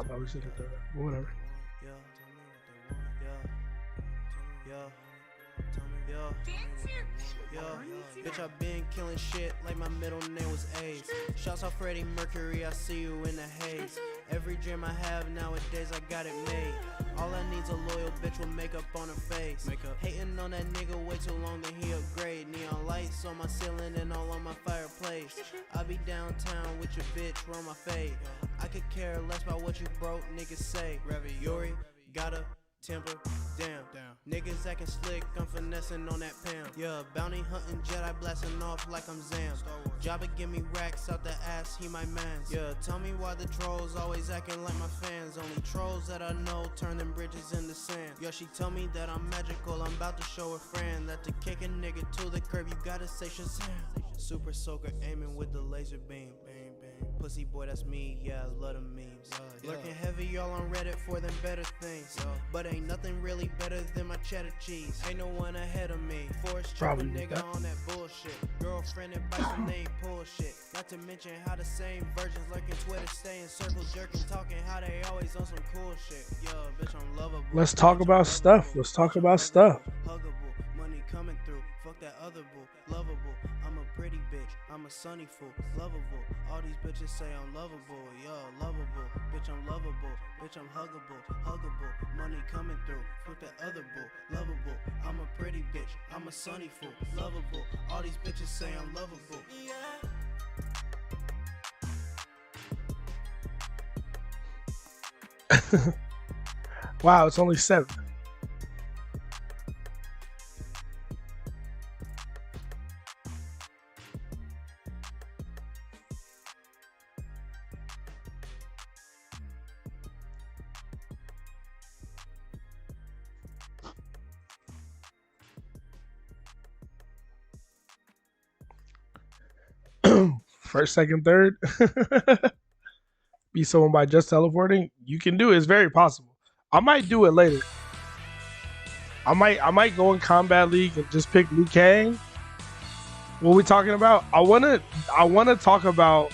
I probably should have done that, but whatever. Bitch, I been killing shit like my middle name was AIDS. Shouts out Freddie Mercury, I see you in the haze. Every dream I have nowadays, I got it made. All I need's a loyal bitch with makeup on her face. Hating on that nigga way too long, then he upgrade. Neon lights on my ceiling and all on my fireplace. I be downtown with your bitch, roll my fade. I could care less about what you broke niggas say. Ravioli, gotta temper down. Niggas acting slick, I'm finessing on that pound. Yeah, bounty hunting Jedi blasting off like I'm Zam. Jabba give me racks out the ass, he my mans. Yeah, tell me why the trolls always acting like my fans. Only trolls that I know turn them bridges into sand. Yeah, she tell me that I'm magical, I'm about to show a friend that to kick a nigga to the curb, you gotta say Shazam. Super soaker aiming with the laser beam. Bang, bang. Pussy boy, that's me, yeah, I love them memes. Lurking heavy, y'all on Reddit for them better things. But ain't nothing really better than my cheddar cheese. Ain't no one ahead of me. Force trap a nigga on that bullshit. Girlfriend and bison, they ain't bullshit. Not to mention how the same virgins lurking Twitter, stay in circles, jerking, talking how they always on some cool shit. Yo, bitch, I'm lovable. Let's talk about stuff. Let's talk about stuff. Huggable, money coming through. Fuck that other boo, lovable. I'm a pretty bitch, I'm a sunny fool, lovable. All these bitches say I'm lovable, yo, lovable. Bitch, I'm lovable, bitch, I'm huggable. Money coming through, fuck that other boo, lovable. I'm a pretty bitch, I'm a sunny fool, lovable. All these bitches say I'm lovable. Wow, it's only 7. First, second, third. Be someone by just teleporting. You can do it. It's very possible. I might do it later. I might go in Combat League and just pick Liu Kang. What we talking about? I wanna talk about.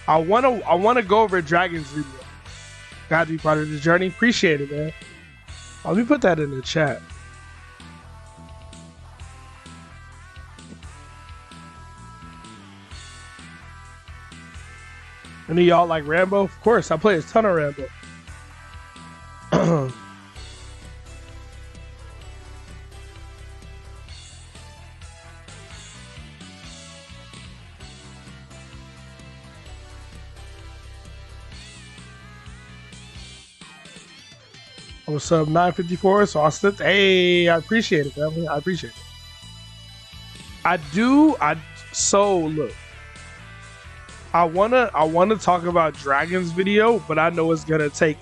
I wanna go over Dragon's video. Gotta be part of the journey. Appreciate it, man. Let me put that in the chat. Any of y'all like Rambo? Of course, I play a ton of Rambo. What's up, 954? So I slipped. Hey, I appreciate it, family. I appreciate it. So look. I wanna talk about Dragon's video, but I know it's gonna take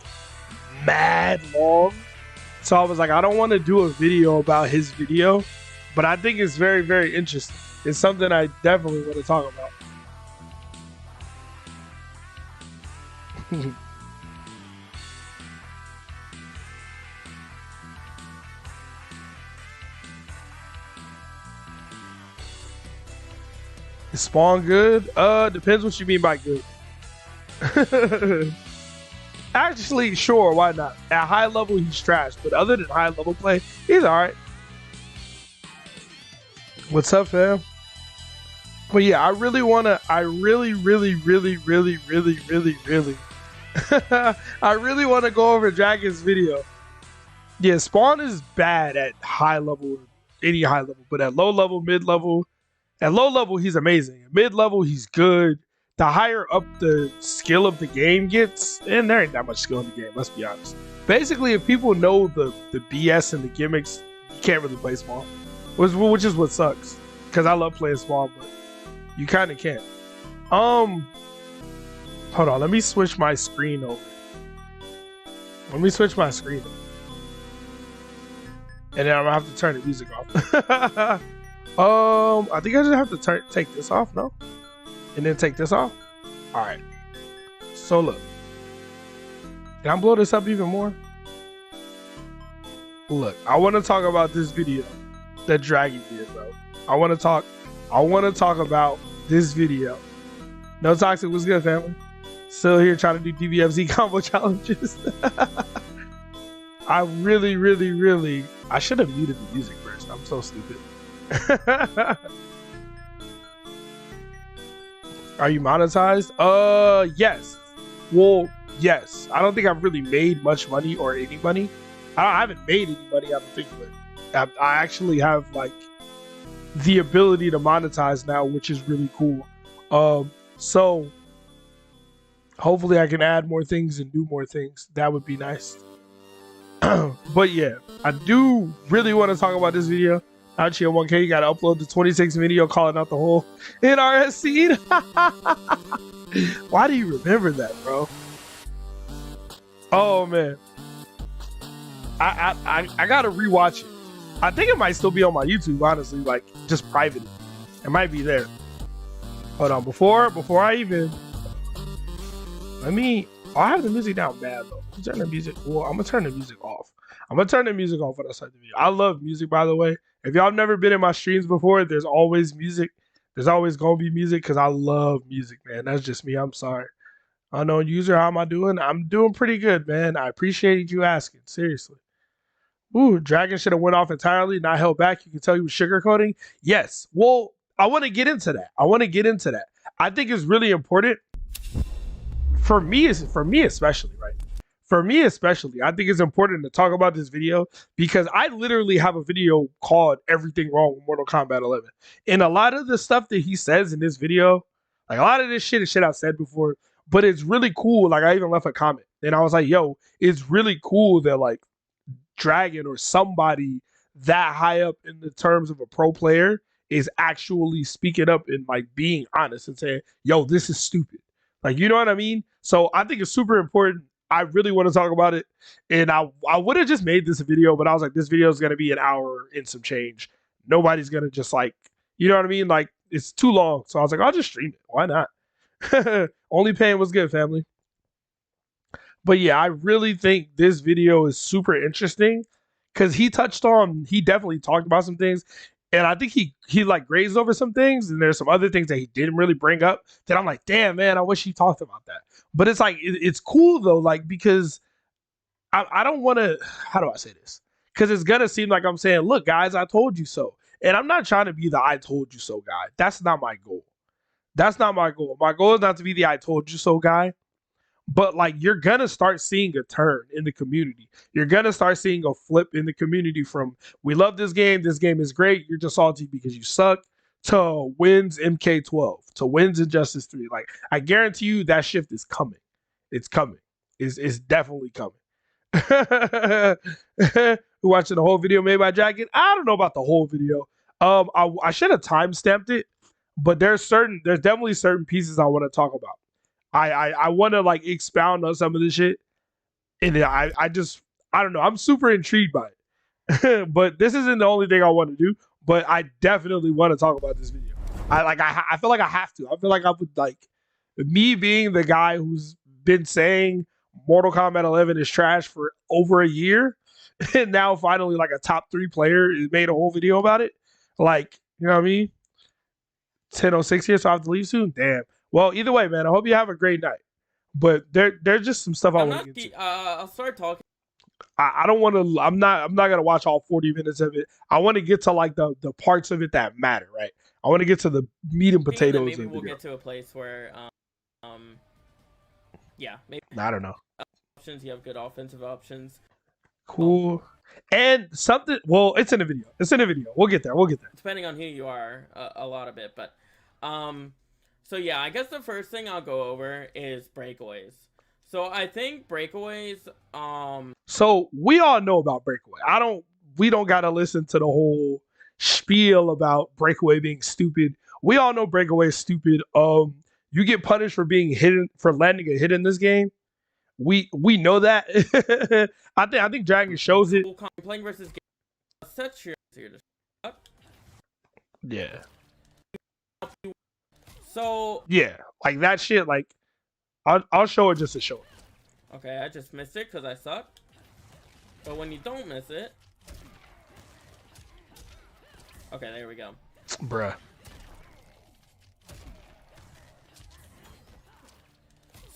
mad long. So I was like, I don't want to do a video about his video, but I think it's very, very interesting. It's something I definitely want to talk about. Is Spawn good? Depends what you mean by good. Actually, sure, why not? At high level, he's trash, but other than high level play, he's alright. What's up, fam? But yeah, I really, I really wanna go over Dragon's video. Yeah, Spawn is bad at high level, any high level, but at low level, mid level, at low level, he's amazing. At mid level, he's good. The higher up the skill of the game gets, and there ain't that much skill in the game, let's be honest. Basically, if people know the BS and the gimmicks, you can't really play Spawn, which is what sucks. Because I love playing Spawn, but you kind of can't. Hold on, let me switch my screen over. Let me switch my screen over. And then I'm gonna have to turn the music off. I think I just have to take this off, no? And then take this off? Alright. So look. Can I blow this up even more? Look, I want to talk about this video that Dragon did, bro. I want to talk about this video. No Toxic, what's good, family? Still here trying to do DBFZ combo challenges. I really, I should have muted the music first. I'm so stupid. Are you monetized? Yes. Well, yes. I don't think I've really made much money or any money. I haven't made any money, I don't think, but I actually have like the ability to monetize now, which is really cool. So hopefully I can add more things and do more things. That would be nice. But yeah, I do really want to talk about this video. Actually, at 1K, you gotta upload the 26 video calling out the whole NRS seed. Why do you remember that, bro? Oh man, I gotta rewatch it. I think it might still be on my YouTube, honestly, like just private. It might be there. Hold on, before I even I have the music down bad though. Turn the music. Well, I'm gonna turn the music off. I'm gonna turn the music off when I start the video. I love music, by the way. If y'all have never been in my streams before, there's always music. There's always gonna be music because I love music, man. That's just me. I'm sorry. Unknown user, how am I doing? I'm doing pretty good, man. I appreciate you asking. Seriously. Ooh, Dragon should have went off entirely, not held back. You can tell he was sugarcoating. Yes. Well, I want to get into that. I think it's really important for me especially, right? For me especially, I think it's important to talk about this video because I literally have a video called Everything Wrong with Mortal Kombat 11. And a lot of the stuff that he says in this video, like a lot of this shit is shit I've said before, but it's really cool. Like I even left a comment and I was like, yo, it's really cool that like Dragon or somebody that high up in the terms of a pro player is actually speaking up and like being honest and saying, yo, this is stupid. Like, you know what I mean? So I think it's super important. I really want to talk about it. And I would have just made this a video, but I was like, this video is going to be an hour and some change. Nobody's going to just like, you know what I mean? Like, it's too long. So I was like, I'll just stream it. Why not? Only paying was good, family. But yeah, I really think this video is super interesting because he definitely talked about some things. And I think he like grazed over some things, and there's some other things that he didn't really bring up that I'm like, damn, man, I wish he talked about that. But it's like, it's cool though, like, because I don't want to, how do I say this? Because it's going to seem like I'm saying, look, guys, I told you so. And I'm not trying to be the I told you so guy. That's not my goal. That's not my goal. My goal is not to be the I told you so guy. But like you're gonna start seeing a turn in the community. You're gonna start seeing a flip in the community from we love this game is great, you're just salty because you suck, to wins MK12, to wins Injustice 3. Like I guarantee you that shift is coming. It's coming. It's definitely coming. Who watching the whole video made by Dragon? I don't know about the whole video. I should have time stamped it, but there's definitely certain pieces I want to talk about. I want to like expound on some of this shit, and I don't know. I'm super intrigued by it, but this isn't the only thing I want to do. But I definitely want to talk about this video. I feel like I have to. I feel like I would like me being the guy who's been saying Mortal Kombat 11 is trash for over a year, and now finally like a top 3 player made a whole video about it. Like, you know what I mean? 10:06 here, so I have to leave soon. Damn. Well, either way, man, I hope you have a great night. But there's just some stuff I want to get to. I'll start talking. I don't want to. I'm not gonna watch all 40 minutes of it. I want to get to like the parts of it that matter, right? I want to get to the meat and potatoes. Maybe we'll get to a place where, yeah, maybe. I don't know. Options. You have good offensive options. Cool. And something. Well, it's in the video. We'll get there. Depending on who you are, a lot of it, but So yeah, I guess the first thing I'll go over is Breakaways. So I think Breakaways, So we all know about Breakaway. We don't gotta listen to the whole spiel about Breakaway being stupid. We all know Breakaway is stupid. You get punished for being hidden, for landing a hit in this game. We know that. I think Dragon shows it. Playing versus set your Yeah. So yeah, like that shit. Like I'll show it just to show it. Okay, I just missed it because I suck. But when you don't miss it, okay, there we go. Bruh.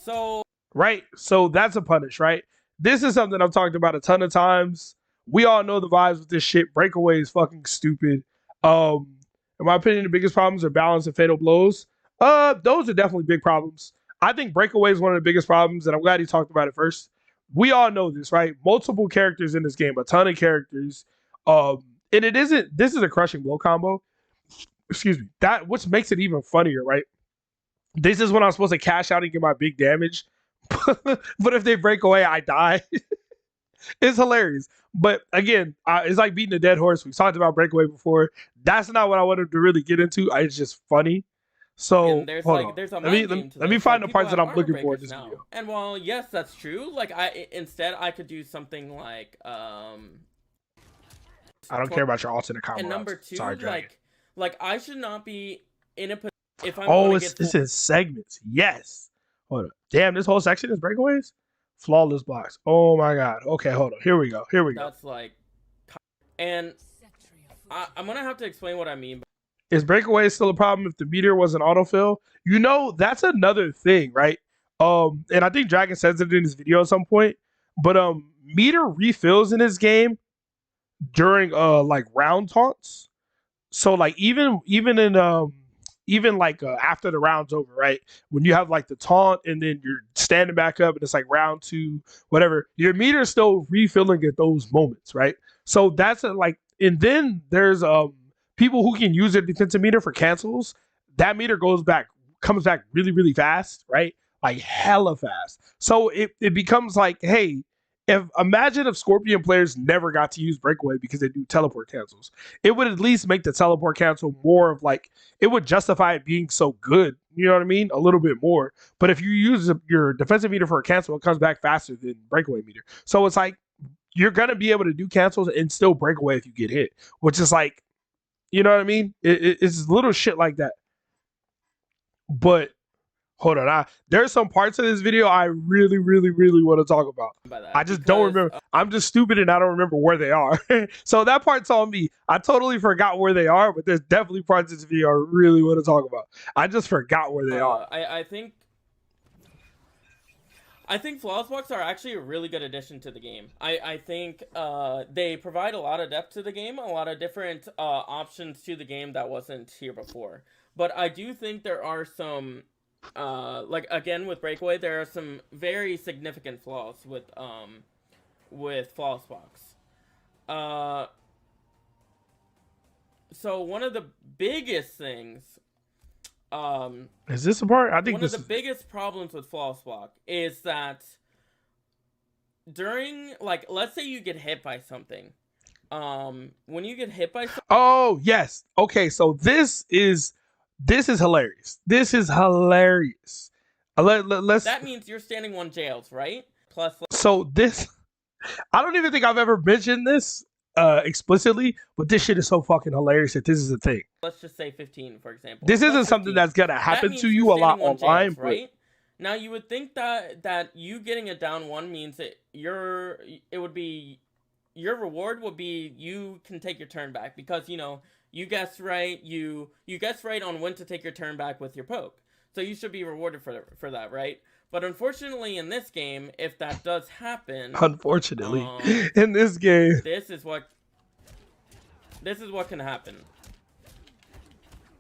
So right? So that's a punish, right? This is something I've talked about a ton of times. We all know the vibes with this shit. Breakaway is fucking stupid. In my opinion, the biggest problems are balance and fatal blows. Those are definitely big problems. I think Breakaway is one of the biggest problems, and I'm glad he talked about it first. We all know this, right? Multiple characters in this game, a ton of characters. And it isn't. This is a crushing blow combo. Excuse me. That which makes it even funnier, right? This is when I'm supposed to cash out and get my big damage. But if they break away, I die. It's hilarious. But again, it's like beating a dead horse. We've talked about breakaway before. That's not what I wanted to really get into. It's just funny. So and there's hold like on. there's a Let me mind game to let me this. find Like, the parts people that have I'm armor looking for in breakers this now. video. And while yes, that's true. Like instead I could do something like I don't care about your alternate combo. and number routes. two, Sorry, Dragon. like I should not be in a position if I'm Oh, going to it's get in segments. Yes. Hold on. Damn, this whole section is breakaways. Flawless blocks. Oh my god. Okay, hold on. Here we go. that's like, and I'm gonna have to explain what I mean. Is breakaway still a problem if the meter was an autofill? You know, that's another thing, right? And I think Dragon says it in his video at some point. But meter refills in this game during like round taunts. So like even like after the round's over, right? When you have like the taunt and then you're standing back up and it's like round 2, whatever, your meter's still refilling at those moments, right? So that's like, and then there's people who can use their defensive meter for cancels. That meter comes back really, really fast, right? Like hella fast. So it becomes like, hey, imagine if Scorpion players never got to use breakaway because they do teleport cancels. It would at least make the teleport cancel more of like, it would justify it being so good. You know what I mean? A little bit more. But if you use your defensive meter for a cancel, it comes back faster than breakaway meter. So it's like, you're going to be able to do cancels and still break away if you get hit, which is like, you know what I mean? It's little shit like that. But hold on, there's some parts of this video I really, really, really want to talk about. I just don't remember. I'm just stupid and I don't remember where they are. So that part's on me. I totally forgot where they are, but there's definitely parts of this video I really want to talk about. I just forgot where they are. I think flawless blocks are actually a really good addition to the game. I think they provide a lot of depth to the game, a lot of different options to the game that wasn't here before. But I do think there are some, like again with breakaway, there are some very significant flaws with flawless blocks. So one of the biggest things. Is this a part? I think one of the biggest problems with flawless block is that during, like, let's say you get hit by something. When you get hit by something. Oh yes. Okay. So this is hilarious. This is hilarious. Let's. That means you're standing on jails, right? Plus. So this, I don't even think I've ever mentioned this explicitly, but this shit is so fucking hilarious that this is a thing. Let's just say 15, for example. This isn't something that's gonna happen to you a lot online, jails, right? Now you would think that you getting a down 1 means that your reward would be you can take your turn back because you guessed right. You guessed right on when to take your turn back with your poke, so you should be rewarded for that, right? But unfortunately, in this game, if that does happen, unfortunately, in this game, this is what can happen.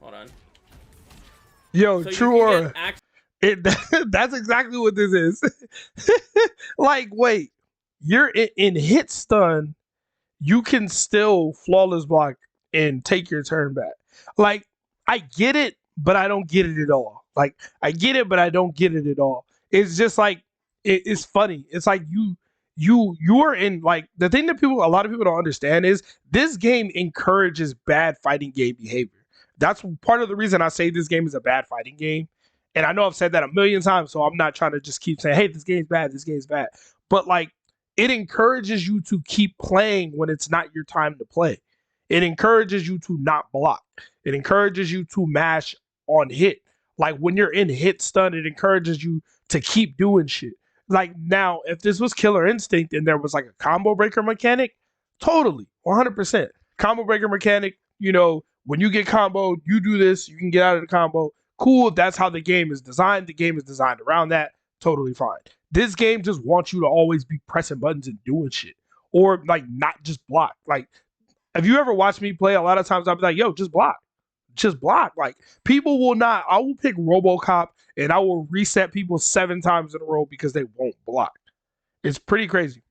Hold on. Yo, so true or that's exactly what this is. Like, wait, you're in hit stun, you can still flawless block and take your turn back. Like, I get it, but I don't get it at all. Like, I get it, but I don't get it at all. It's just like it's funny. It's like you're in, like, the thing that a lot of people don't understand is this game encourages bad fighting game behavior. That's part of the reason I say this game is a bad fighting game. And I know I've said that a million times, so I'm not trying to just keep saying, hey, this game's bad, this game's bad. But like, it encourages you to keep playing when it's not your time to play. It encourages you to not block. It encourages you to mash on hit. Like, when you're in hit stun, it encourages you to keep doing shit. Like, now, if this was Killer Instinct and there was like a combo breaker mechanic, totally, 100%. Combo breaker mechanic, when you get comboed, you do this, you can get out of the combo. Cool, if that's how the game is designed. The game is designed around that. totally fine. This game just wants you to always be pressing buttons and doing shit, or like not just block. Like, have you ever watched me play? A lot of times I'll be like, yo, just block. Just block. Like, people will not. I will pick RoboCop and I will reset people 7 times in a row because they won't block. It's pretty crazy.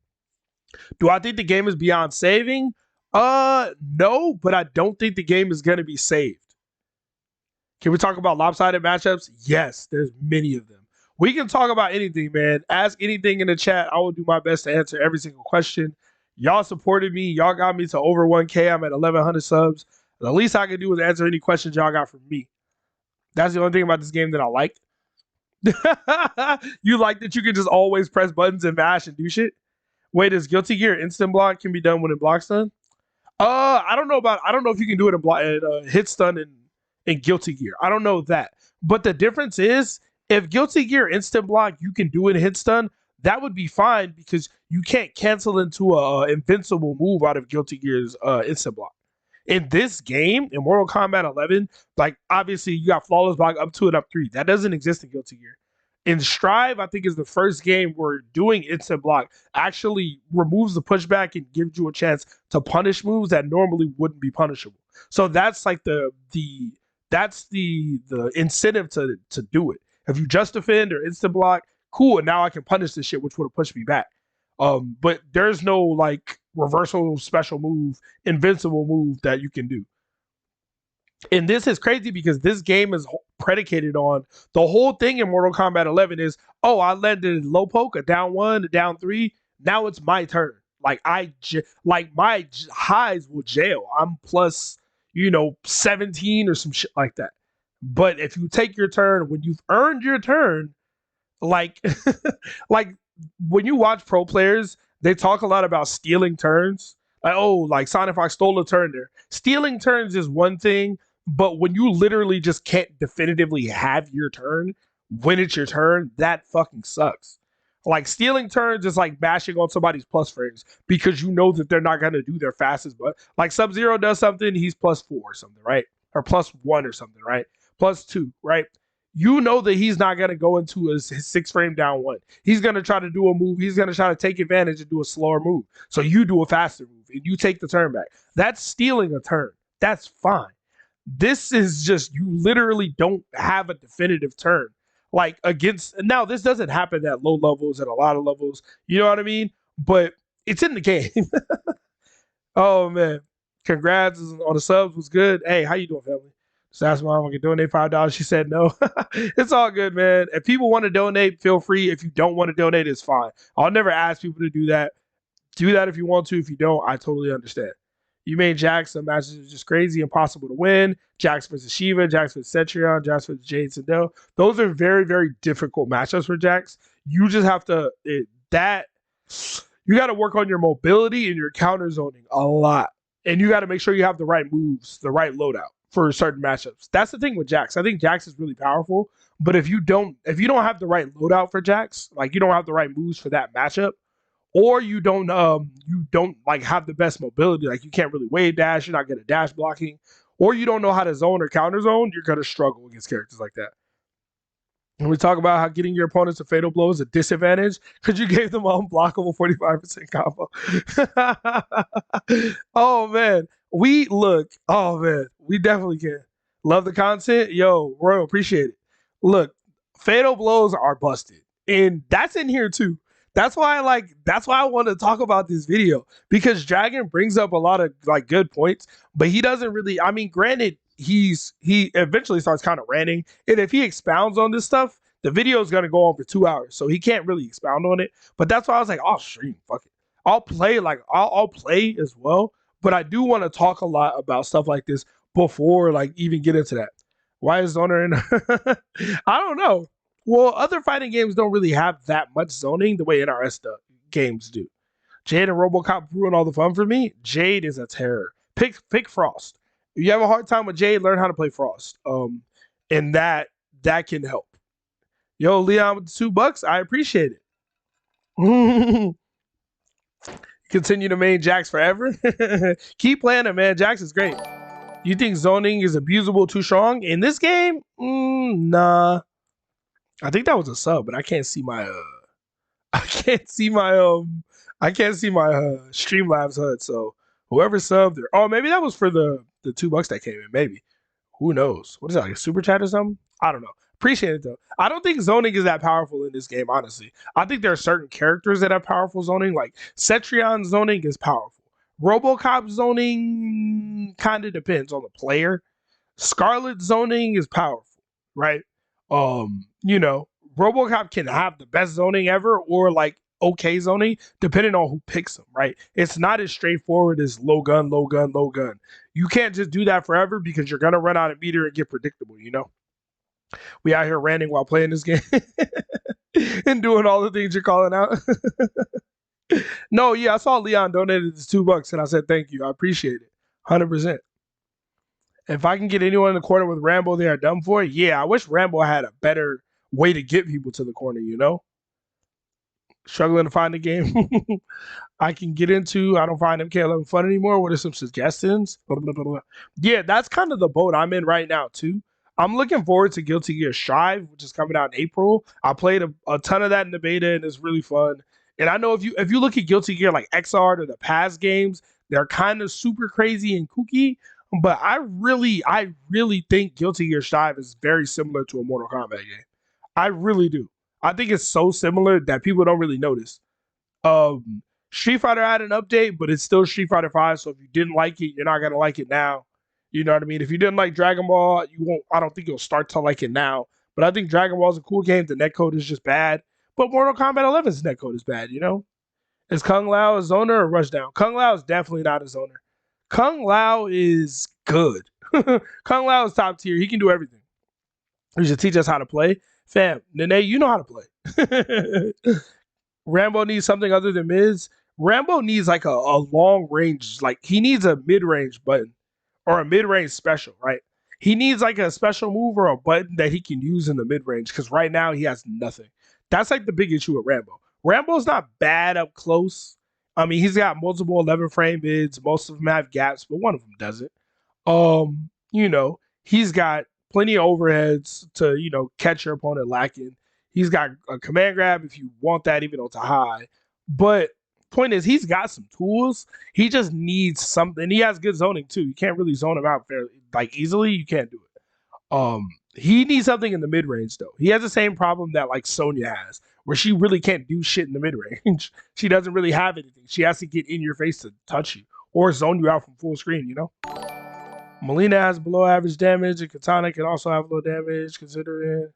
Do I think the game is beyond saving? No, but I don't think the game is going to be saved. Can we talk about lopsided matchups? Yes, there's many of them. We can talk about anything, man. Ask anything in the chat. I will do my best to answer every single question. Y'all supported me. Y'all got me to over 1K. I'm at 1,100 subs. The least I can do is answer any questions y'all got from me. That's the only thing about this game that I like. You like that you can just always press buttons and mash and do shit? Wait, is Guilty Gear instant block can be done when it block stun? I don't know if you can do it in block hit stun in Guilty Gear. I don't know that. But the difference is, if Guilty Gear instant block you can do it in hit stun, that would be fine because you can't cancel into a invincible move out of Guilty Gear's instant block. In this game, in Mortal Kombat 11, like, obviously you got flawless block up 2 and up 3. That doesn't exist in Guilty Gear. In Strive, I think is the first game where doing instant block actually removes the pushback and gives you a chance to punish moves that normally wouldn't be punishable. So that's like the incentive to do it. If you just defend or instant block, cool, and now I can punish this shit, which would have pushed me back. But there's no like reversal special move, invincible move that you can do. And this is crazy because this game is predicated on the whole thing in Mortal Kombat 11 is, oh, I landed low poke, a down 1, a down 3. Now it's my turn. Like my highs will jail. I'm plus, 17 or some shit like that. But if you take your turn, when you've earned your turn, like, like when you watch pro players, they talk a lot about stealing turns. Like, oh, like Sonic Fox stole a turn there. Stealing turns is one thing, but when you literally just can't definitively have your turn when it's your turn, that fucking sucks. Like, stealing turns is like bashing on somebody's plus frames because you know that they're not going to do their fastest. But like Sub-Zero does something, he's +4 or something, right? Or +1 or something, right? +2, right? You know that he's not going to go into his 6 frame down 1. He's going to try to do a move. He's going to try to take advantage and do a slower move. So you do a faster move and you take the turn back. That's stealing a turn. That's fine. This is just, you literally don't have a definitive turn. Like against, now this doesn't happen at low levels, at a lot of levels. You know what I mean? But it's in the game. Oh, man. Congrats on the subs. Was good. Hey, how you doing, family? Just asked my mom, I can donate $5. She said no. It's all good, man. If people want to donate, feel free. If you don't want to donate, it's fine. I'll never ask people to do that. Do that if you want to. If you don't, I totally understand. You made Jax, some matches are just crazy, impossible to win. Jax versus Shiva, Jax versus Cetrion, Jax versus Jade Sindel. Those are very, very difficult matchups for Jax. You just have to, you got to work on your mobility and your counter zoning a lot. And you got to make sure you have the right moves, the right loadout for certain matchups. That's the thing with Jax. I think Jax is really powerful, but if you don't have the right loadout for Jax, like you don't have the right moves for that matchup, or you don't like have the best mobility, like you can't really wave dash, you're not good at dash blocking, or you don't know how to zone or counter zone, you're gonna struggle against characters like that. When we talk about how getting your opponents a fatal blow is a disadvantage because you gave them an unblockable 45% combo. Oh man, we definitely can. Love the content, yo, Royal, appreciate it. Look, fatal blows are busted, and that's in here too. That's why I want to talk about this video, because Dragon brings up a lot of like good points, but he doesn't really, I mean, granted, he eventually starts kind of ranting, and if he expounds on this stuff, the video is going to go on for 2 hours, so he can't really expound on it. But that's why I was like, I'll stream, fuck it. I'll play, like I'll play as well, but I do want to talk a lot about stuff like this before like even get into that. Why is Zoner in? I don't know. Well, other fighting games don't really have that much zoning the way NRS games do. Jade and RoboCop ruin all the fun for me. Jade is a terror. Pick Frost. If you have a hard time with Jade, learn how to play Frost. And that can help. Yo, Leon with the $2, I appreciate it. Continue to main Jax forever. Keep playing it, man. Jax is great. You think zoning is abusable, too strong? In this game? Nah. I think that was a sub, but I can't see my I can't see my I can't see my Streamlabs HUD. So whoever subbed there, oh maybe that was for the $2 that came in. Maybe, who knows? What is that, like a super chat or something? I don't know. Appreciate it though. I don't think zoning is that powerful in this game, honestly. I think there are certain characters that have powerful zoning, like Cetrion zoning is powerful. RoboCop zoning kind of depends on the player. Scarlet zoning is powerful, right? You know, RoboCop can have the best zoning ever or like okay zoning, depending on who picks him, right? It's not as straightforward as low gun, low gun, low gun. You can't just do that forever because you're gonna run out of meter and get predictable, you know? We out here ranting while playing this game and doing all the things you're calling out. No, yeah, I saw Leon donated this $2 and I said thank you. I appreciate it. 100%. If I can get anyone in the corner with Rambo, they are done for. Yeah, I wish Rambo had a better way to get people to the corner, you know? Struggling to find a game I can get into. I don't find MK11 fun anymore. What are some suggestions? Blah, blah, blah, blah. Yeah, that's kind of the boat I'm in right now, too. I'm looking forward to Guilty Gear Strive, which is coming out in April. I played a ton of that in the beta, and it's really fun. And I know if you look at Guilty Gear like XR or the past games, they're kind of super crazy and kooky. But I really think Guilty Gear Strive is very similar to a Mortal Kombat game. I really do. I think it's so similar that people don't really notice. Street Fighter had an update, but it's still Street Fighter 5. So if you didn't like it, you're not gonna like it now. You know what I mean? If you didn't like Dragon Ball, you won't. I don't think you'll start to like it now. But I think Dragon Ball is a cool game. The netcode is just bad. But Mortal Kombat 11's netcode is bad. You know? Is Kung Lao a zoner or Rushdown? Kung Lao is definitely not a zoner. Kung Lao is good. Kung Lao is top tier. He can do everything. He should teach us how to play. Fam, Nene, you know how to play. Rambo needs something other than Miz. Rambo needs like a long range, like he needs a mid range button or a mid range special, right? He needs like a special move or a button that he can use in the mid range because right now he has nothing. That's like the big issue with Rambo. Rambo's not bad up close. I mean, he's got multiple 11 frame mids. Most of them have gaps, but one of them doesn't. You know, he's got plenty of overheads to, you know, catch your opponent lacking. He's got a command grab if you want that, even though it's a high. But point is, he's got some tools. He just needs something. He has good zoning too. You can't really zone him out fairly, like easily. You can't do it. He needs something in the mid range though. He has the same problem that like Sonya has, where she really can't do shit in the mid range. She doesn't really have anything. She has to get in your face to touch you or zone you out from full screen. You know. Melina has below average damage, and Katana can also have low damage considering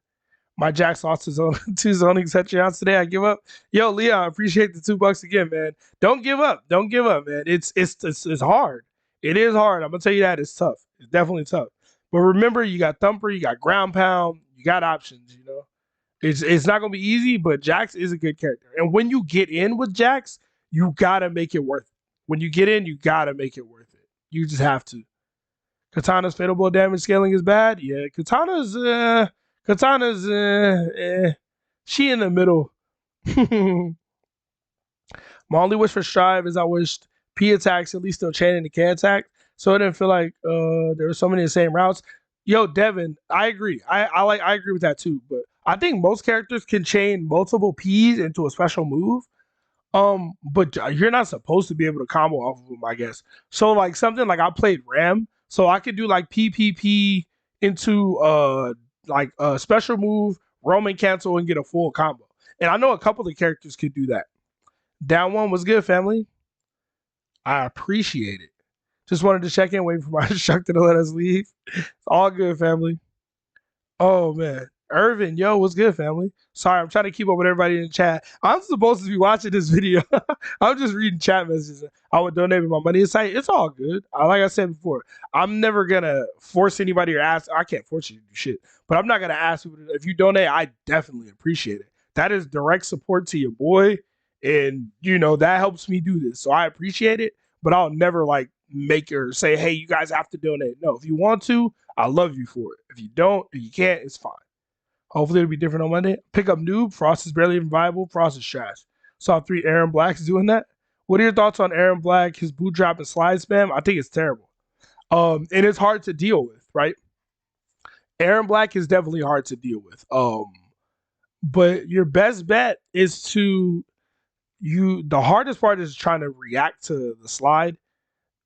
my Jax lost his own 2 zoning Cetrions today. I give up. Yo, Leon, appreciate the $2 again, man. Don't give up. Don't give up, man. It's hard. It is hard. I'm gonna tell you that. It's tough. It's definitely tough. But remember, you got Thumper, you got Ground Pound, you got options, you know. It's not gonna be easy, but Jax is a good character. And when you get in with Jax, you gotta make it worth it. When you get in, you gotta make it worth it. You just have to. Katana's fatal blow damage scaling is bad. Yeah, Katana's she in the middle. My only wish for Strive is I wished P attacks at least still chaining the K attack, so I didn't feel like there were so many of the same routes. Yo, Devin, I agree. I agree with that too. But I think most characters can chain multiple P's into a special move. But you're not supposed to be able to combo off of them, I guess. So like something like I played Ram, so I could do like PPP into like a special move, Roman cancel, and get a full combo. And I know a couple of characters could do that. Down one was good, family. I appreciate it. Just wanted to check in, waiting for my instructor to let us leave. It's all good, family. Oh man. Irvin, yo, what's good, family? Sorry, I'm trying to keep up with everybody in the chat. I'm supposed to be watching this video. I'm just reading chat messages. I would donate my money inside. It's all good. Like I said before, I'm never gonna force anybody or ask. I can't force you to do shit, but I'm not gonna ask people if you donate. I definitely appreciate it. That is direct support to your boy, and you know that helps me do this. So I appreciate it, but I'll never like make or say, hey, you guys have to donate. No, if you want to, I love you for it. If you don't, if you can't, it's fine. Hopefully it'll be different on Monday. Pick up Noob. Frost is barely even viable. Frost is trash. Saw 3 Aaron Blacks doing that. What are your thoughts on Aaron Black, his boot drop and slide spam? I think it's terrible. And it's hard to deal with, right? Aaron Black is definitely hard to deal with. But your best bet is to the hardest part is trying to react to the slide.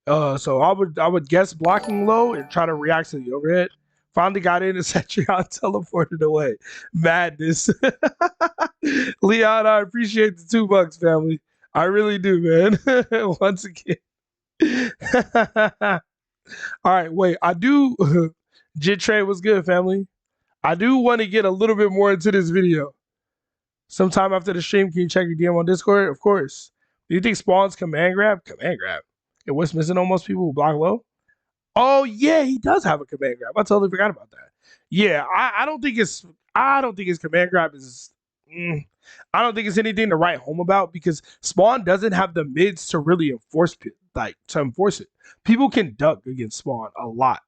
So I would guess blocking low and try to react to the overhead. Finally got in and set you out, teleported away. Madness. Leon, I appreciate the $2, family. I really do, man. Once again. All right, wait. I do. Jit Trade was good, family. I do want to get a little bit more into this video. Sometime after the stream, can you check your DM on Discord? Of course. Do you think Spawn's command grab? Command grab. And what's missing on most people who block low? Oh yeah, he does have a command grab. I totally forgot about that. Yeah, I don't think his command grab is. I don't think it's anything to write home about because Spawn doesn't have the mids to really enforce it. People can duck against Spawn a lot,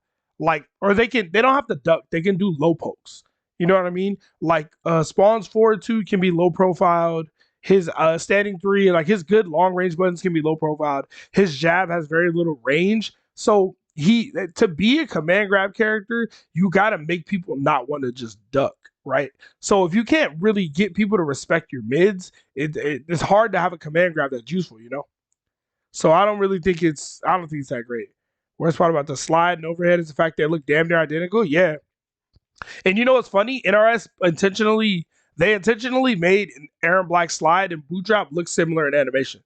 or they don't have to duck. They can do low pokes. You know what I mean? Like Spawn's forward 2 can be low profiled. His standing 3 and like his good long range buttons can be low profiled. His jab has very little range, so to be a command grab character, you got to make people not want to just duck, right? So if you can't really get people to respect your mids, it's hard to have a command grab that's useful, you know. So I don't think it's that great. Worst part about the slide and overhead is the fact they look damn near identical. Yeah, and you know what's funny? NRS intentionally made an Aaron Black slide and boot drop look similar in animation.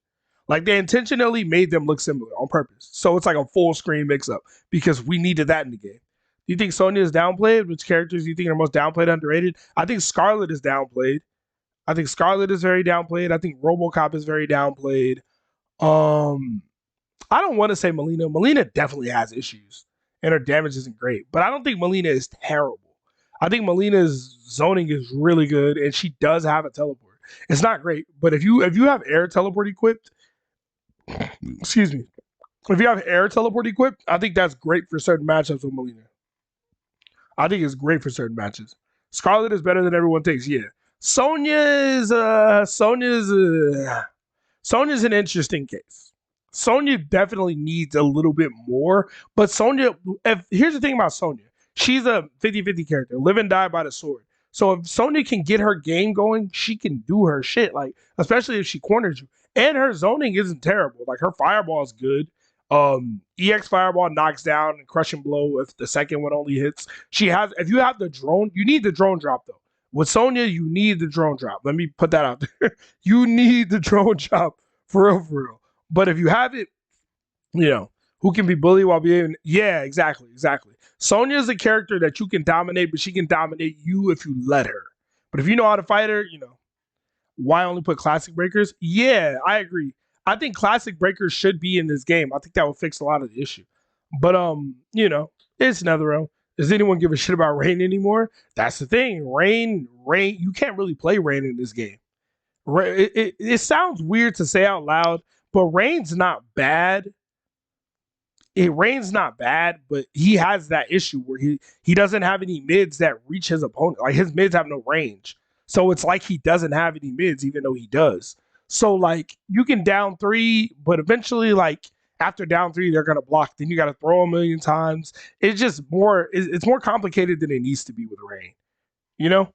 Like they intentionally made them look similar on purpose. So it's like a full screen mix up because we needed that in the game. Do you think Sonya is downplayed? Which characters do you think are most downplayed, underrated? I think Scarlet is downplayed. I think Scarlet is very downplayed. I think RoboCop is very downplayed. I don't want to say Melina. Melina definitely has issues and her damage isn't great, but I don't think Melina is terrible. I think Melina's zoning is really good and she does have a teleport. It's not great, but if you have air teleport equipped, excuse me, if you have air teleport equipped, I think that's great for certain matchups with Melina. I think it's great for certain matches. Scarlet is better than everyone thinks. Yeah, Sonya's an interesting case. Sonya definitely needs a little bit more, but here's the thing about Sonya. She's a 50-50 character, live and die by the sword. So if Sonya can get her game going, she can do her shit, like especially if she corners you. And her zoning isn't terrible. Like her fireball is good. EX fireball knocks down and crushing blow if the second one only hits. If you have the drone, you need the drone drop though. With Sonya, you need the drone drop. Let me put that out there. You need the drone drop for real. But if you have it, you know, who can be bullied while being, yeah, exactly. Sonya is a character that you can dominate, but she can dominate you if you let her. But if you know how to fight her, you know, why only put classic breakers? Yeah, I agree. I think classic breakers should be in this game. I think that would fix a lot of the issue. But you know, it's NetherRealm. Does anyone give a shit about Rain anymore? That's the thing. Rain, you can't really play Rain in this game. It sounds weird to say out loud, but Rain's not bad. Rain's not bad, but he has that issue where he doesn't have any mids that reach his opponent. Like his mids have no range. So it's like he doesn't have any mids, even though he does. So like you can down 3, but eventually like after down 3, they're gonna block. Then you gotta throw a million times. It's more complicated than it needs to be with Rain. You know?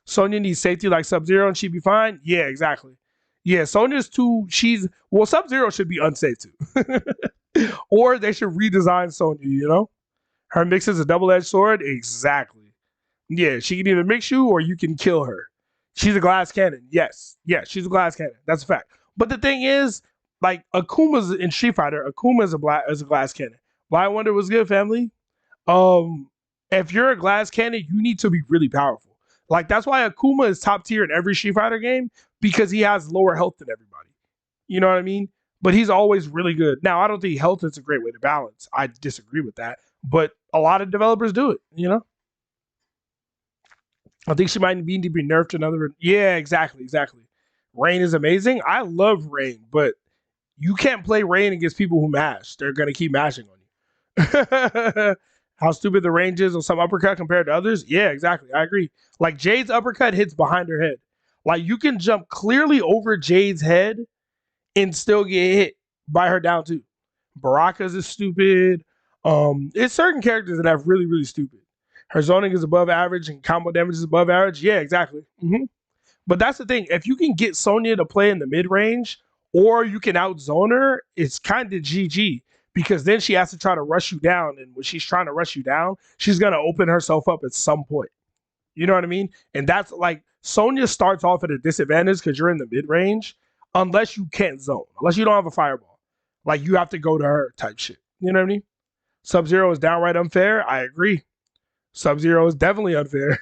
Sonya needs safety like Sub-Zero and she'd be fine. Yeah, exactly. Yeah, Sonya's Sub-Zero should be unsafe too. Or they should redesign Sonya, you know? Her mix is a double-edged sword. Exactly. Yeah, she can either mix you or you can kill her. She's a glass cannon. Yes. Yeah, she's a glass cannon. That's a fact. But the thing is, like Akuma's in Street Fighter, Akuma is a glass cannon. Blind Wonder was good, family. If you're a glass cannon, you need to be really powerful. Like that's why Akuma is top tier in every Street Fighter game because he has lower health than everybody. You know what I mean? But he's always really good. Now, I don't think health is a great way to balance. I disagree with that. But a lot of developers do it, you know? I think she might need to be nerfed to another. Yeah, exactly. Rain is amazing. I love Rain, but you can't play Rain against people who mash. They're going to keep mashing on you. How stupid the range is on some uppercut compared to others? Yeah, exactly. I agree. Like Jade's uppercut hits behind her head. Like you can jump clearly over Jade's head and still get hit by her down too. Baraka's is stupid. It's certain characters that have really, really stupid. Her zoning is above average and combo damage is above average. Yeah, exactly. But that's the thing. If you can get Sonya to play in the mid range, or you can outzone her, it's kind of GG because then she has to try to rush you down, and when she's trying to rush you down, she's gonna open herself up at some point. You know what I mean? And that's like Sonya starts off at a disadvantage because you're in the mid range, unless you can't zone, unless you don't have a fireball. Like you have to go to her type shit. You know what I mean? Sub-Zero is downright unfair. I agree. Sub-Zero is definitely unfair.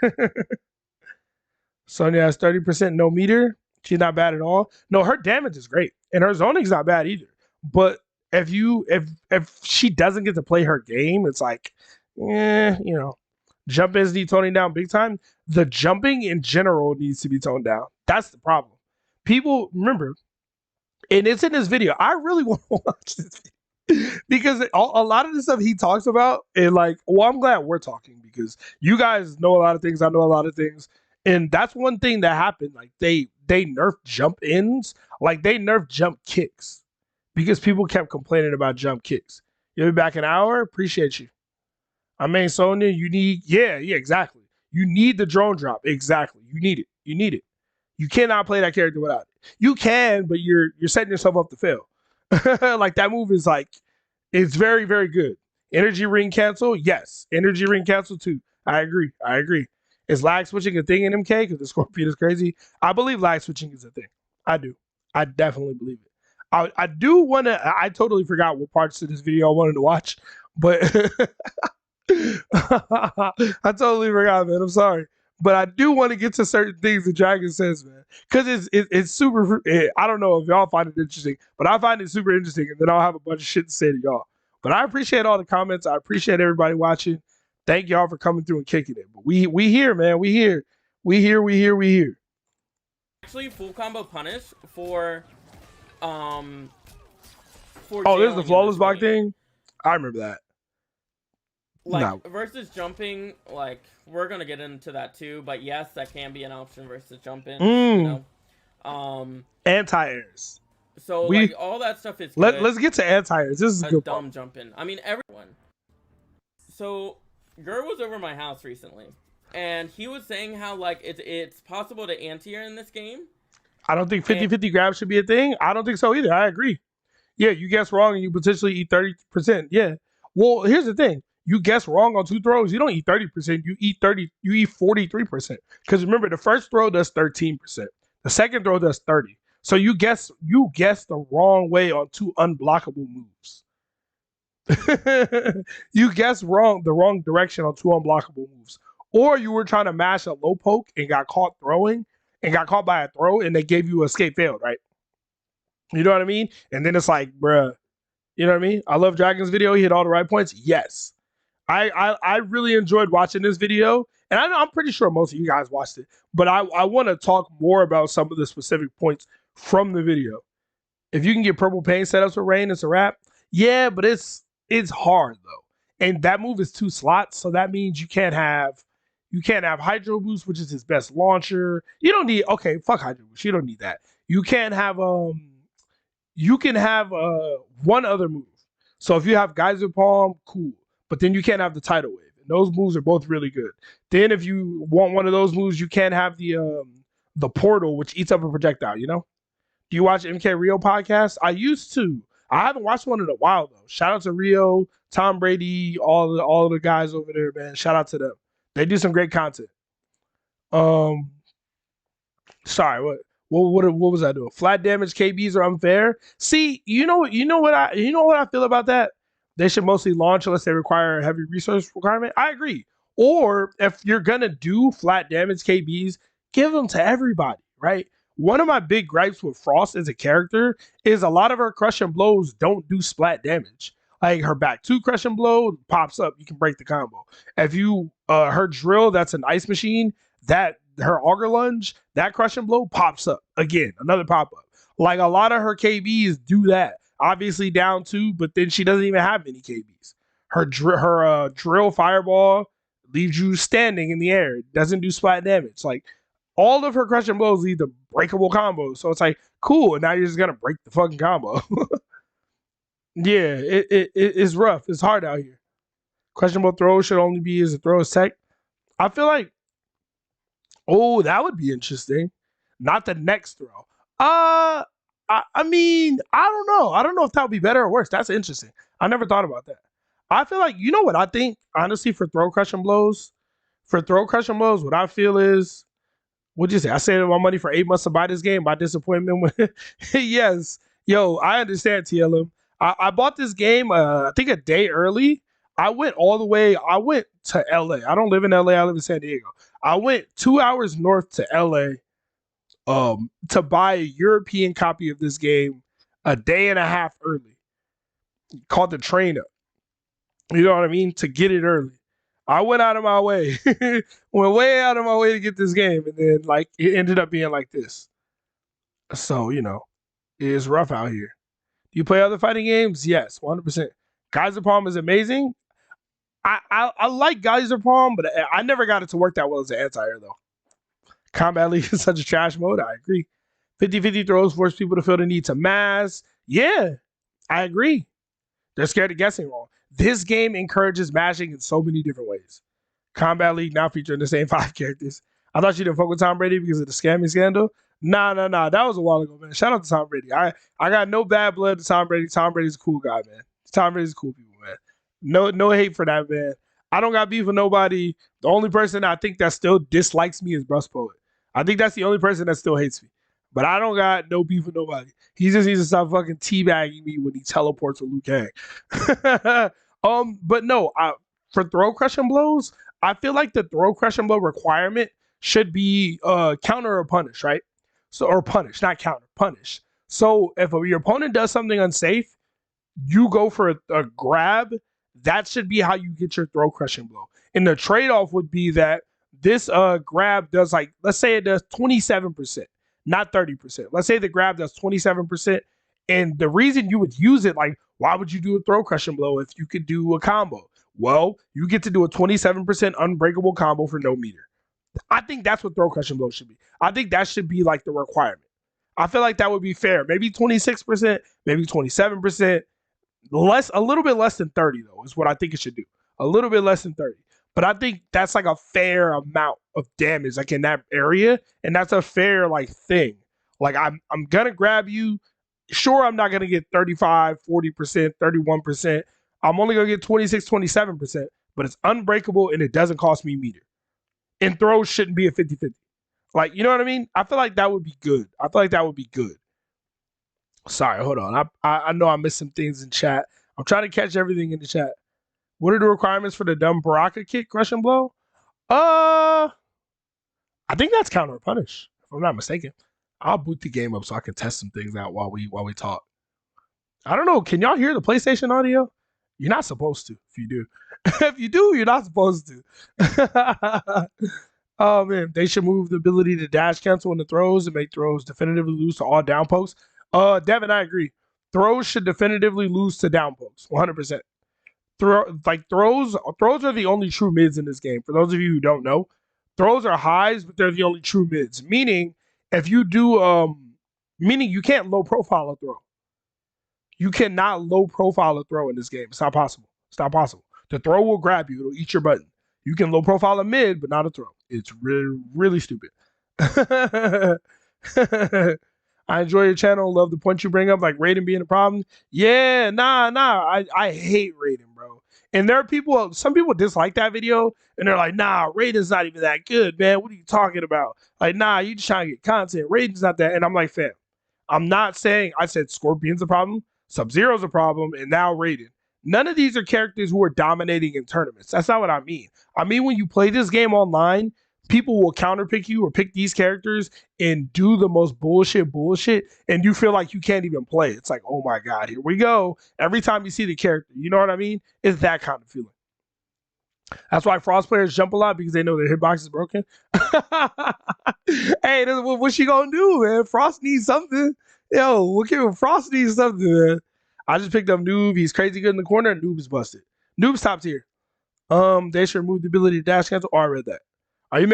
Sonya has 30% no meter. She's not bad at all. No, her damage is great. And her zoning's not bad either. But if she doesn't get to play her game, it's like, you know, jump ins need toning down big time. The jumping in general needs to be toned down. That's the problem. People remember, and it's in this video. I really want to watch this video because a lot of the stuff he talks about, and like, well, I'm glad we're talking because you guys know a lot of things. I know a lot of things. And that's one thing that happened. Like they nerfed jump ins, like they nerfed jump kicks because people kept complaining about jump kicks. You'll be back an hour. Appreciate you. I mean, Sonya, you need, yeah, exactly. You need the drone drop. Exactly. You need it. You need it. You cannot play that character without it. You can, but you're setting yourself up to fail. Like that move is like, it's very, very good. Energy ring cancel, yes. Energy ring cancel too. I agree. Is lag switching a thing in MK? Because the Scorpion is crazy. I believe lag switching is a thing. I do. I definitely believe it. I do want to. I totally forgot what parts of this video I wanted to watch, but I totally forgot, man. I'm sorry, but I do want to get to certain things that Dragon says, man, because it's super. I don't know if y'all find it interesting, but I find it super interesting, and then I'll have a bunch of shit to say to y'all. But I appreciate all the comments. I appreciate everybody watching. Thank y'all for coming through and kicking it. But we here, man. We here. Actually, full combo punish for oh, this is the flawless block thing. I remember that. Like versus jumping, like we're gonna get into that too. But yes, that can be an option versus jumping. You know, anti-airs. So like all that stuff is good. Let's get to anti-airs. This is a good dumb jumping. I mean, everyone. So Gur was over my house recently, and he was saying how like it's possible to anti-air in this game. I don't think 50-50 grab should be a thing. I don't think so either. I agree. Yeah, you guess wrong and you potentially eat 30%. Yeah. Well, here's the thing. You guess wrong on 2 throws, you don't eat 30%. You eat 43%. Because remember, the first throw does 13%. The second throw does 30. So you guess the wrong way on 2 unblockable moves. You guessed the wrong direction on 2 unblockable moves. Or you were trying to mash a low poke and got caught throwing and got caught by a throw and they gave you escape failed, right? You know what I mean? And then it's like, bruh, you know what I mean? I love Dragon's video. He hit all the right points. Yes. I really enjoyed watching this video. And I'm pretty sure most of you guys watched it. But I want to talk more about some of the specific points from the video. If you can get purple pain setups with Rain, it's a wrap. Yeah, but it's hard though. And that move is 2 slots. So that means you can't have Hydro Boost, which is his best launcher. You don't need, okay, fuck Hydro Boost. You don't need that. You can have one other move. So if you have Geyser Palm, cool. But then you can't have the Tidal Wave. And those moves are both really good. Then if you want one of those moves, you can have the Portal, which eats up a projectile, you know? Do you watch MK Rio podcast? I used to. I haven't watched one in a while though. Shout out to Rio, Tom Brady, all of the guys over there, man. Shout out to them. They do some great content. Sorry, what was I doing? Flat damage KBs are unfair. See, you know what I feel about that? They should mostly launch unless they require a heavy resource requirement. I agree. Or if you're gonna do flat damage KBs, give them to everybody, right? One of my big gripes with Frost as a character is a lot of her crush and blows don't do splat damage. Like her back 2 crush and blow pops up, you can break the combo. If you her drill, that's an ice machine, that her auger lunge, that crush and blow pops up again, another pop up. Like a lot of her KBs do that. Obviously down 2, but then she doesn't even have many KBs. Her drill fireball leaves you standing in the air. It doesn't do splat damage. Like all of her crush and blows lead to breakable combos. So it's like, cool, and now you're just gonna break the fucking combo. Yeah, it's rough. It's hard out here. Questionable throw should only be as a throw tech. I feel like, oh, that would be interesting. not the next throw. I mean, I don't know. I don't know if that would be better or worse. That's interesting. I never thought about that. I feel like, you know what I think, honestly, for throw crushing blows? For throw crushing blows, what I feel is, what'd you say? I saved my money for 8 months to buy this game. My disappointment with yes. Yo, I understand, TLM. I bought this game, I think a day early. I went all the way, I went to LA. I don't live in LA, I live in San Diego. I went 2 hours north to LA to buy a European copy of this game a day and a half early. Called the train up. You know what I mean? To get it early. I went out of my way, went way out of my way to get this game, and then like it ended up being like this. So it is rough out here. Do you play other fighting games? Yes, 100%. Geyser Palm is amazing. I like Geyser Palm, but I never got it to work that well as an anti-air though. Combat League is such a trash mode. I agree. 50-50 throws force people to feel the need to mass. Yeah, I agree. They're scared of guessing wrong. This game encourages mashing in so many different ways. Combat League now featuring the same 5 characters. I thought you didn't fuck with Tom Brady because of the scamming scandal. Nah. That was a while ago, man. Shout out to Tom Brady. I got no bad blood to Tom Brady. Tom Brady's a cool guy, man. Tom Brady's cool people, man. No hate for that, man. I don't got beef with nobody. The only person I think that still dislikes me is Bruce Poet. I think that's the only person that still hates me. But I don't got no beef with nobody. He just needs to stop fucking teabagging me when he teleports with Liu Kang. But no, for throw crushing blows, I feel like the throw crushing blow requirement should be counter or punish, right? So or punish, not counter, punish. So if your opponent does something unsafe, you go for a grab. That should be how you get your throw crushing blow. And the trade-off would be that this grab does like, let's say it does 27%, not 30%. Let's say the grab does 27%. And the reason you would use it, like, why would you do a throw crushing blow if you could do a combo? Well, you get to do a 27% unbreakable combo for no meter. I think that's what throw crushing blow should be. I think that should be like the requirement. I feel like that would be fair. Maybe 26%, maybe 27%. A little bit less than 30 though is what I think it should do. A little bit less than 30. But I think that's like a fair amount of damage like in that area, and that's a fair like thing. Like I'm going to grab you. Sure, I'm not going to get 35, 40%, 31%. I'm only going to get 26, 27%, but it's unbreakable and it doesn't cost me meter. And throws shouldn't be a 50-50. Like, you know what I mean? I feel like that would be good. Sorry, hold on. I know I missed some things in chat. I'm trying to catch everything in the chat. What are the requirements for the dumb Baraka kick, crush and blow? I think that's counter or punish, if I'm not mistaken. I'll boot the game up so I can test some things out while we talk. I don't know. Can y'all hear the PlayStation audio? You're not supposed to. If you do, if you do, you're not supposed to. Oh man, they should move the ability to dash cancel in the throws and make throws definitively lose to all down pokes. Devin, I agree. Throws should definitively lose to down pokes, 100%. Throws are the only true mids in this game. For those of you who don't know, throws are highs, but they're the only true mids. Meaning, if you do, meaning you can't low profile a throw. You cannot low profile a throw in this game. It's not possible. The throw will grab you. It'll eat your button. You can low profile a mid, but not a throw. It's really, really stupid. I enjoy your channel. Love the point you bring up, like Raiden being a problem. Yeah, nah. I hate Raiden, bro. And there are people, some people dislike that video, and they're like, nah, Raiden's not even that good, man. What are you talking about? Like, nah, you just trying to get content. Raiden's not that. And I'm like, fam, I'm not saying, I said Scorpion's a problem, Sub-Zero's a problem, and now Raiden. None of these are characters who are dominating in tournaments. That's not what I mean. I mean, when you play this game online, people will counterpick you or pick these characters and do the most bullshit, and you feel like you can't even play. It's like, oh my God, here we go. Every time you see the character, you know what I mean? It's that kind of feeling. That's why Frost players jump a lot, because they know their hitbox is broken. Hey, what's she gonna do, man? Frost needs something. Yo, Frost needs something, man. I just picked up Noob. He's crazy good in the corner. Noob's busted. Noob's top tier. They should remove the ability to dash cancel. Oh, I read that. Are you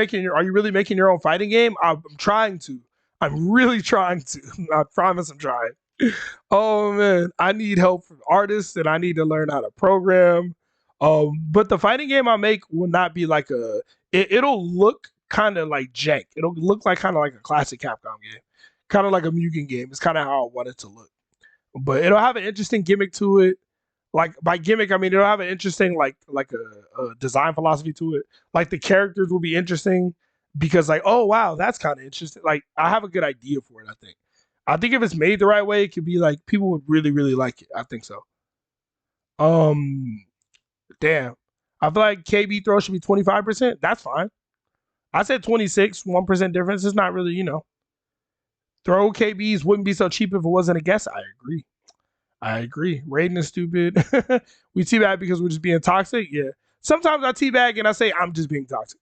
really making your own fighting game? I'm trying to. I'm really trying to. I promise I'm trying. Oh man, I need help from artists, and I need to learn how to program. But the fighting game I make will not be like it'll look kind of like jank. It'll look like kind of like a classic Capcom game, kind of like a Mugen game. It's kind of how I want it to look, but it'll have an interesting gimmick to it. Like by gimmick, I mean it'll have an interesting like a design philosophy to it. Like the characters will be interesting because like, oh wow, that's kind of interesting. Like I have a good idea for it. I think if it's made the right way, it could be like people would really really like it. I think so. Um, damn. I feel like KB throw should be 25%. That's fine. I said 26, 1% difference. It's not really, throw KBs wouldn't be so cheap if it wasn't a guess. I agree. Raiden is stupid. We teabag because we're just being toxic. Yeah. Sometimes I teabag and I say I'm just being toxic.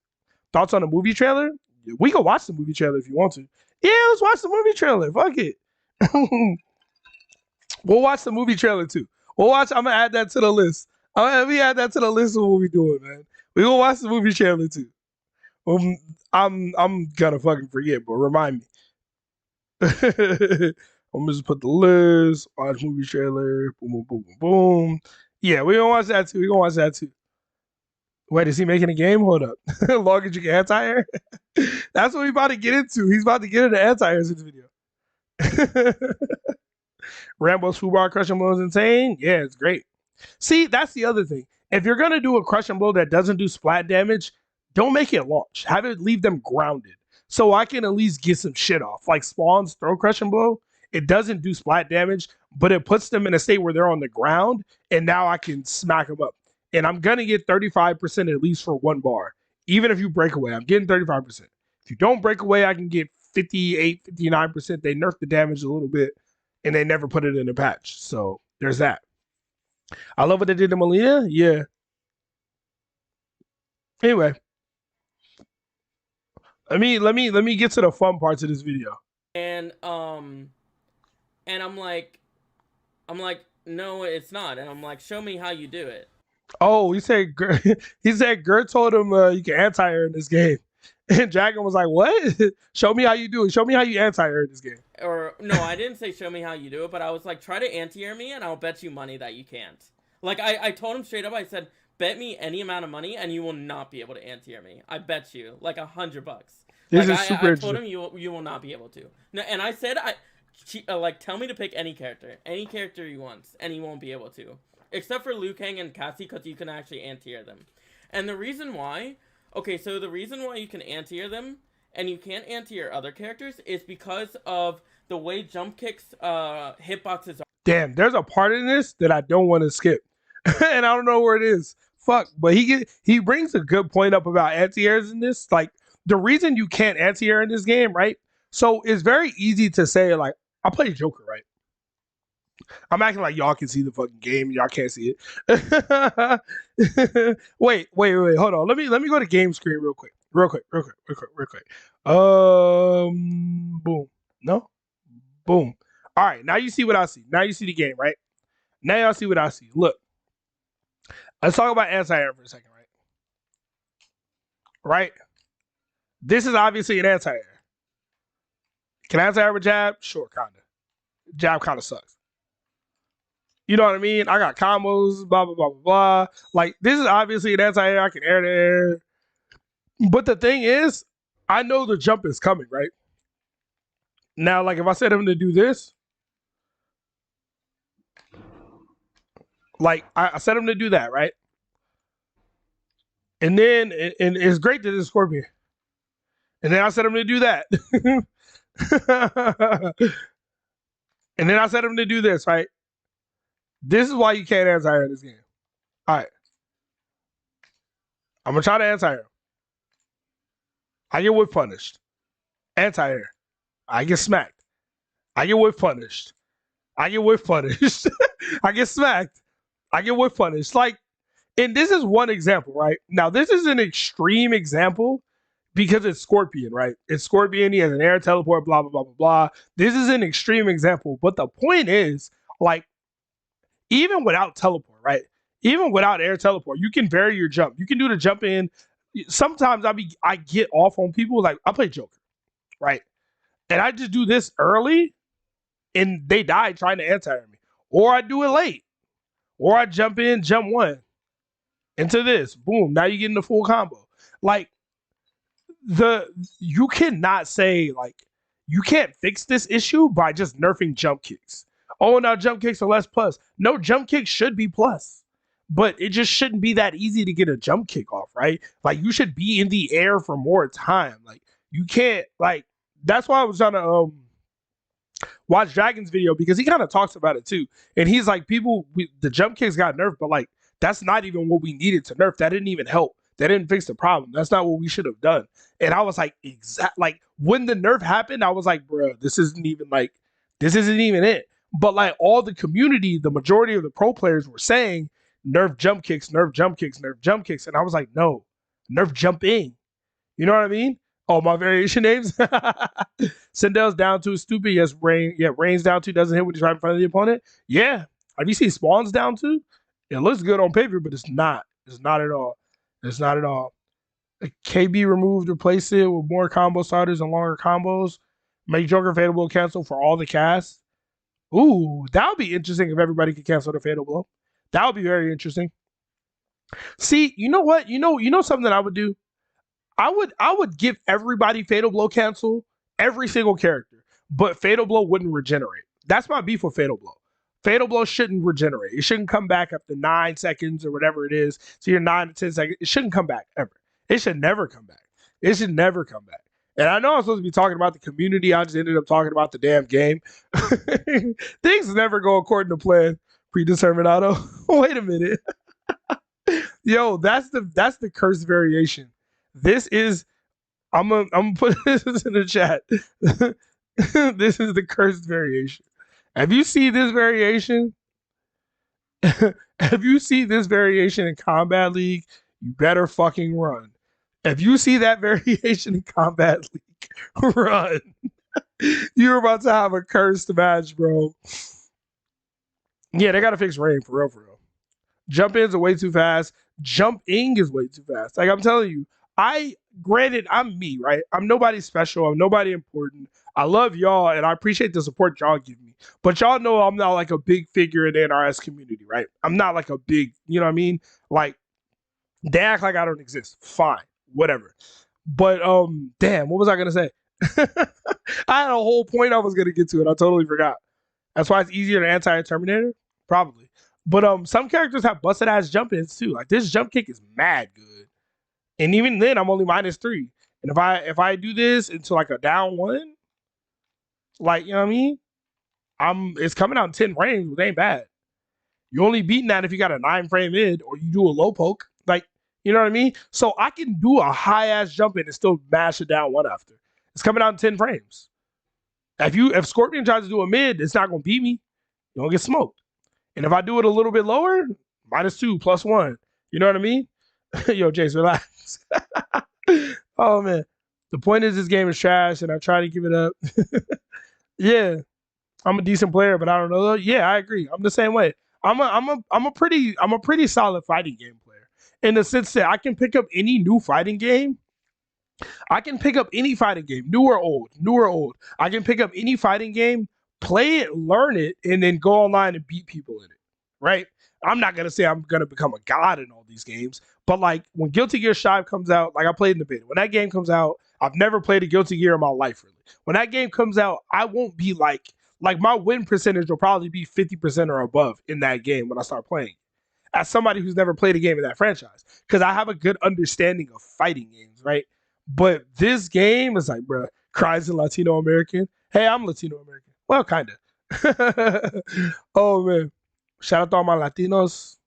Thoughts on the movie trailer? We can watch the movie trailer if you want to. Yeah, let's watch the movie trailer. Fuck it. We'll watch the movie trailer too. We'll watch. I'm gonna add that to the list. Let me add that to the list of what we doing, man. We gonna watch the movie trailer too. I'm gonna fucking forget, but remind me. I'm gonna just put the list. Watch movie trailer. Boom, boom, boom, boom, boom. Yeah, we gonna watch that too. We gonna watch that too. Wait, is he making a game? Hold up. Login you can anti-air? That's what we about to get into. He's about to get into anti-airs in this video. Rambo's Fubar Crush and Blow is insane. Yeah, it's great. See, that's the other thing. If you're going to do a Crush and Blow that doesn't do splat damage, don't make it launch. Have it leave them grounded. So I can at least get some shit off. Like Spawn's Throw Crush and Blow, it doesn't do splat damage, but it puts them in a state where they're on the ground, and now I can smack them up. And I'm going to get 35% at least for one bar. Even if you break away, I'm getting 35%. If you don't break away, I can get 58, 59%. They nerf the damage a little bit, and they never put it in a patch. So there's that. I love what they did to Molina. Yeah. Anyway, let me get to the fun parts of this video. And I'm like, no, it's not. And I'm like, show me how you do it. Oh, he said Gert told him you can anti-air in this game. And Dragon was like, what? Show me how you do it. Show me how you anti-air in this game. Or, no, I didn't say show me how you do it, but I was like, try to anti-air me and I'll bet you money that you can't. Like, I told him straight up, I said, bet me any amount of money and you will not be able to anti-air me. I bet you, like $100. This like, is super I told him you will not be able to. No, and I said, like, tell me to pick any character you want, and he won't be able to. Except for Liu Kang and Cassie, because you can actually anti-air them. And the reason why... Okay, so the reason why you can anti-air them, and you can't anti-air other characters, is because of the way jump kicks hitboxes are. Damn, there's a part in this that I don't want to skip. And I don't know where it is. Fuck. But he brings a good point up about anti-airs in this. Like, the reason you can't anti-air in this game, right? So it's very easy to say, like, I play Joker, right? I'm acting like y'all can see the fucking game. Y'all can't see it. Wait. Hold on. Let me go to game screen real quick. Boom. No? Boom. All right. Now you see what I see. Now you see the game, right? Now y'all see what I see. Look. Let's talk about anti-air for a second, right? Right? This is obviously an anti-air. Can anti-air with jab? Sure, kind of. Jab kind of sucks. You know what I mean? I got combos, blah, blah, blah, blah, blah. Like, this is obviously an anti-air. I can air to air. But the thing is, I know the jump is coming, right? Now, like, if I set him to do this, like, I set him to do that, right? And then, and it's great that it's Scorpion. And then I set him to do that. And then I set him to do this, right? This is why you can't anti-air in this game. All right. I'm going to try to anti-air. I get whip punished. Anti-air. I get smacked. I get whip punished. I get whip punished. I get smacked. I get whip punished. Like, and this is one example, right? Now, this is an extreme example because it's Scorpion, right? It's Scorpion. He has an air teleport, blah, blah, blah, blah, blah. This is an extreme example. But the point is, like, even without teleport, right? Even without air teleport, you can vary your jump. You can do the jump in. Sometimes I get off on people. Like, I play Joker, right? And I just do this early, and they die trying to anti-air me. Or I do it late. Or I jump in, jump one into this. Boom. Now you're getting the full combo. Like, you cannot say like you can't fix this issue by just nerfing jump kicks. Oh, now jump kicks are less plus. No, jump kicks should be plus, but it just shouldn't be that easy to get a jump kick off, right? Like you should be in the air for more time. Like you can't like that's why I was trying to watch Dragon's video because he kind of talks about it too. And he's like, the jump kicks got nerfed, but like that's not even what we needed to nerf. That didn't even help. That didn't fix the problem. That's not what we should have done. And I was like, like when the nerf happened, I was like, bro, this isn't even it. But like all the community, the majority of the pro players were saying nerf jump kicks, nerf jump kicks, nerf jump kicks. And I was like, no, nerf jumping. You know what I mean? Oh, my variation names. Sindel's down two, stupid. Yes, Rain. Yeah, Rain's down two. Doesn't hit when he's right in front of the opponent. Yeah. Have you seen Spawn's down two? It looks good on paper, but it's not. It's not at all. It's not at all. KB removed, replace it with more combo starters and longer combos. Make Joker Fatal Blow cancel for all the cast. Ooh, that would be interesting if everybody could cancel the Fatal Blow. That would be very interesting. See, you know what? You know something that I would do? I would give everybody Fatal Blow cancel, every single character, but Fatal Blow wouldn't regenerate. That's my beef with Fatal Blow. Fatal Blow shouldn't regenerate. It shouldn't come back after 9 seconds or whatever it is. So you're 9 to 10 seconds. It shouldn't come back ever. It should never come back. It should never come back. And I know I'm supposed to be talking about the community. I just ended up talking about the damn game. Things never go according to plan. Predetermined auto. Wait a minute. Yo, that's the cursed variation. This is I'm gonna put this in the chat. This is the cursed variation. Have you seen this variation? If you see this variation in Combat League, you better fucking run. If you see that variation in Combat League, run. You're about to have a cursed match, bro. Yeah, they gotta fix rain for real, for real. Jump ins are way too fast. Jumping is way too fast. Like I'm telling you, granted, I'm me, right? I'm nobody special. I'm nobody important. I love y'all and I appreciate the support y'all give me. But y'all know I'm not like a big figure in the NRS community, right? I'm not like a big, you know what I mean? Like, they act like I don't exist. Fine, whatever. But damn, what was I gonna say? I had a whole point I was gonna get to and I totally forgot. That's why it's easier to anti-Terminator? Probably. But some characters have busted ass jump ins too. Like this jump kick is mad good. And even then, I'm only -3. And if I do this into like a down 1, like you know what I mean, it's coming out in 10 frames, which ain't bad. You're only beating that if you got a 9 frame mid or you do a low poke, like you know what I mean. So I can do a high ass jump in and still mash it down 1 after. It's coming out in 10 frames. If Scorpion tries to do a mid, it's not gonna beat me. You don't get smoked. And if I do it a little bit lower, -2, +1. You know what I mean? Yo, Jace, relax. Oh man, the point is this game is trash, and I try to give it up. Yeah, I'm a decent player, but I don't know. Yeah, I agree. I'm the same way. I'm a pretty solid fighting game player in the sense that I can pick up any new fighting game. I can pick up any fighting game, new or old. I can pick up any fighting game, play it, learn it, and then go online and beat people in it. Right? I'm not gonna say I'm gonna become a god in all these games, but like when Guilty Gear Strive comes out, like I played in the beta. When that game comes out, I've never played a Guilty Gear in my life really. When that game comes out, I won't be like my win percentage will probably be 50% or above in that game when I start playing. As somebody who's never played a game in that franchise, because I have a good understanding of fighting games, right? But this game is like, bro, cries in Latino American. Hey, I'm Latino American. Well, kind of. Oh man. Shout out to all my Latinos.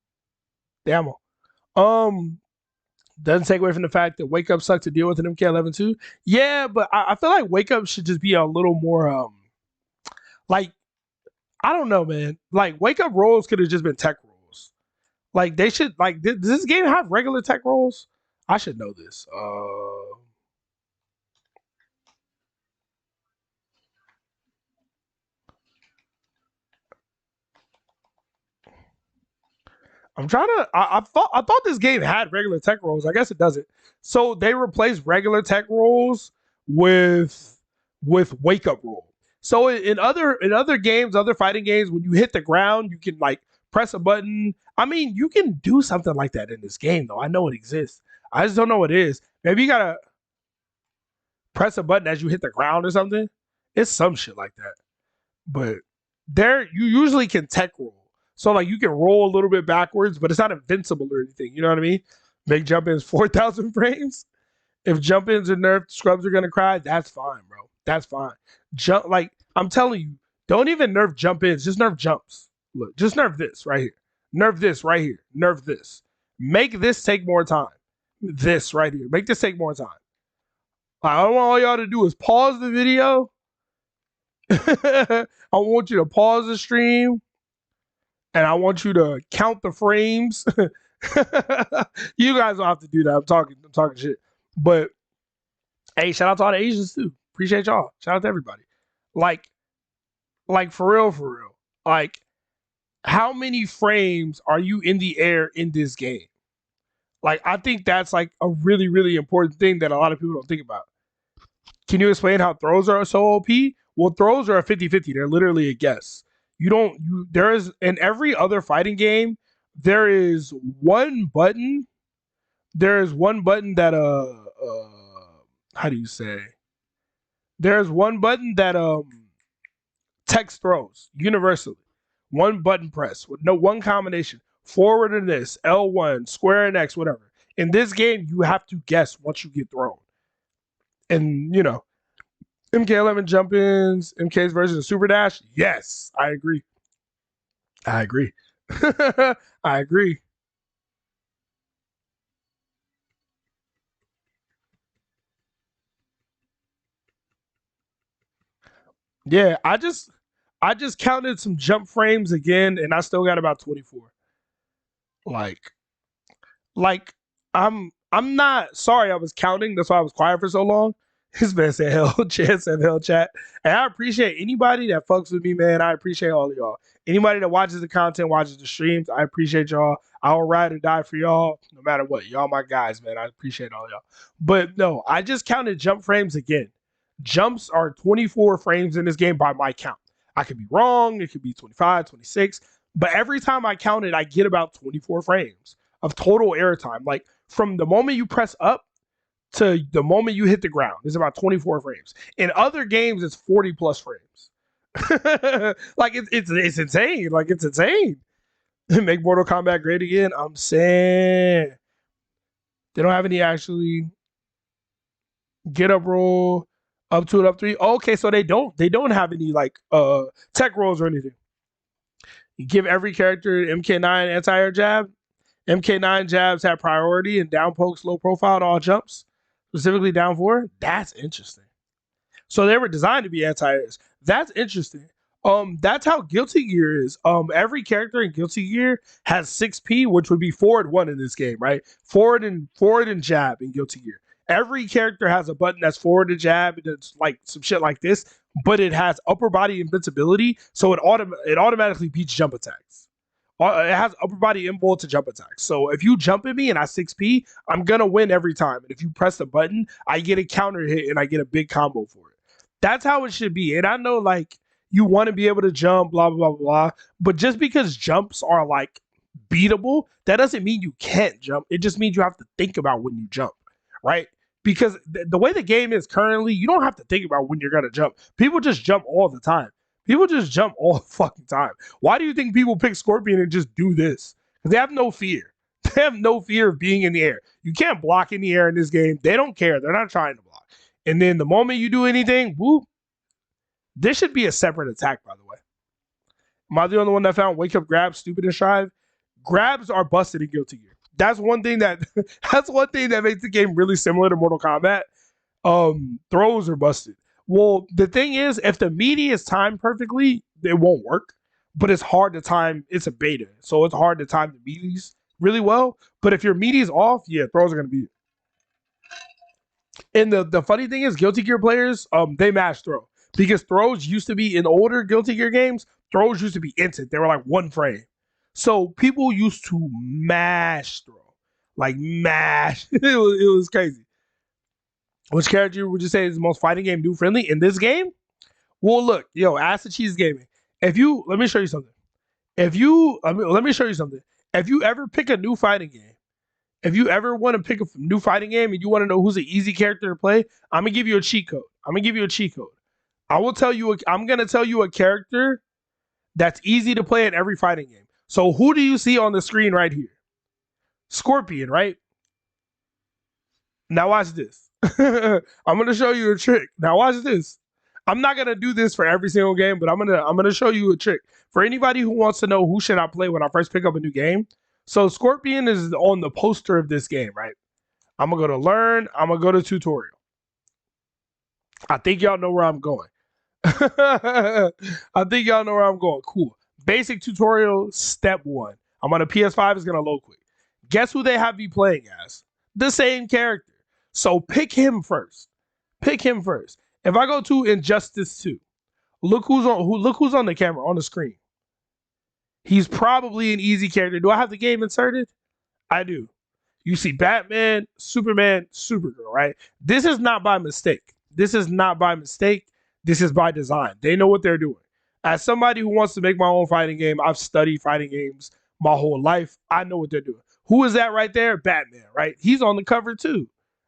Te amo. Doesn't take away from the fact that Wake Up sucked to deal with an MK11 too. Yeah, but I feel like Wake Up should just be a little more like I don't know, man. Like Wake Up roles could have just been tech roles. Like they should like does this game have regular tech roles? I should know this. I'm trying to. I thought this game had regular tech roles. I guess it doesn't. So they replaced regular tech roles with wake up roll. So in other games, other fighting games, when you hit the ground, you can like press a button. I mean, you can do something like that in this game, though. I know it exists. I just don't know what it is. Maybe you gotta. press a button as you hit the ground or something. It's some shit like that. But there, you usually can tech roll. So like you can roll a little bit backwards, but it's not invincible or anything. You know what I mean? Make jump ins 4,000 frames. If jump ins are nerfed, scrubs are gonna cry. That's fine, bro. That's fine. Jump like I'm telling you, don't even nerf jump ins. Just nerf jumps. Look, just nerf this right here. Nerf this right here. Nerf this. Make this take more time. This right here. Make this take more time. I want all y'all to do is pause the video. I want you to pause the stream, and I want you to count the frames. You guys don't have to do that. I'm talking shit. But hey, shout out to all the Asians too. Appreciate y'all. Shout out to everybody. Like for real. Like, how many frames are you in the air in this game? Like, I think that's like a really, really important thing that a lot of people don't think about. Can you explain how throws are so OP? Well, throws are a 50-50. They're literally a guess. There is, in every other fighting game, there is one button. There is one button that, how do you say? There's one button that, text throws universally. One button press with one combination. Forward in this, L1, square and X, whatever. In this game, you have to guess once you get thrown. And, you know, MK11 jump ins, MK's version of Super Dash. Yes, I agree. I agree. I agree. Yeah, I just counted some jump frames again, and I still got about 24. Like, I'm not sorry I was counting. That's why I was quiet for so long. This man said hell, Chad said hell chat. And I appreciate anybody that fucks with me, man. I appreciate all of y'all. Anybody that watches the content, watches the streams, I appreciate y'all. I'll ride or die for y'all, no matter what. Y'all my guys, man. I appreciate all y'all. But no, I just counted jump frames again. Jumps are 24 frames in this game by my count. I could be wrong. It could be 25, 26. But every time I count it, I get about 24 frames of total airtime. Like, from the moment you press up to the moment you hit the ground is about 24 frames. In other games, it's 40 plus frames. Like, it's insane. Like, it's insane. Make Mortal Kombat great again. I'm saying they don't have any actually get up roll, up two and up three. Okay, so they don't have any like tech rolls or anything. You give every character MK9 anti-air jab. MK9 jabs have priority and down pokes low profile to all jumps, specifically down four. That's interesting. So they were designed to be anti-airs. That's interesting. That's how Guilty Gear is. Every character in Guilty Gear has 6P, which would be forward one in this game, right? Forward and jab in Guilty Gear. Every character has a button that's forward and jab, and it's like some shit like this, but it has upper body invincibility, so it automatically beats jump attacks. It has upper body invul to jump attacks. So if you jump at me and I 6P, I'm gonna win every time. And if you press the button, I get a counter hit and I get a big combo for it. That's how it should be. And I know, like, you want to be able to jump, blah, blah, blah, blah. But just because jumps are, like, beatable, that doesn't mean you can't jump. It just means you have to think about when you jump, right? Because the way the game is currently, you don't have to think about when you're going to jump. People just jump all the time. People just jump all the fucking time. Why do you think people pick Scorpion and just do this? Because they have no fear. They have no fear of being in the air. You can't block in the air in this game. They don't care. They're not trying to block. And then the moment you do anything, whoop. This should be a separate attack, by the way. Am I the only one that found wake up grabs stupid and strive? Grabs are busted in Guilty Gear. That's one thing that makes the game really similar to Mortal Kombat. Throws are busted. Well, the thing is, if the meaty is timed perfectly, it won't work. But it's hard to time. It's a beta, so it's hard to time the meaties really well. But if your meaty is off, yeah, throws are gonna beat it. And the funny thing is, Guilty Gear players, they mash throw. Because throws used to be, in older Guilty Gear games, throws used to be instant. They were like one frame. So people used to mash throw. Like, mash. it was crazy. Which character would you say is the most fighting game new friendly in this game? Well, look, Acid Cheese Gaming. Let me show you something. Let me show you something. If you ever pick a new fighting game If you ever want to pick a new fighting game and you want to know who's an easy character to play, I'm gonna give you a cheat code. I'm gonna tell you a character that's easy to play in every fighting game. So who do you see on the screen right here? Scorpion, right? Now watch this. I'm gonna show you a trick. Now watch this. I'm not gonna do this for every single game, but I'm gonna show you a trick for anybody who wants to know who should I play when I first pick up a new game. So Scorpion is on the poster of this game, right? I'm gonna go to learn. I'm gonna go to tutorial. I think y'all know where I'm going. I think y'all know where I'm going. Cool. Basic tutorial, step 1. I'm on a PS5. It's gonna load quick. Guess who they have me playing as? The same character. So pick him first. If I go to Injustice 2, look who's on the camera on the screen. He's probably an easy character. Do I have the game inserted? I do. You see Batman, Superman, Supergirl, right? This is not by mistake. This is by design. They know what they're doing. As somebody who wants to make my own fighting game, I've studied fighting games my whole life. I know what they're doing. Who is that right there? Batman, right? He's on the cover too,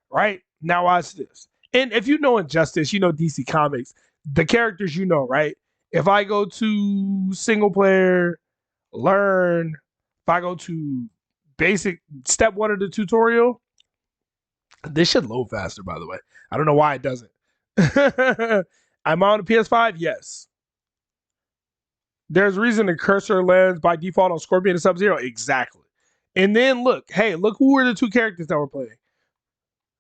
right? Now watch this. And if you know Injustice, you know DC Comics, the characters you know, right? If I go to single player, learn, if I go to basic, step 1 of the tutorial, this should load faster, by the way. I don't know why it doesn't. I'm on the PS5, yes. There's reason the cursor lands by default on Scorpion and Sub-Zero, exactly. And then look who are the 2 characters that we're playing.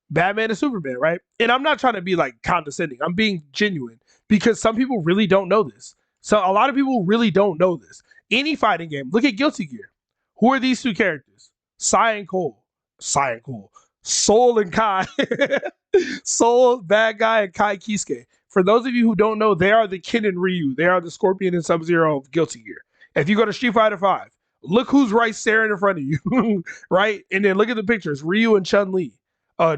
Batman and Superman, right? And I'm not trying to be like condescending. I'm being genuine because some people really don't know this. So a lot of people really don't know this. Any fighting game, look at Guilty Gear. Who are these 2 characters? Sai and Cole. Soul and Kai. Soul, bad guy, and Kai Kisuke. For those of you who don't know, they are the Ken and Ryu. They are the Scorpion and Sub-Zero of Guilty Gear. If you go to Street Fighter V, look who's right staring in front of you, right? And then look at the pictures, Ryu and Chun-Li.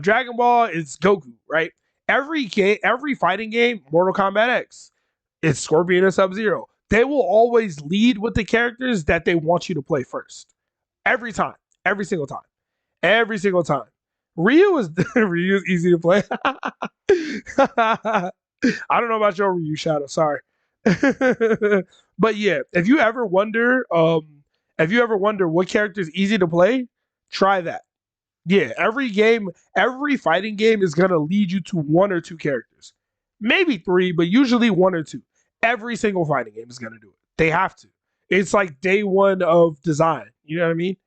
Dragon Ball is Goku, right? Every fighting game, Mortal Kombat X, it's Scorpion and Sub-Zero. They will always lead with the characters that they want you to play first. Every time. Every single time. Ryu is easy to play. I don't know about your Ryu, Shadow. Sorry. But yeah, if you ever wonder what character is easy to play, try that. Yeah, every fighting game is gonna lead you to 1 or 2 characters. Maybe 3, but usually 1 or 2. Every single fighting game is gonna do it. They have to. It's like day 1 of design. You know what I mean?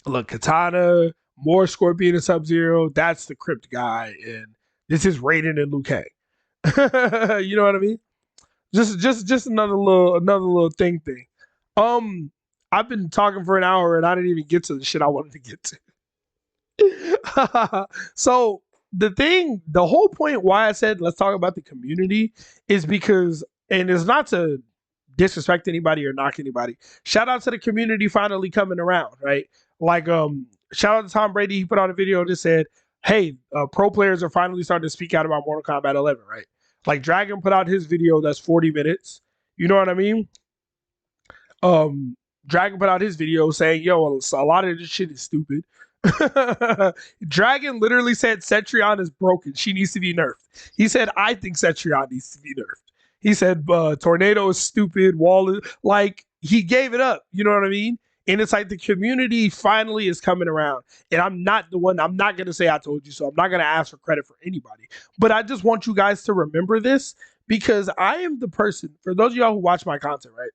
Look, Katana, more Scorpion and Sub-Zero. That's the Crypt guy, and this is Raiden and Liu Kang. You know what I mean? Just another little thing. I've been talking for an hour and I didn't even get to the shit I wanted to get to. So the whole point why I said let's talk about the community is because, and it's not to disrespect anybody or knock anybody. Shout out to the community finally coming around, right? Like shout out to Tom Brady. He put out a video that said, "Hey, pro players are finally starting to speak out about Mortal Kombat 11." Right? Like Dragon put out his video that's 40 minutes. You know what I mean? Dragon put out his video saying, "Yo, a lot of this shit is stupid." Dragon literally said Cetrion is broken. She needs to be nerfed. He said, "I think Cetrion needs to be nerfed." He said, "Tornado is stupid. Wall is like." He gave it up. You know what I mean? And it's like the community finally is coming around. And I'm not going to say I told you so. I'm not going to ask for credit for anybody. But I just want you guys to remember this because I am the person, for those of y'all who watch my content, right?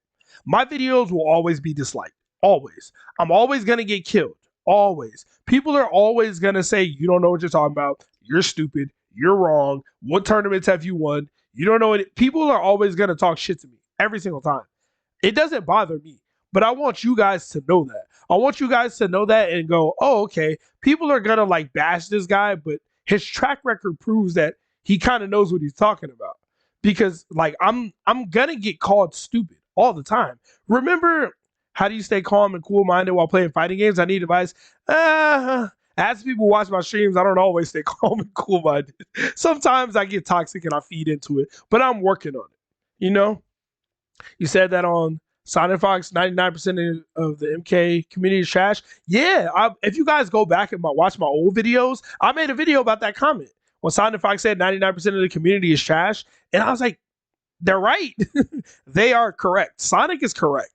My videos will always be disliked. Always. I'm always going to get killed. Always. People are always going to say, you don't know what you're talking about. You're stupid. You're wrong. What tournaments have you won? You don't know it. People are always going to talk shit to me every single time. It doesn't bother me. But I want you guys to know that. I want you guys to know that and go, oh, okay. People are going to like bash this guy, but his track record proves that he kind of knows what he's talking about. Because like I'm going to get called stupid all the time. Remember, how do you stay calm and cool-minded while playing fighting games? I need advice. As people watch my streams, I don't always stay calm and cool-minded. Sometimes I get toxic and I feed into it, but I'm working on it. You know? You said that on Sonic Fox, 99% of the MK community is trash. Yeah, if you guys go back and watch my old videos, I made a video about that comment when Sonic Fox said 99% of the community is trash, and I was like, they're right. They are correct. Sonic is correct.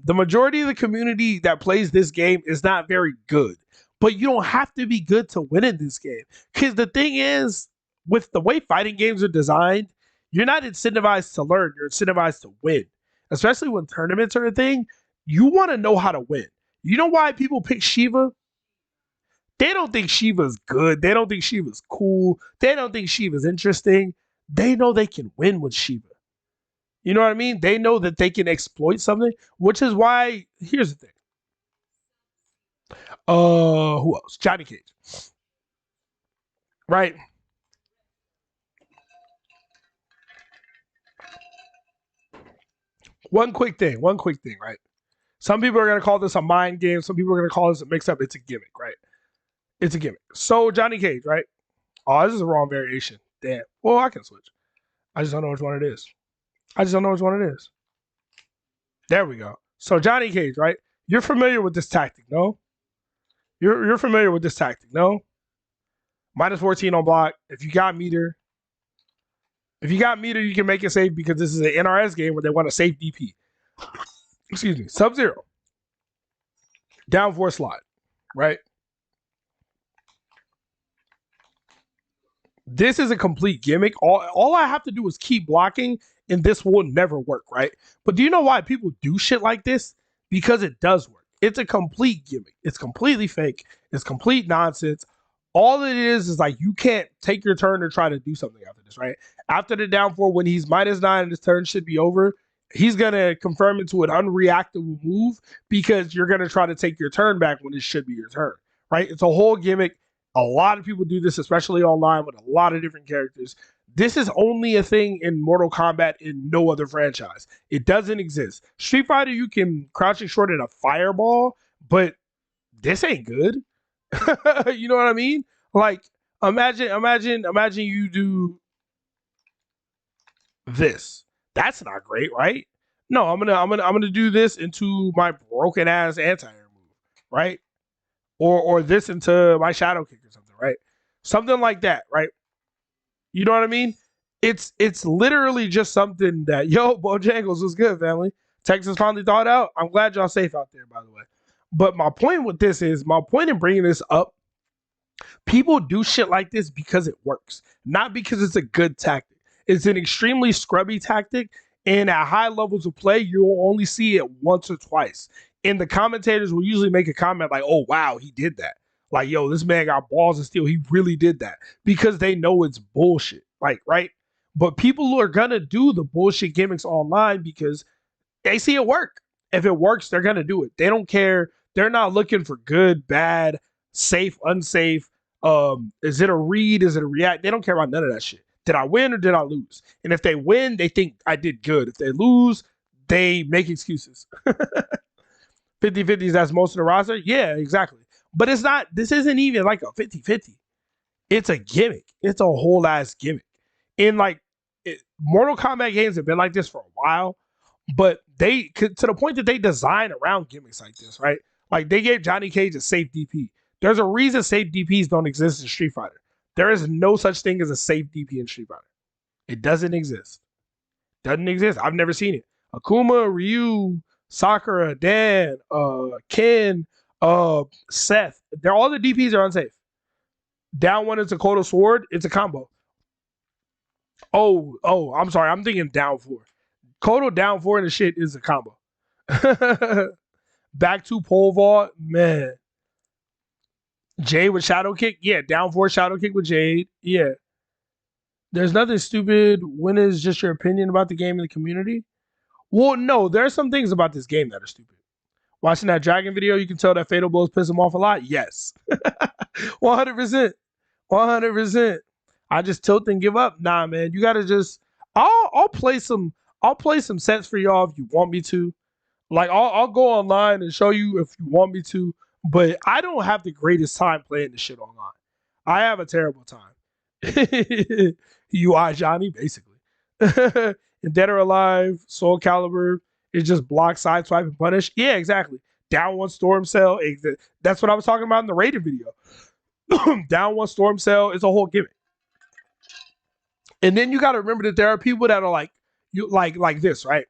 The majority of the community that plays this game is not very good, but you don't have to be good to win in this game. Because the thing is, with the way fighting games are designed, you're not incentivized to learn. You're incentivized to win. Especially when tournaments are a thing, you want to know how to win. You know why people pick Shiva? They don't think Shiva's good. They don't think Shiva's cool. They don't think Shiva's interesting. They know they can win with Shiva. You know what I mean? They know that they can exploit something, which is why, here's the thing. Who else? Johnny Cage. Right? One quick thing, right? Some people are going to call this a mind game. Some people are going to call this a mix-up. It's a gimmick, right? It's a gimmick. So, Johnny Cage, right? Oh, this is the wrong variation. Damn. Well, I can switch. I just don't know which one it is. There we go. So, Johnny Cage, right? You're familiar with this tactic, no? You're familiar with this tactic, no? Minus 14 on block. If you got meter, you can make it safe because this is an NRS game where they want a safe DP. Excuse me. Sub-Zero. Down 4 slide, right? This is a complete gimmick. All I have to do is keep blocking, and this will never work, right? But do you know why people do shit like this? Because it does work. It's a complete gimmick. It's completely fake. It's complete nonsense. All it is like you can't take your turn to try to do something after this, right? After the down 4, when he's -9 and his turn should be over, he's going to confirm into an unreactable move because you're going to try to take your turn back when it should be your turn, right? It's a whole gimmick. A lot of people do this, especially online with a lot of different characters. This is only a thing in Mortal Kombat in no other franchise. It doesn't exist. Street Fighter, you can crouch and short at a fireball, but this ain't good. You know what I mean? Like, imagine you do this. That's not great, right? No, I'm gonna do this into my broken ass anti-air move, right? Or this into my shadow kick or something, right? Something like that, right? You know what I mean? It's literally just something that, yo, Bojangles was good, family. Texas finally thought out. I'm glad y'all safe out there, by the way. But my point with this is, my point in bringing this up, people do shit like this because it works, not because it's a good tactic. It's an extremely scrubby tactic, and at high levels of play, you'll only see it once or twice. And the commentators will usually make a comment like, oh, wow, he did that. Like, yo, this man got balls of steel. He really did that. Because they know it's bullshit. Like, right? But people are going to do the bullshit gimmicks online because they see it work. If it works, they're going to do it. They don't care. They're not looking for good, bad, safe, unsafe. Is it a read? Is it a react? They don't care about none of that shit. Did I win or did I lose? And if they win, they think I did good. If they lose, they make excuses. 50-50s, that's most of the roster? Yeah, exactly. But it's not, this isn't even like a 50-50. It's a gimmick. It's a whole ass gimmick. And like, Mortal Kombat games have been like this for a while, but they, to the point that they design around gimmicks like this, right? Like, they gave Johnny Cage a safe DP. There's a reason safe DPs don't exist in Street Fighter. There is no such thing as a safe DP in Street Fighter. It doesn't exist. Doesn't exist. I've never seen it. Akuma, Ryu, Sakura, Dan, Ken, Seth. They're all the DPs are unsafe. Down 1 is a Kodo Sword. It's a combo. Oh, I'm sorry. I'm thinking down 4. Kodo down 4 and the shit is a combo. Back to pole vault, man. Jade with shadow kick, yeah. Down 4 shadow kick with Jade, yeah. There's nothing stupid. When is just your opinion about the game and the community? Well, no, there are some things about this game that are stupid. Watching that Dragon video, you can tell that Fatal Blows piss him off a lot. Yes, 100%, 100%. I just tilt and give up. Nah, man, you gotta just. I'll play some sets for y'all if you want me to. Like, I'll go online and show you if you want me to. But I don't have the greatest time playing this shit online. I have a terrible time. UI Johnny, basically. In Dead or Alive, Soul Calibur, It's just block, side swipe, and punish. Yeah, exactly. Down one storm cell. That's what I was talking about in the rated video. Down one storm cell is a whole gimmick. And then you got to remember that there are people that are like you like this, right?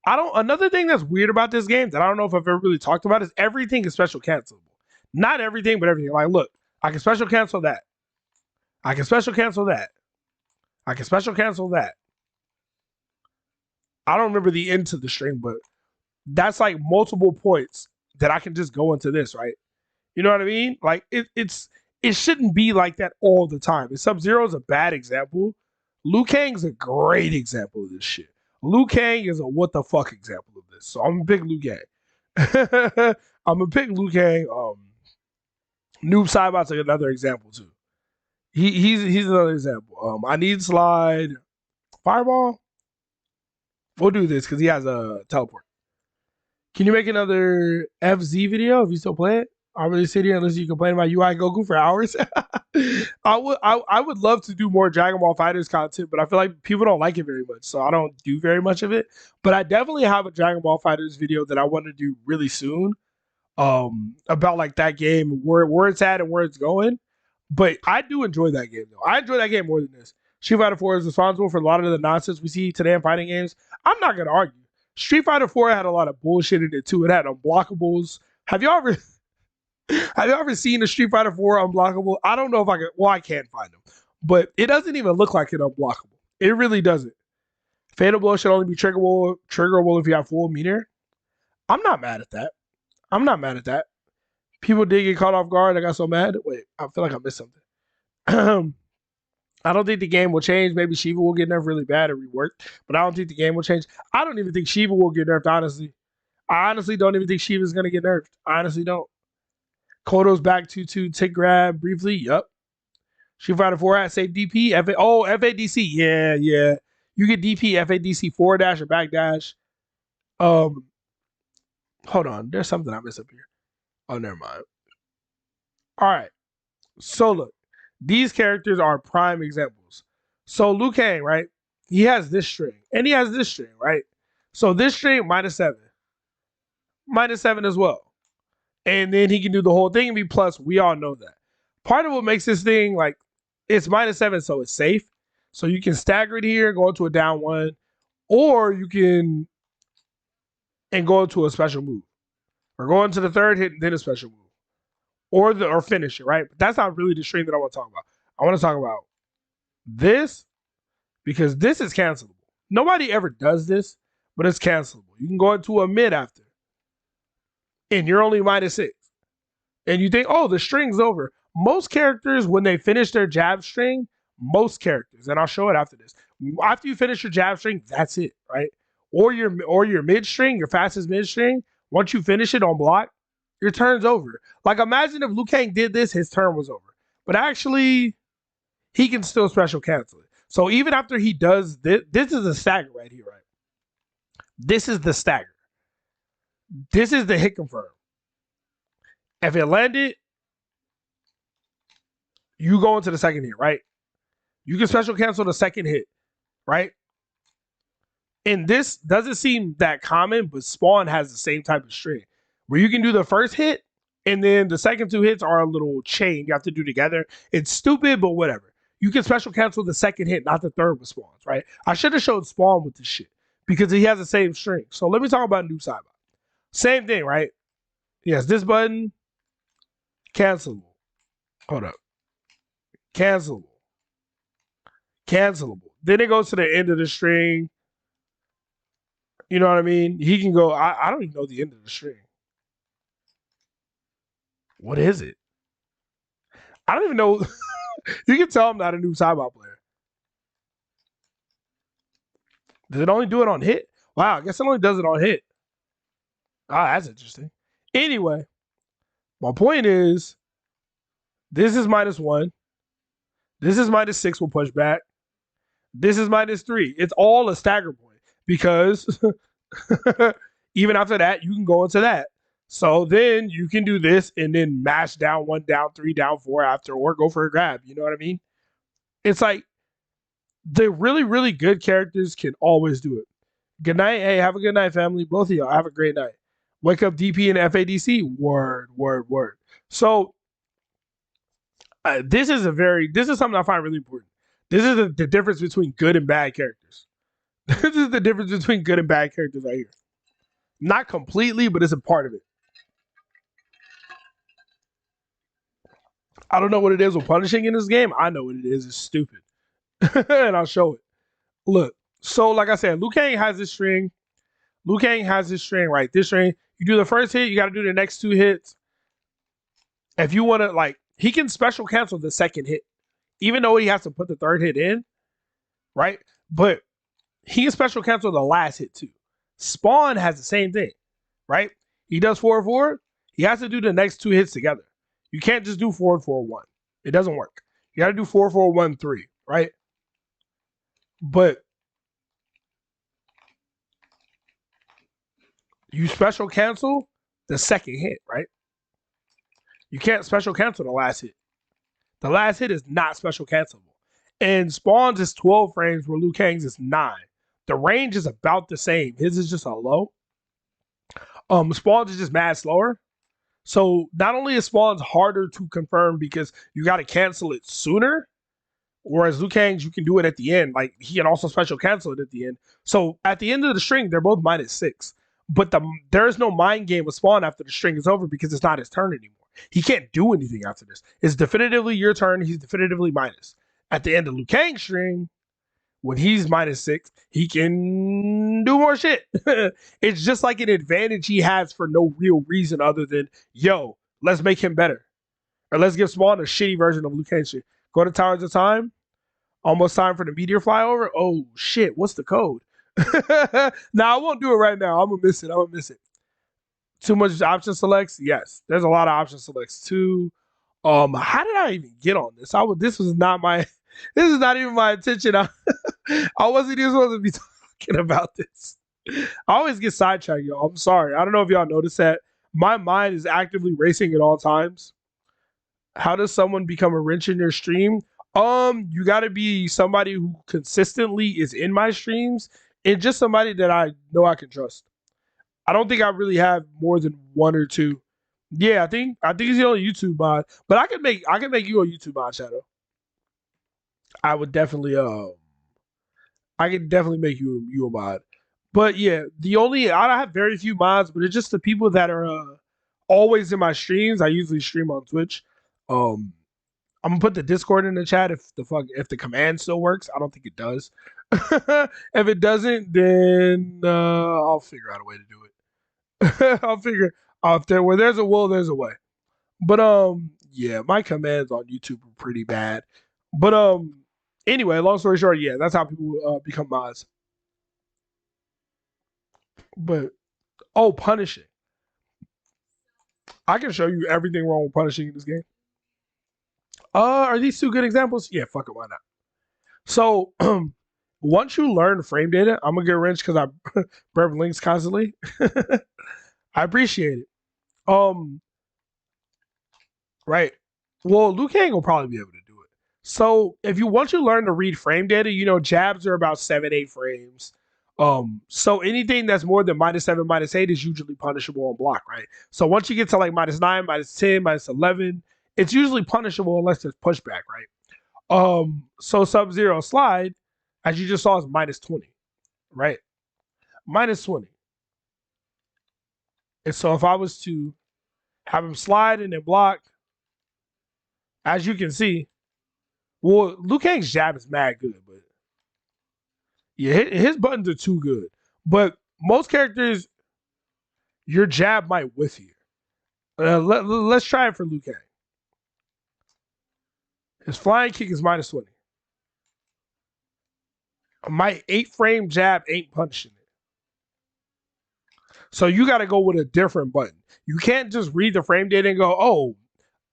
Another thing that's weird about this game that I don't know if I've ever really talked about is everything is special cancelable. Not everything, but everything. Like, look, I can special cancel that. I can special cancel that. I can special cancel that. I don't remember the end to the string, but that's like multiple points that I can just go into this, right? You know what I mean? Like it shouldn't be like that all the time. And Sub-Zero is a bad example. Liu Kang's a great example of this shit. Liu Kang is a what the fuck example of this. So I'm gonna pick Liu Kang. I'm gonna pick Liu Kang. Noob Saibot's like another example too. He's another example. I need slide fireball. We'll do this because he has a teleport. Can you make another FZ video if you still play it? I'll really sit here and listen to you complain about UI Goku for hours. I would love to do more Dragon Ball FighterZ content, but I feel like people don't like it very much, so I don't do very much of it. But I definitely have a Dragon Ball FighterZ video that I want to do really soon, about like that game, where it's at and where it's going. But I do enjoy that game though. I enjoy that game more than this. Street Fighter 4 is responsible for a lot of the nonsense we see today in fighting games. I'm not gonna argue. Street Fighter 4 had a lot of bullshit in it too. It had unblockables. Have y'all ever seen a Street Fighter 4 unblockable? I don't know if I can. Well, I can't find them, but it doesn't even look like an unblockable. It really doesn't. Fatal Blow should only be triggerable if you have full meter. I'm not mad at that. I'm not mad at that. People did get caught off guard. I got so mad. Wait, I feel like I missed something. I don't think the game will change. Maybe Shiva will get nerfed really bad or reworked, but I don't think the game will change. I don't even think Shiva will get nerfed, honestly. I honestly don't even think Shiva's going to get nerfed. I honestly don't. Kodo's back 2-2 tick grab briefly. Yup. Street Fighter 4 has safe DP. FADC. Yeah. You get DP, FADC forward dash or back dash. Hold on. There's something I missed up here. Oh, never mind. All right. So look, these characters are prime examples. So Liu Kang, right? He has this string and he has this string, right? So this string -7. -7 as well. And then he can do the whole thing and be plus. We all know that. Part of what makes this thing like it's -7, so it's safe. So you can stagger it here, go into a down one, or you can go into a special move. Or go into the third hit and then a special move. Or finish it, right? But that's not really the string that I want to talk about. I want to talk about this because this is cancelable. Nobody ever does this, but it's cancelable. You can go into a mid after, and you're only -6. And you think, oh, the string's over. Most characters, when they finish their jab string, most characters, and I'll show it after this. After you finish your jab string, that's it, right? Or your mid string, your fastest mid string, once you finish it on block, your turn's over. Like, imagine if Liu Kang did this, his turn was over. But actually, he can still special cancel it. So even after he does this, this is a stagger right here, right? This is the stagger. This is the hit confirm. If it landed, you go into the second hit, right? You can special cancel the second hit, right? And this doesn't seem that common, but Spawn has the same type of string where you can do the first hit and then the second 2 hits are a little chain you have to do together. It's stupid, but whatever. You can special cancel the second hit, not the third with Spawns, right? I should have showed Spawn with this shit because he has the same string. So let me talk about Noob Saibot. Same thing, right? Yes, this button, cancelable. Hold up. Cancelable. Cancelable. Then it goes to the end of the string. You know what I mean? He can go, I don't even know the end of the string. What is it? I don't even know. You can tell I'm not a Noob Saibot player. Does it only do it on hit? Wow, I guess it only does it on hit. Ah, that's interesting. Anyway, my point is, this is -1. This is -6 will push back. This is -3. It's all a stagger point because even after that, you can go into that. So then you can do this and then mash down 1, down 3, down 4 after, or go for a grab. You know what I mean? It's like the really, really good characters can always do it. Good night. Hey, have a good night, family. Both of y'all have a great night. Wake up, DP and FADC. Word, word, word. So this is something I find really important. This is the difference between good and bad characters. This is the difference between good and bad characters right here. Not completely, but it's a part of it. I don't know what it is with punishing in this game. I know what it is. It's stupid. And I'll show it. Look. So like I said, Liu Kang has this string. Liu Kang has this string, right? This string. You do the first hit, you got to do the next 2 hits. If you want to, like, he can special cancel the second hit, even though he has to put the 3rd hit in, right? But he can special cancel the last hit too. Spawn has the same thing, right? He does 4-4. He has to do the next 2 hits together. You can't just do 4-4-1. It doesn't work. You got to do 4-4-1-3, right? But you special cancel the second hit, right? You can't special cancel the last hit. The last hit is not special cancelable. And Spawn's is 12 frames where Liu Kang's is 9. The range is about the same. His is just a low. Spawn's is just mad slower. So not only is Spawn's harder to confirm because you got to cancel it sooner, whereas Liu Kang's, you can do it at the end. Like, he can also special cancel it at the end. So at the end of the string, they're both -6. But there is no mind game with Spawn after the string is over because it's not his turn anymore. He can't do anything after this. It's definitively your turn. He's definitively minus. At the end of Liu Kang's string, when he's -6, he can do more shit. It's just like an advantage he has for no real reason other than, yo, let's make him better. Or let's give Spawn a shitty version of Liu Kang's shit. Go to Towers of Time. Almost time for the meteor flyover. Oh, shit. What's the code? Nah, I won't do it right now. I'm going to miss it. Too much option selects? Yes. There's a lot of option selects too. How did I even get on this? This is not even my intention. I wasn't even supposed to be talking about this. I always get sidetracked, y'all. I'm sorry. I don't know if y'all noticed that. My mind is actively racing at all times. How does someone become a wrench in your stream? You gotta be somebody who consistently is in my streams and just somebody that I know I can trust. I don't think I really have more than 1 or 2. Yeah, I think he's the only YouTube mod. But I can make you a YouTube mod, Shadow. I would definitely I can definitely make you a mod. But yeah, I have very few mods, but it's just the people that are always in my streams. I usually stream on Twitch. I'm gonna put the Discord in the chat if the command still works. I don't think it does. If it doesn't, then I'll figure out a way to do it. I'll figure out where there's a will, there's a way. But yeah, my commands on YouTube are pretty bad. But anyway, long story short, yeah, that's how people become mods. But punishing. I can show you everything wrong with punishing in this game. Are these 2 good examples? Yeah, fuck it, why not? So once you learn frame data, I'm gonna get wrench because I brev links constantly. I appreciate it. Right. Well, Liu Kang will probably be able to do it. So once you learn to read frame data, jabs are about 7-8 frames. So anything that's more than -7, -8 is usually punishable on block, right? So once you get to like -9, -10, -11, it's usually punishable unless there's pushback, right? So Sub-Zero slide, as you just saw, is -20, right? -20. And so if I was to have him slide and then block, as you can see, well, Liu Kang's jab is mad good, but yeah, his buttons are too good. But most characters, your jab might whiff you. Let's try it for Liu Kang. His flying kick is -20. My 8-frame jab ain't punching it. So you got to go with a different button. You can't just read the frame data and go, oh,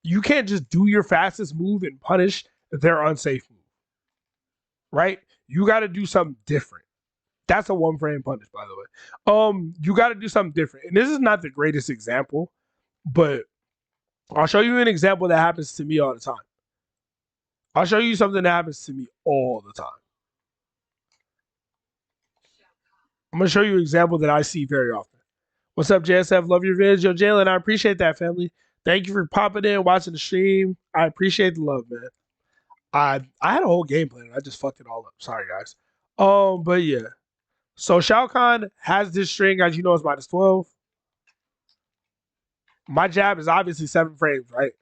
you can't just do your fastest move and punish their unsafe move. Right? You got to do something different. That's a 1-frame punish, by the way. You got to do something different. And this is not the greatest example, but I'll show you an example that happens to me all the time. I'll show you something that happens to me all the time. I'm gonna show you an example that I see very often. What's up, JSF? Love your vids. Yo, Jalen, I appreciate that, family. Thank you for popping in, watching the stream. I appreciate the love, man. I had a whole game plan. I just fucked it all up. Sorry, guys. But yeah. So Shao Kahn has this string, as you know, it's -12. My jab is obviously 7 frames, right?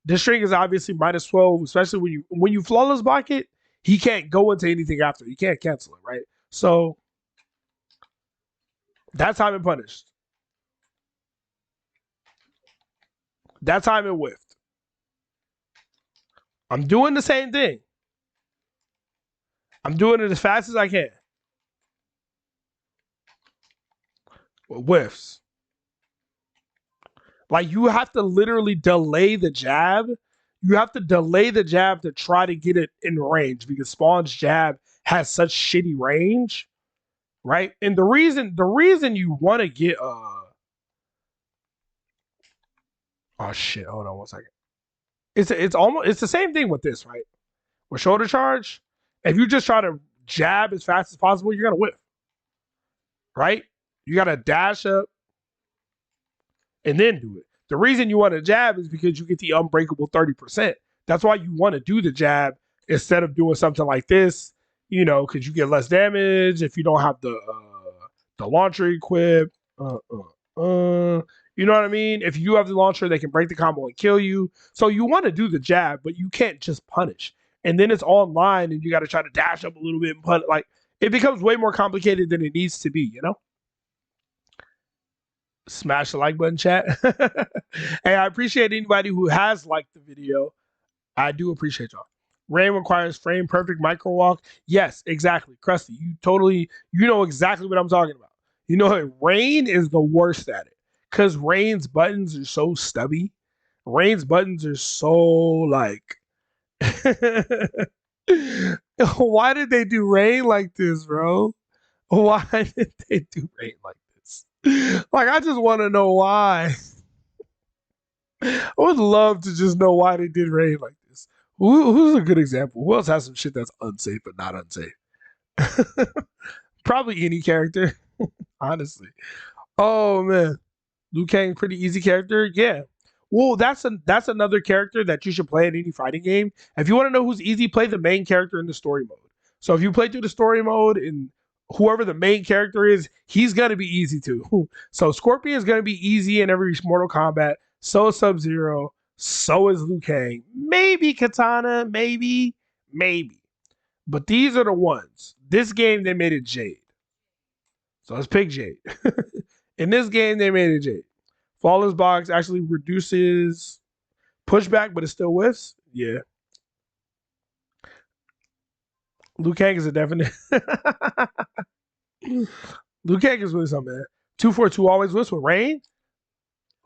This string is obviously -12, especially when you flawless block it, he can't go into anything after. He can't cancel it, right? So that's time and punished. That time it whiffed. I'm doing the same thing. I'm doing it as fast as I can. Whiffs. Like, you have to literally delay the jab. You have to delay the jab to try to get it in range because Spawn's jab has such shitty range, right? And the reason you want to get oh shit, hold on one second. It's the same thing with this, right? With shoulder charge, if you just try to jab as fast as possible, you're gonna whiff, right? You gotta dash up and then do it. The reason you want to jab is because you get the unbreakable 30%. That's why you want to do the jab instead of doing something like this, you know, because you get less damage if you don't have the launcher equipped. You know what I mean? If you have the launcher, they can break the combo and kill you. So you want to do the jab, but you can't just punish. And then it's online and you got to try to dash up a little bit and punish. Like, it becomes way more complicated than it needs to be, you know? Smash the like button, chat. Hey, I appreciate anybody who has liked the video. I do appreciate y'all. Rain requires frame perfect micro walk. Yes, exactly. Krusty, you know exactly what I'm talking about. You know, Rain is the worst at it because Rain's buttons are so stubby. Rain's buttons are so like. Why did they do Rain like this, bro? Why did they do Rain like this? Like, I just want to know why. I would love to just know why they did Rain like this. Who's a good example? Who else has some shit that's unsafe but not unsafe? Probably any character, honestly. Oh man, Liu Kang, pretty easy character. Yeah. Well, that's another character that you should play in any fighting game. If you want to know who's easy, play the main character in the story mode. So if you play through the story mode and whoever the main character is, he's gonna be easy too. So Scorpion is gonna be easy in every Mortal Kombat. So is Sub-Zero. So is Liu Kang. Maybe Katana. Maybe. But these are the ones. This game, they made it Jade. So let's pick Jade. In this game, they made it Jade. Flawless box actually reduces pushback, but it still whiffs. Yeah. Liu Kang is a definite. Liu Kang is really something, man. 242 always whiffs with Rain.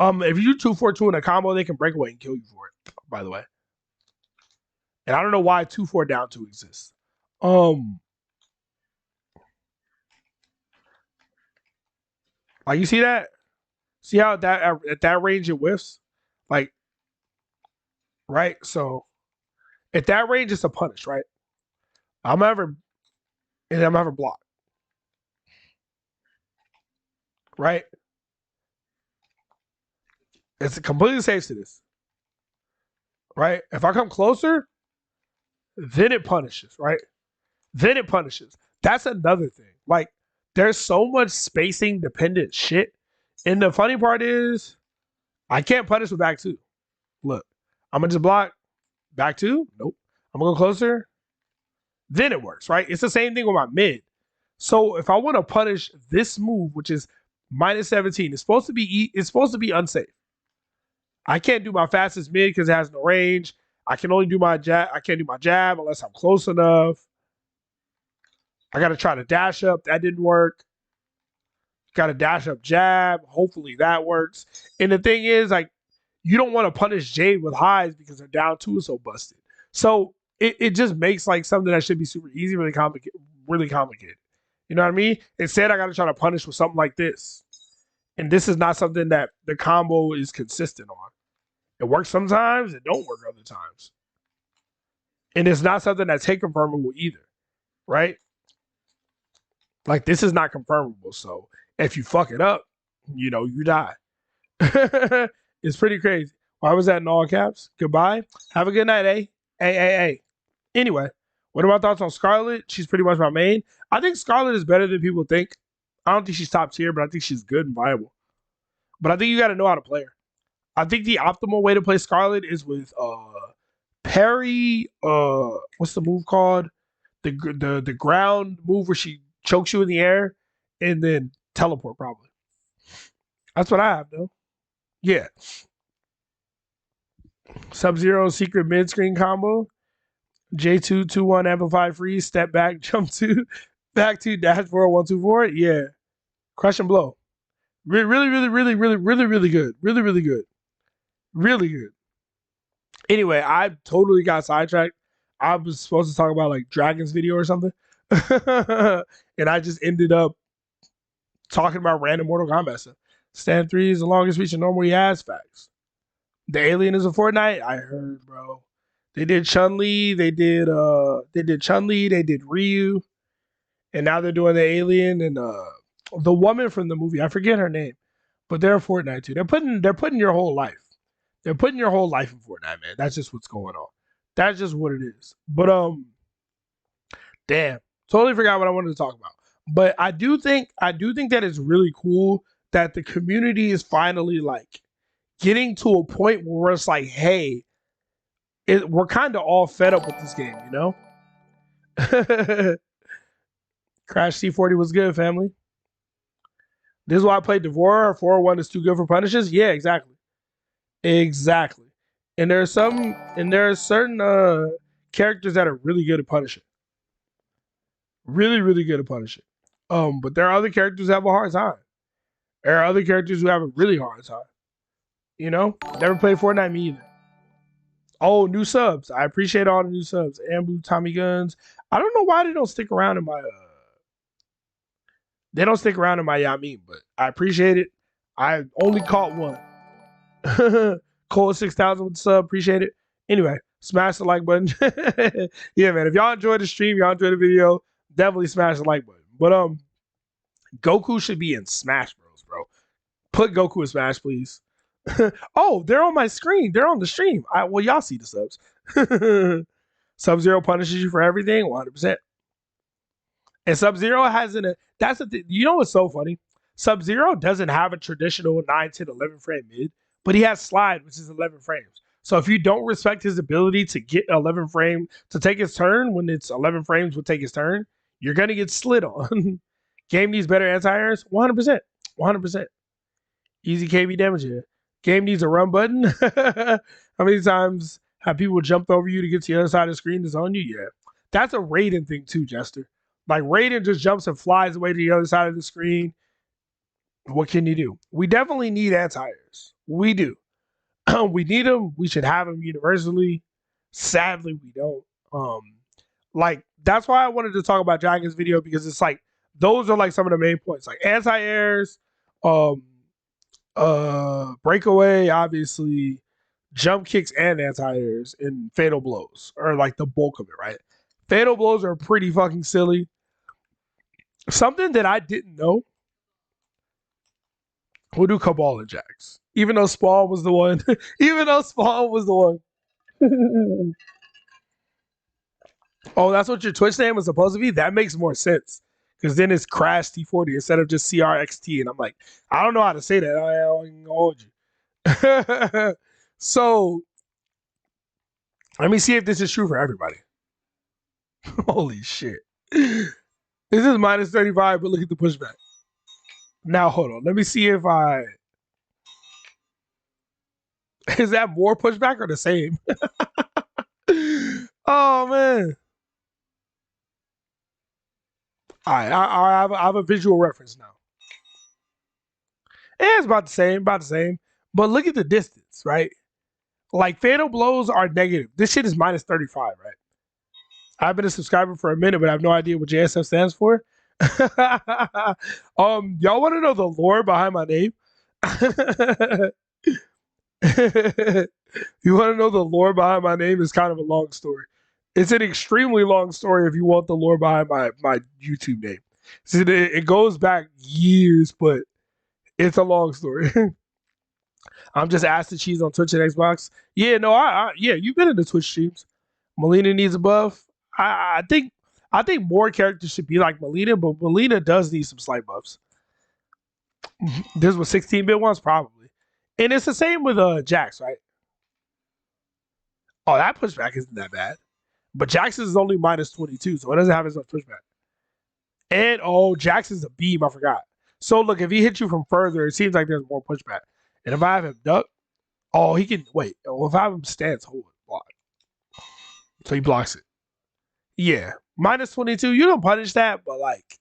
If you do 242 in a combo, they can break away and kill you for it, by the way. And I don't know why 2-4 down 2 exists. Like, you see that? See how at that range it whiffs? Like, right? So at that range, it's a punish, right? I'm ever block. Right? It's completely safe to this. Right? If I come closer, then it punishes, right? Then it punishes. That's another thing. Like, there's so much spacing dependent shit. And the funny part is, I can't punish with back 2. Look, I'm gonna just block back 2. Nope. I'm gonna go closer. Then it works, right? It's the same thing with my mid. So if I want to punish this move, which is -17, it's supposed to be unsafe. I can't do my fastest mid because it has no range. I can only do my jab. I can't do my jab unless I'm close enough. I got to try to dash up. That didn't work. Got to dash up jab. Hopefully that works. And the thing is, like, you don't want to punish Jade with highs because their down 2 is so busted. So it just makes like something that should be super easy really complicated. You know what I mean? Instead, I got to try to punish with something like this. And this is not something that the combo is consistent on. It works sometimes, it don't work other times. And it's not something that's hit confirmable either, right? Like, this is not confirmable. So if you fuck it up, you know, you die. It's pretty crazy. Why was that in all caps? Goodbye. Have a good night, eh? Hey. Anyway, what are my thoughts on Scarlet? She's pretty much my main. I think Scarlet is better than people think. I don't think she's top tier, but I think she's good and viable. But I think you got to know how to play her. I think the optimal way to play Scarlet is with parry. What's the move called? The ground move where she chokes you in the air and then teleport probably. That's what I have though. Yeah. Sub-Zero secret mid-screen combo. J2 2-1 amplify freeze, step back, jump 2, back 2, dash 4, 1, 2, 4. Yeah. Crush and blow. Really good. Really good. Anyway, I totally got sidetracked. I was supposed to talk about like Dragon's video or something. And I just ended up talking about random Mortal Kombat stuff. Stand 3 is the longest reach in normal Yaz facts. The alien is a Fortnite. I heard, bro. They did Chun-Li. They did Chun-Li. They did Ryu. And now they're doing the alien and the woman from the movie. I forget her name, but they're a Fortnite too. They're putting your whole life. They're putting your whole life in Fortnite, man. That's just what's going on. That's just what it is. But damn, totally forgot what I wanted to talk about. But I do think that it's really cool that the community is finally like getting to a point where it's like, hey, we're kind of all fed up with this game, you know? Crash C40 was good, family. This is why I played Devourer. 401 is too good for Punishes. Yeah, exactly. And there are certain characters that are really good at punishing. Really good at punishing. But there are other characters that have a hard time. There are other characters who have a really hard time. You know? Never played Fortnite, me either. Oh, new subs. I appreciate all the new subs. Ambu, Tommy Guns. I don't know why they don't stick around in my Yamin, but I appreciate it. I only caught one. Cole 6000 with the sub, appreciate it. Anyway, smash the like button. Yeah, man. If y'all enjoyed the stream, y'all enjoyed the video, definitely smash the like button. But Goku should be in Smash Bros, bro. Put Goku in Smash, please. Oh, they're on my screen. They're on the stream. Well, y'all see the subs. Sub-Zero punishes you for everything, 100%. And Sub-Zero hasn't. That's the thing. You know what's so funny? Sub-Zero doesn't have a traditional 9, 10, 11 frame mid, but he has slide, which is 11 frames. So if you don't respect his ability to get 11 frame to take his turn when it's 11 frames will take his turn, you're gonna get slid on. Game needs better anti-airs, 100%. Easy KB damage here. Game needs a run button. How many times have people jumped over you to get to the other side of the screen that's on you? Yeah. That's a Raiden thing too, Jester. Like Raiden just jumps and flies away to the other side of the screen. What can you do? We definitely need anti-airs. We do. We need them. We should have them universally. Sadly, we don't. Like that's why I wanted to talk about Dragon's video because it's like those are like some of the main points. Like anti-airs, breakaway, obviously, jump kicks and anti-airs and fatal blows are like the bulk of it, right? Fatal blows are pretty fucking silly. Something that I didn't know. We'll do Cabal and Jax. Even though Spawn was the one. Oh, that's what your Twitch name was supposed to be? That makes more sense. Because then it's Crash T40 instead of just CRXT. And I'm like, I don't know how to say that. I don't hold you. So, let me see if this is true for everybody. Holy shit. This is minus 35, but look at the pushback. Now, hold on. Let me see if is that more pushback or the same? Oh, man. All right, I have a visual reference now. It's about the same. But look at the distance, right? Like, fatal blows are negative. This shit is minus 35, right? I've been a subscriber for a minute, but I have no idea what JSF stands for. Y'all want to know the lore behind my name? You want to know the lore behind my name? It's kind of a long story. It's an extremely long story if you want the lore behind my YouTube name. See, it goes back years, but it's a long story. I'm just asked the cheese on Twitch and Xbox. Yeah, no, yeah, you've been in the Twitch streams. Melina needs a buff. I think more characters should be like Melina, but Melina does need some slight buffs. This was 16-bit ones, probably. And it's the same with Jax, right? Oh, that pushback isn't that bad. But Jax is only minus 22, so it doesn't have as much pushback. And Jax is a beam, I forgot. So look, if he hits you from further, it seems like there's more pushback. And if I have him duck, he can wait. If I have him stance, hold it, block. So he blocks it. Yeah. Minus 22, you don't punish that, but like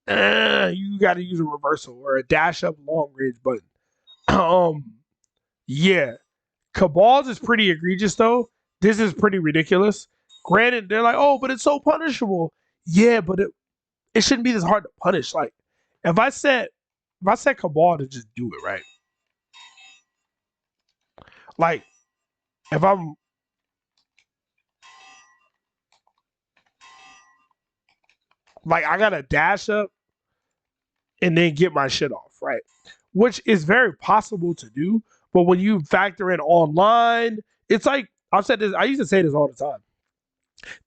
you gotta use a reversal or a dash up long range button. Yeah. Cabal's is pretty egregious though. This is pretty ridiculous. Granted, they're like, but it's so punishable. Yeah, but it shouldn't be this hard to punish. Like, if I set Cabal to just do it, right? Like, if I'm like, I gotta dash up and then get my shit off, right? Which is very possible to do, but when you factor in online, it's like I've said this. I used to say this all the time.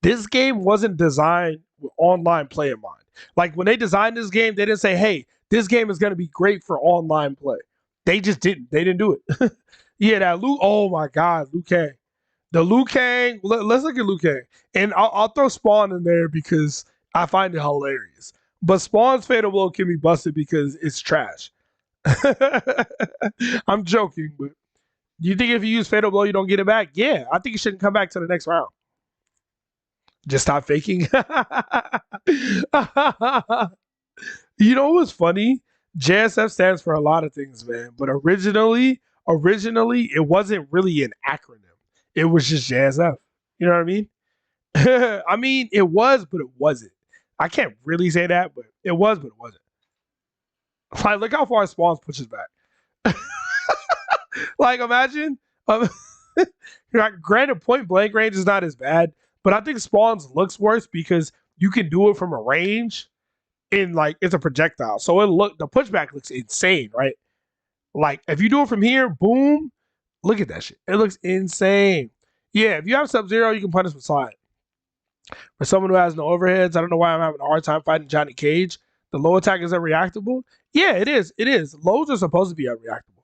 This game wasn't designed with online play in mind. Like when they designed this game, they didn't say, "Hey, this game is going to be great for online play." They just didn't. They didn't do it. Yeah, that Luke. Oh my God, Liu Kang. The Liu Kang. Let's look at Liu Kang, and I'll throw Spawn in there because I find it hilarious. But Spawn's fatal blow can be busted because it's trash. I'm joking, but do you think if you use fatal blow, you don't get it back? Yeah, I think you shouldn't come back to the next round. Just stop faking. You know what's funny? JSF stands for a lot of things, man. But originally, it wasn't really an acronym. It was just JSF. You know what I mean? I mean, it was, but it wasn't. I can't really say that, but it was, but it wasn't. Like, look how far Spawns pushes back. Like, imagine. Granted, point blank range is not as bad, but I think Spawns looks worse because you can do it from a range in like it's a projectile. So the pushback looks insane, right? Like if you do it from here, boom, look at that shit. It looks insane. Yeah, if you have Sub-Zero, you can punish with slide. For someone who has no overheads, I don't know why I'm having a hard time fighting Johnny Cage. The low attack is unreactable. Yeah, it is. It is. Lows are supposed to be unreactable.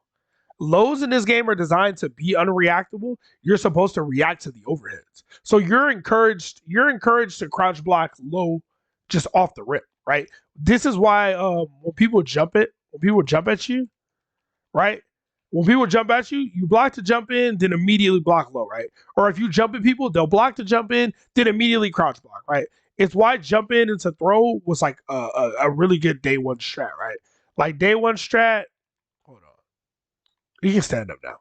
Lows in this game are designed to be unreactable. You're supposed to react to the overheads. So you're encouraged to crouch block low just off the rip, right? This is why when people jump at you, right? When people jump at you, you block to jump in, then immediately block low, right? Or if you jump at people, they'll block to jump in, then immediately crouch block, right? It's why jump in into throw was like a really good day one strat, right? Like day one strat. Hold on. You can stand up now.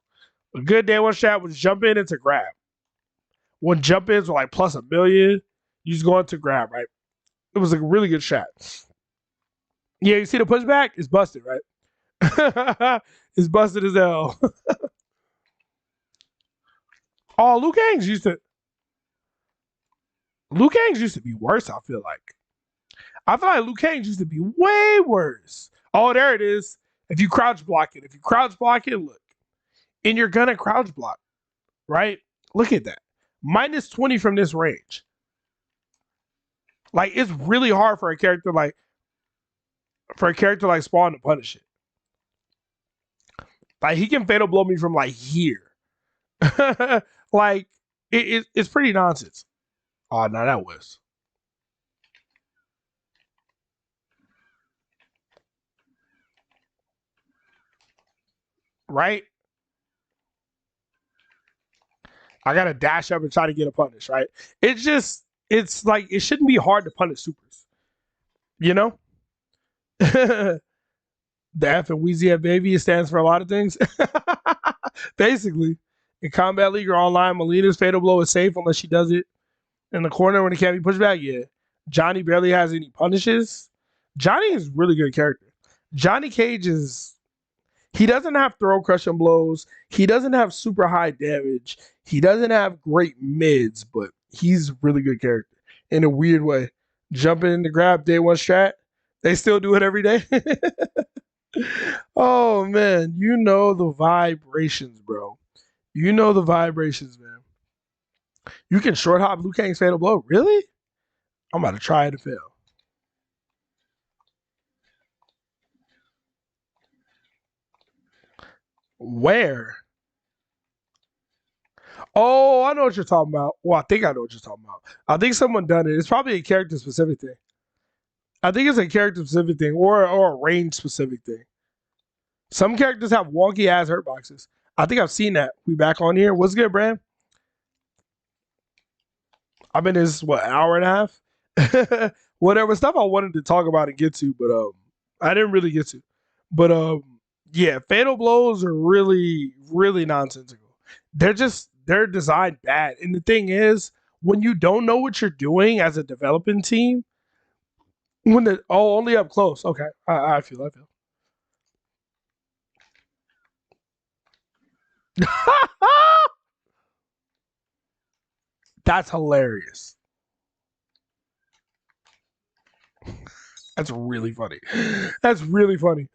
A good day one strat was jump in into grab. When jump ins were like plus 1,000,000, you just go into grab, right? It was a really good shot. Yeah, you see the pushback? It's busted, right? It's busted as hell. Liu Kang's used to be worse, I feel like. I feel like Liu Kang's used to be way worse. Oh, there it is. If you crouch block it. Look. And you're gonna crouch block, right? Look at that. Minus 20 from this range. Like, it's really hard for a character like Spawn to punish it. Like, he can fatal blow me from like here. Like, it's pretty nonsense. Oh, no, that was. Right? I gotta dash up and try to get a punish, right? It's like, it shouldn't be hard to punish supers. You know? The F and Wheezy F Baby stands for a lot of things. Basically, in Combat League or online, Melina's fatal blow is safe unless she does it in the corner when it can't be pushed back. Yeah. Johnny barely has any punishes. Johnny is a really good character. Johnny Cage he doesn't have throw crushing blows. He doesn't have super high damage. He doesn't have great mids, but he's a really good character in a weird way. Jumping in the grab day one strat. They still do it every day. Oh man, you know the vibrations, bro. You know the vibrations, man. You can short hop Liu Kang's fatal blow. Really? I'm about to try it to fail. Where? Oh, I know what you're talking about. Well, I think I know what you're talking about. I think someone done it. It's probably a character specific thing. I think it's a character specific thing or a range specific thing. Some characters have wonky ass hurt boxes. I think I've seen that. We back on here. What's good, Bram? I've been this hour and a half. Whatever stuff I wanted to talk about and get to, but I didn't really get to. But yeah, fatal blows are really, really nonsensical. They're designed bad. And the thing is, when you don't know what you're doing as a developing team, only up close. Okay, I feel. That's hilarious. That's really funny. That's really funny.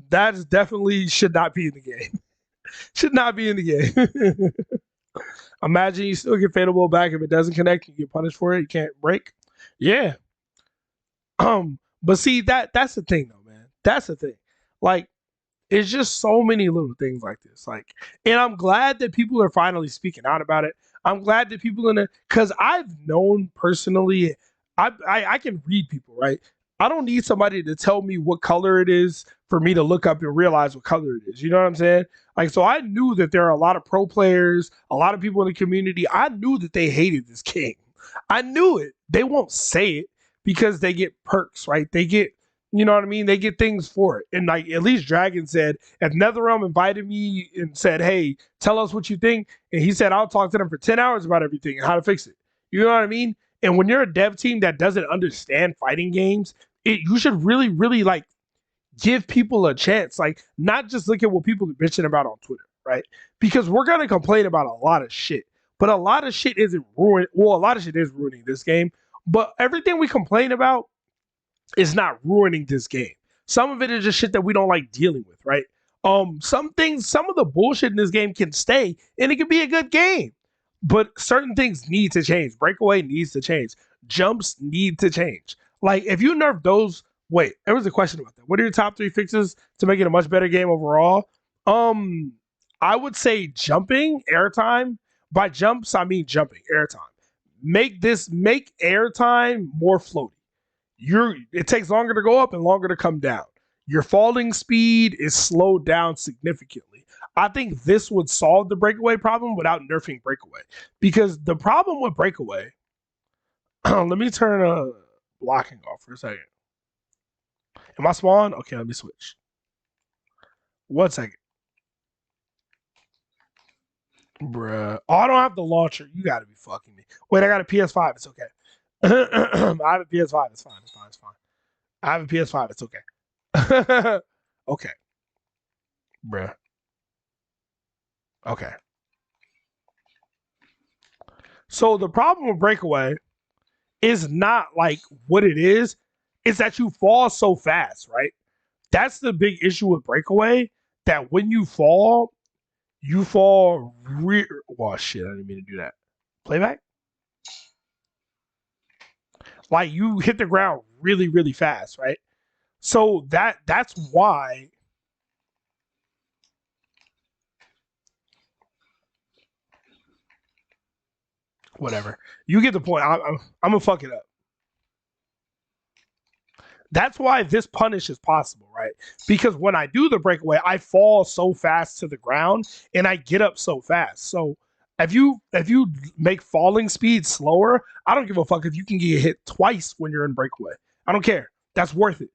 That's definitely should not be in the game. Should not be in the game. Imagine you still get fatal blow back if it doesn't connect. You get punished for it. You can't break. Yeah. But see that's the thing though, man. That's the thing. Like, it's just so many little things like this. Like, and I'm glad that people are finally speaking out about it. I'm glad that people in it, because I've known personally, I can read people, right? I don't need somebody to tell me what color it is for me to look up and realize what color it is. You know what I'm saying? Like, so I knew that there are a lot of pro players, a lot of people in the community. I knew that they hated this king. I knew it. They won't say it because they get perks, right? They get, you know what I mean? They get things for it. And like, at least Dragon said, if NetherRealm invited me and said, hey, tell us what you think. And he said, I'll talk to them for 10 hours about everything and how to fix it. You know what I mean? And when you're a dev team that doesn't understand fighting games, you should really, really like give people a chance. Like, not just look at what people are bitching about on Twitter, right? Because we're going to complain about a lot of shit. But a lot of shit isn't ruined. Well, a lot of shit is ruining this game. But everything we complain about is not ruining this game. Some of it is just shit that we don't like dealing with, right? Some of the bullshit in this game can stay, and it can be a good game. But certain things need to change. Breakaway needs to change. Jumps need to change. Like, if you nerf those, wait, there was a question about that. What are your top 3 fixes to make it a much better game overall? I would say jumping, airtime. By jumps, I mean jumping, airtime. Make airtime more floaty. It takes longer to go up and longer to come down. Your falling speed is slowed down significantly. I think this would solve the breakaway problem without nerfing breakaway. Because the problem with breakaway, let me turn blocking off for a second. Am I spawn? Okay, let me switch. 1 second. Bruh. Oh, I don't have the launcher. You gotta be fucking me. Wait, I got a PS5. It's okay. I have a PS5. It's fine. I have a PS5. It's okay. Okay. Bruh. Okay. So the problem with breakaway is not like what it is. It's that you fall so fast, right? That's the big issue with breakaway. That when you fall well, shit, I didn't mean to do that. Playback? Like, you hit the ground really, really fast, right? So that's why whatever. You get the point. I'm gonna fuck it up. That's why this punish is possible, right? Because when I do the breakaway, I fall so fast to the ground and I get up so fast. So if you make falling speed slower, I don't give a fuck if you can get hit twice when you're in breakaway. I don't care. That's worth it.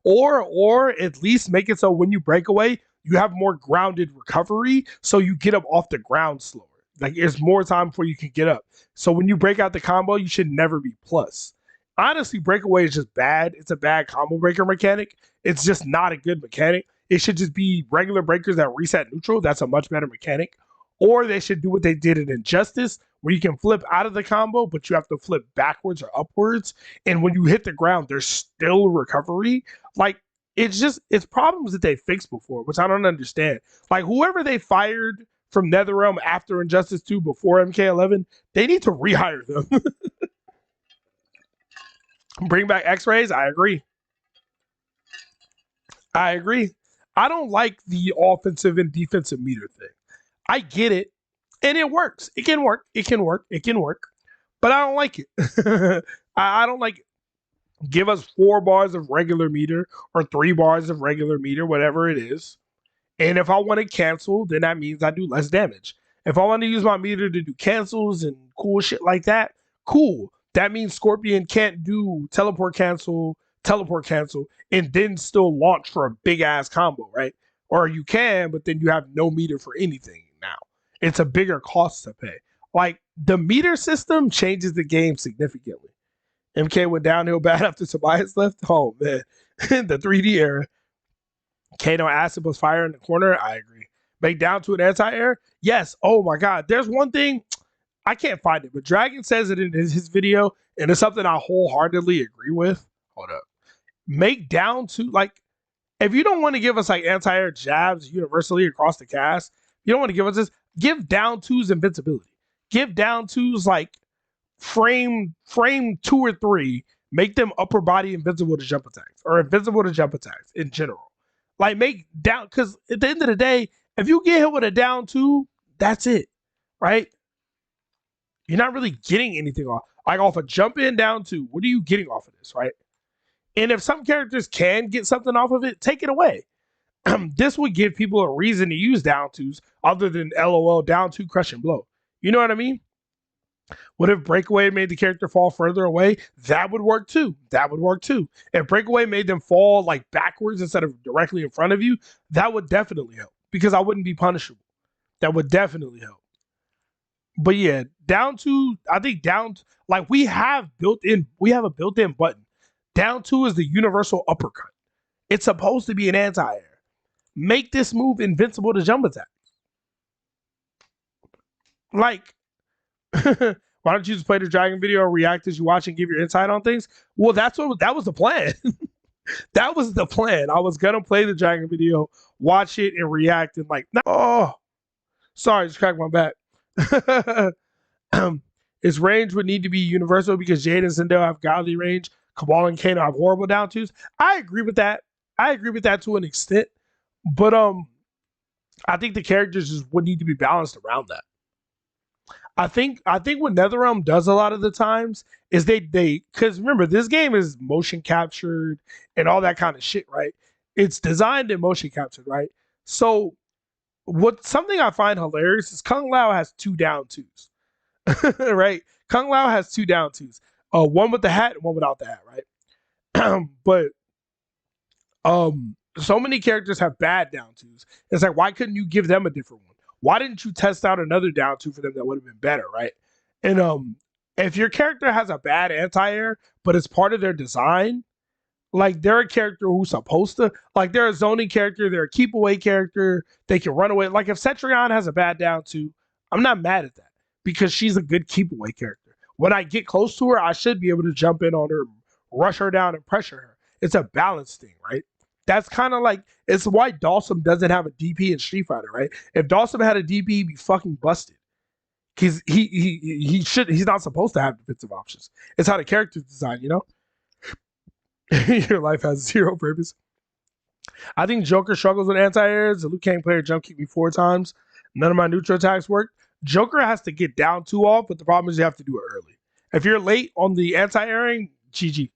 or at least make it so when you break away, you have more grounded recovery, so you get up off the ground slower. Like, there's more time before you can get up. So when you break out the combo, you should never be plus. Honestly, breakaway is just bad. It's a bad combo breaker mechanic. It's just not a good mechanic. It should just be regular breakers that reset neutral. That's a much better mechanic. Or they should do what they did in Injustice, where you can flip out of the combo, but you have to flip backwards or upwards. And when you hit the ground, there's still recovery. Like, it's problems that they fixed before, which I don't understand. Like, whoever they fired from NetherRealm after Injustice 2 before MK11, they need to rehire them. Bring back X-rays? I agree. I don't like the offensive and defensive meter thing. I get it, and it works. It can work. But I don't like it. I don't like it. Give us 4 bars of regular meter or 3 bars of regular meter, whatever it is. And if I want to cancel, then that means I do less damage. If I want to use my meter to do cancels and cool shit like that, cool. That means Scorpion can't do teleport cancel, and then still launch for a big ass combo, right? Or you can, but then you have no meter for anything now. It's a bigger cost to pay. Like, the meter system changes the game significantly. MK went downhill bad after Tobias left. Oh man, the 3D era. Kano acid was fire in the corner. I agree. Make down to an anti-air. Yes. Oh my God. There's one thing I can't find it, but Dragon says it in his video, and it's something I wholeheartedly agree with. Hold up. Make down to, like, if you don't want to give us like anti-air jabs universally across the cast, you don't want to give us this. Give down twos invincibility. Give down twos like frame 2 or 3. Make them upper body invincible to jump attacks or invincible to jump attacks in general. Like, make down, because at the end of the day, if you get hit with a down 2, that's it, right? You're not really getting anything off a jump in down 2. What are you getting off of this, right? And if some characters can get something off of it, take it away. This would give people a reason to use down 2s other than LOL down 2 crush and blow. You know what I mean? What if Breakaway made the character fall further away? That would work too. If Breakaway made them fall like backwards instead of directly in front of you, that would definitely help, because I wouldn't be punishable. That would definitely help. But yeah, down 2, I think like we have a built-in button. Down 2 is the universal uppercut. It's supposed to be an anti-air. Make this move invincible to jump attacks. Like, why don't you just play the Dragon video or react as you watch and give your insight on things? Well, that was the plan. That was the plan. I was gonna play the Dragon video, watch it, and react, and like, oh, sorry, just cracked my back. Its range would need to be universal because Jade and Sindel have godly range. Kabal and Kano have horrible down twos. I agree with that. To an extent, but I think the characters just would need to be balanced around that. I think what NetherRealm does a lot of the times is they because remember, this game is motion captured and all that kind of shit, right? It's designed and motion captured, right? So something I find hilarious is Kung Lao has 2 down 2s. Right? Kung Lao has 2 down 2s. One with the hat and one without the hat, right? But so many characters have bad down 2s. It's like, why couldn't you give them a different one? Why didn't you test out another down 2 for them that would have been better, right? And if your character has a bad anti-air, but it's part of their design, like, they're a character who's supposed to, like, they're a zoning character, they're a keep away character, they can run away. Like, if Cetrion has a bad down 2, I'm not mad at that, because she's a good keep away character. When I get close to her, I should be able to jump in on her, rush her down, and pressure her. It's a balance thing, right? That's kind of like, it's why Dawson doesn't have a DP in Street Fighter, right? If Dawson had a DP, he'd be fucking busted. Because he's not supposed to have defensive options. It's how the character's designed, you know? Your life has 0 purpose. I think Joker struggles with anti-airs. The Liu Kang player jump kicked me 4 times. None of my neutral attacks worked. Joker has to get down 2 off, but the problem is you have to do it early. If you're late on the anti-airing, GG.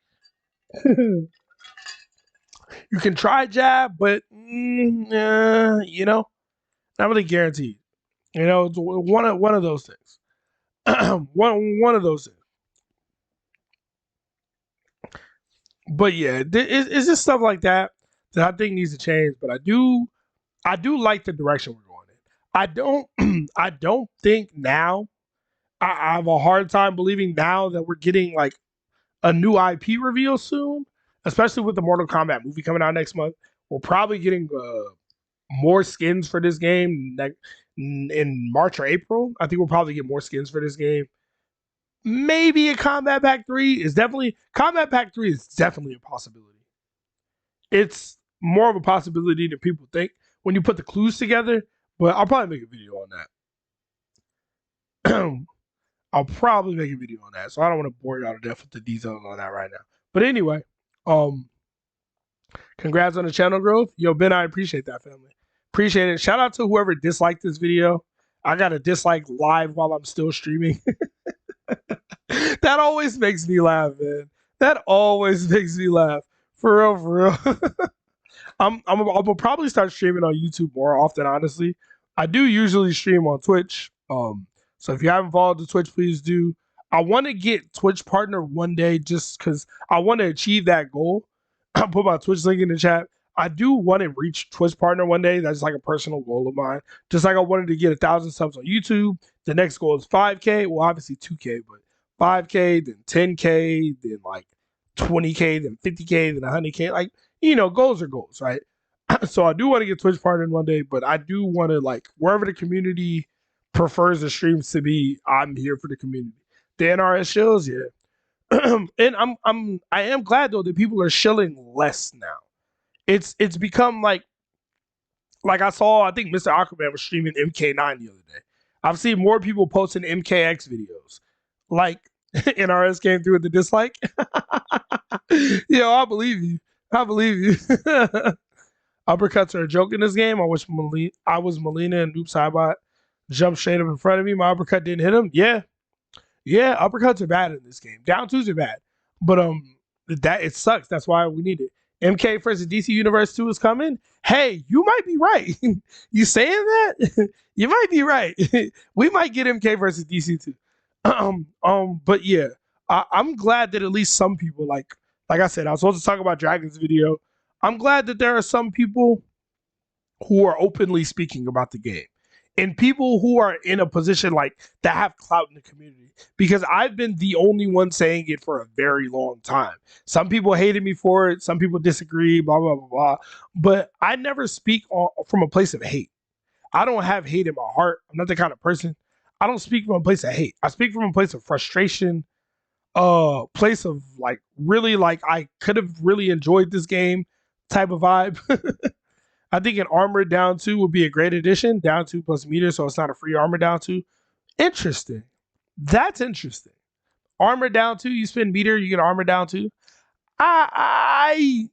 You can try jab, but you know, not really guaranteed. You know, it's one of those things. one of those things. But yeah, it's just stuff like that I think needs to change. But I do like the direction we're going in. I don't think now. I have a hard time believing now that we're getting like a new IP reveal soon, especially with the Mortal Kombat movie coming out next month. We're probably getting more skins for this game in March or April. I think we'll probably get more skins for this game. Maybe a Combat Pack 3 is definitely Combat Pack 3 is definitely a possibility. It's more of a possibility than people think when you put the clues together, but I'll probably make a video on that. I'll probably make a video on that. So I don't want to bore y'all to death with the details on that right now. But anyway, congrats on the channel growth. Yo, Ben, I appreciate that, family. Appreciate it. Shout out to whoever disliked this video. I got a dislike live while I'm still streaming. That always makes me laugh, man. That always makes me laugh. For real, for real. I'll probably start streaming on YouTube more often, honestly. I do usually stream on Twitch. So if you haven't followed the Twitch, please do. I want to get Twitch partner one day just because I want to achieve that goal. I'll put my Twitch link in the chat. I do want to reach Twitch partner one day. That's like a personal goal of mine. Just like I wanted to get 1,000 subs on YouTube. The next goal is 5K. Well, obviously 2K, but 5K, then 10K, then like 20K, then 50K, then 100K. Like, you know, goals are goals, right? So I do want to get Twitch partner one day, but I do want to, like, wherever the community prefers the streams to be, I'm here for the community. The NRS shows, yeah. And I am glad though that people are shilling less now. It's become like I saw, I think Mr. Aquaman was streaming MK9 the other day. I've seen more people posting MKX videos. Like NRS came through with the dislike. Yo, I believe you. I believe you. Uppercuts are a joke in this game. I was Molina and Noob Saibot jumped straight up in front of me. My uppercut didn't hit him. Yeah, uppercuts are bad in this game. Down twos are bad, but that it sucks. That's why we need it. MK versus DC Universe 2 is coming. Hey, you might be right. You saying that? You might be right. We might get MK versus DC 2. But yeah, I'm glad that at least some people, like I said, I was supposed to talk about Dragon's video. I'm glad that there are some people who are openly speaking about the game. And people who are in a position like that have clout in the community, because I've been the only one saying it for a very long time. Some people hated me for it. Some people disagree, blah, blah, blah, blah. But I never speak from a place of hate. I don't have hate in my heart. I'm not the kind of person. I don't speak from a place of hate. I speak from a place of frustration, place of like really like I could have really enjoyed this game type of vibe. I think an armor down 2 would be a great addition. Down 2 plus meter, so it's not a free armor down 2. Interesting. That's interesting. Armor down 2, you spend meter, you get armor down 2. If I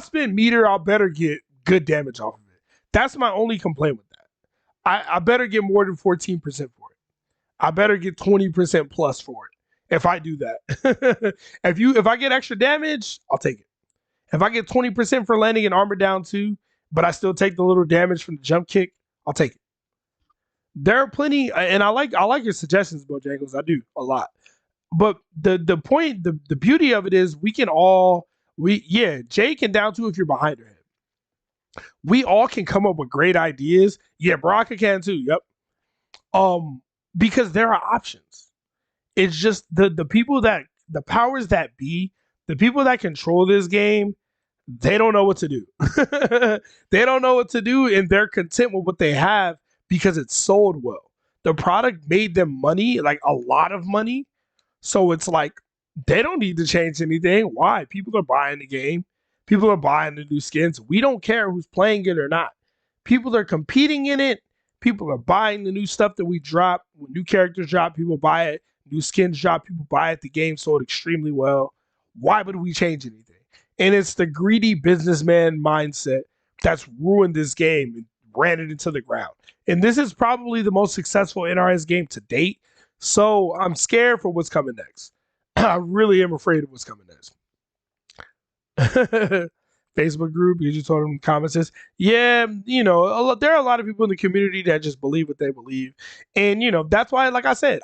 spend meter, I'll better get good damage off of it. That's my only complaint with that. I better get more than 14% for it. I better get 20% plus for it if I do that. If I get extra damage, I'll take it. If I get 20% for landing an armor down 2, but I still take the little damage from the jump kick, I'll take it. There are plenty, and I like your suggestions, Bojangles. I do a lot. But the point, the beauty of it is Jay can down 2 if you're behind her head. We all can come up with great ideas. Yeah, Baraka can too. Yep. Because there are options. It's just the people that the powers that be, the people that control this game, they don't know what to do. They don't know what to do, and they're content with what they have because it's sold well. The product made them money, like a lot of money. So it's like they don't need to change anything. Why? People are buying the game. People are buying the new skins. We don't care who's playing it or not. People are competing in it. People are buying the new stuff that we drop. When new characters drop, people buy it. New skins drop, people buy it. The game sold extremely well. Why would we change anything? And it's the greedy businessman mindset that's ruined this game and ran it into the ground. And this is probably the most successful NRS game to date. So I'm scared for what's coming next. I really am afraid of what's coming next. Facebook group, you just told them in the comments says, yeah, you know, there are a lot of people in the community that just believe what they believe. And, you know, that's why, like I said,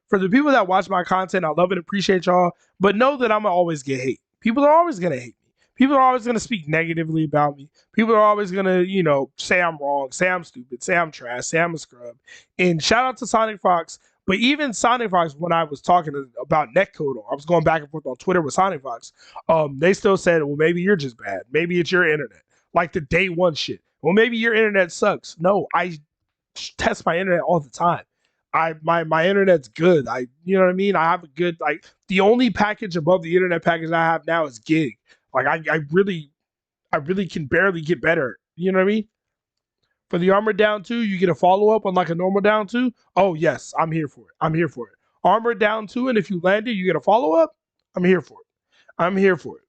for the people that watch my content, I love and appreciate y'all, but know that I'm going to always get hate. People are always going to hate me. People are always going to speak negatively about me. People are always going to, you know, say I'm wrong, say I'm stupid, say I'm trash, say I'm a scrub. And shout out to Sonic Fox. But even Sonic Fox, when I was talking about netcode, I was going back and forth on Twitter with Sonic Fox. They still said, well, maybe you're just bad. Maybe it's your internet. Like the day one shit. Well, maybe your internet sucks. No, I test my internet all the time. My internet's good. You know what I mean? I have a good like the only package above the internet package I have now is gig. Like I really can barely get better. You know what I mean? For the armor down 2, you get a follow up on like a normal down 2. Oh yes, I'm here for it. I'm here for it. Armor down 2, and if you land it, you get a follow up. I'm here for it. I'm here for it.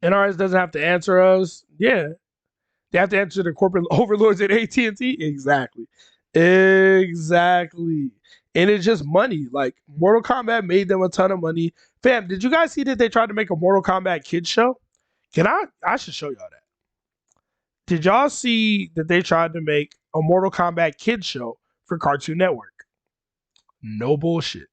NRS doesn't have to answer us. Yeah, they have to answer the corporate overlords at AT&T. Exactly. Exactly. And it's just money. Like Mortal Kombat made them a ton of money. Fam, did you guys see that they tried to make a Mortal Kombat kids show? I should show y'all that. Did y'all see that they tried to make a Mortal Kombat kids show for Cartoon Network? No bullshit.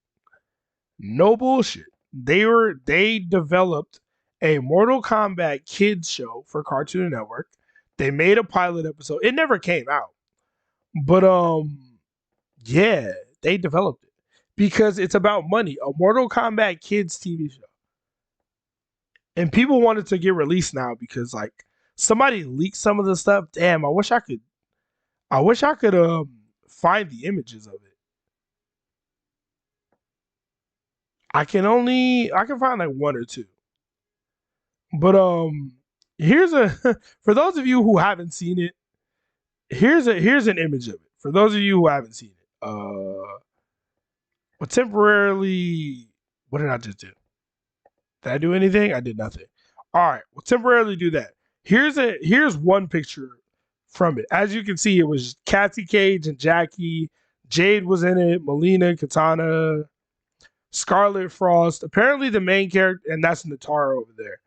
No bullshit. They developed a Mortal Kombat kids show for Cartoon Network. They made a pilot episode. It never came out. But yeah, they developed it because it's about money. A Mortal Kombat kids TV show. And people want it to get released now because like somebody leaked some of the stuff. Damn, I wish I could find the images of it. I can find like one or two. But here's a for those of you who haven't seen it, here's an image of it. For those of you who haven't seen it. Well, temporarily, what did I just do? Did I do anything? I did nothing. All right, we'll temporarily do that. Here's one picture from it. As you can see, it was Cassie Cage and Jackie. Jade was in it. Melina, Katana, Scarlet Frost. Apparently the main character, and that's Natara over there.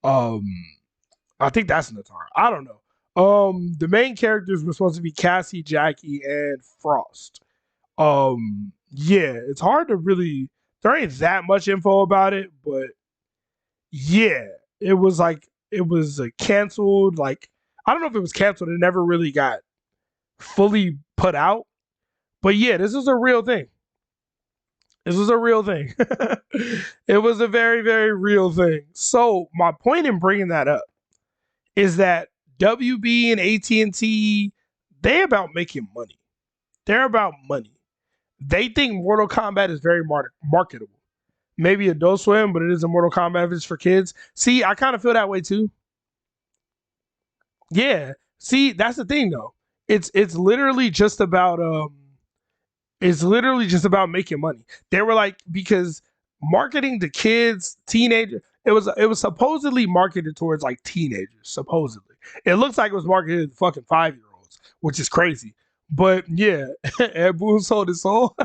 I think that's Natara. I don't know. The main characters were supposed to be Cassie, Jackie, and Frost. Yeah, it's hard to really. There ain't that much info about it, but yeah, it was canceled. Like I don't know if it was canceled. It never really got fully put out. But yeah, this is a real thing. This was a real thing. It was a very, very real thing. So my point in bringing that up is that WB and AT&T, they about making money. They're about money. They think Mortal Kombat is very marketable. Maybe Adult Swim, but it is a Mortal Kombat if it's for kids. See, I kind of feel that way too. Yeah. See, that's the thing though. It's literally just about making money. They were like, because marketing to kids, teenagers, it was supposedly marketed towards like teenagers, supposedly. It looks like it was marketed to fucking 5-year-olds, which is crazy. But yeah, Ed Boon sold his soul.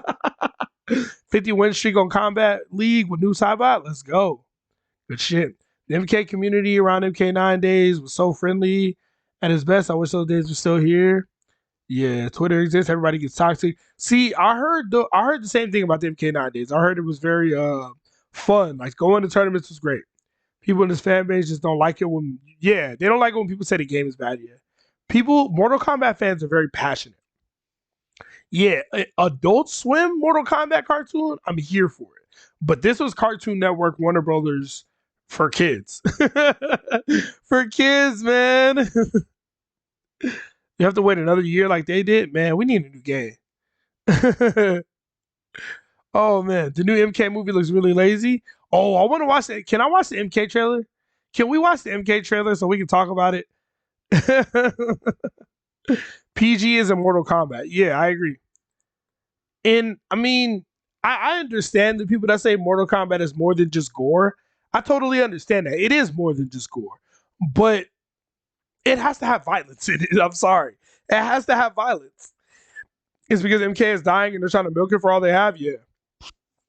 50 win streak on Combat League with new Cybot. Let's go. Good shit. The MK community around MK9 days was so friendly at its best. I wish those days were still here. Yeah, Twitter exists. Everybody gets toxic. See, I heard the same thing about the MK9 days. I heard it was very fun. Like going to tournaments was great. People in this fan base just don't like it when they don't like it when people say the game is bad. Yeah, Mortal Kombat fans are very passionate. Yeah, Adult Swim Mortal Kombat cartoon, I'm here for it. But this was Cartoon Network, Warner Brothers for kids. For kids, man. You have to wait another year like they did? Man, we need a new game. Oh, man. The new MK movie looks really lazy. Oh, I want to watch it. Can I watch the MK trailer? Can we watch the MK trailer so we can talk about it? PG is in Mortal Kombat. Yeah, I agree. And, I mean, I understand the people that say Mortal Kombat is more than just gore. I totally understand that. It is more than just gore. But it has to have violence in it. I'm sorry. It has to have violence. It's because MK is dying and they're trying to milk it for all they have? Yeah.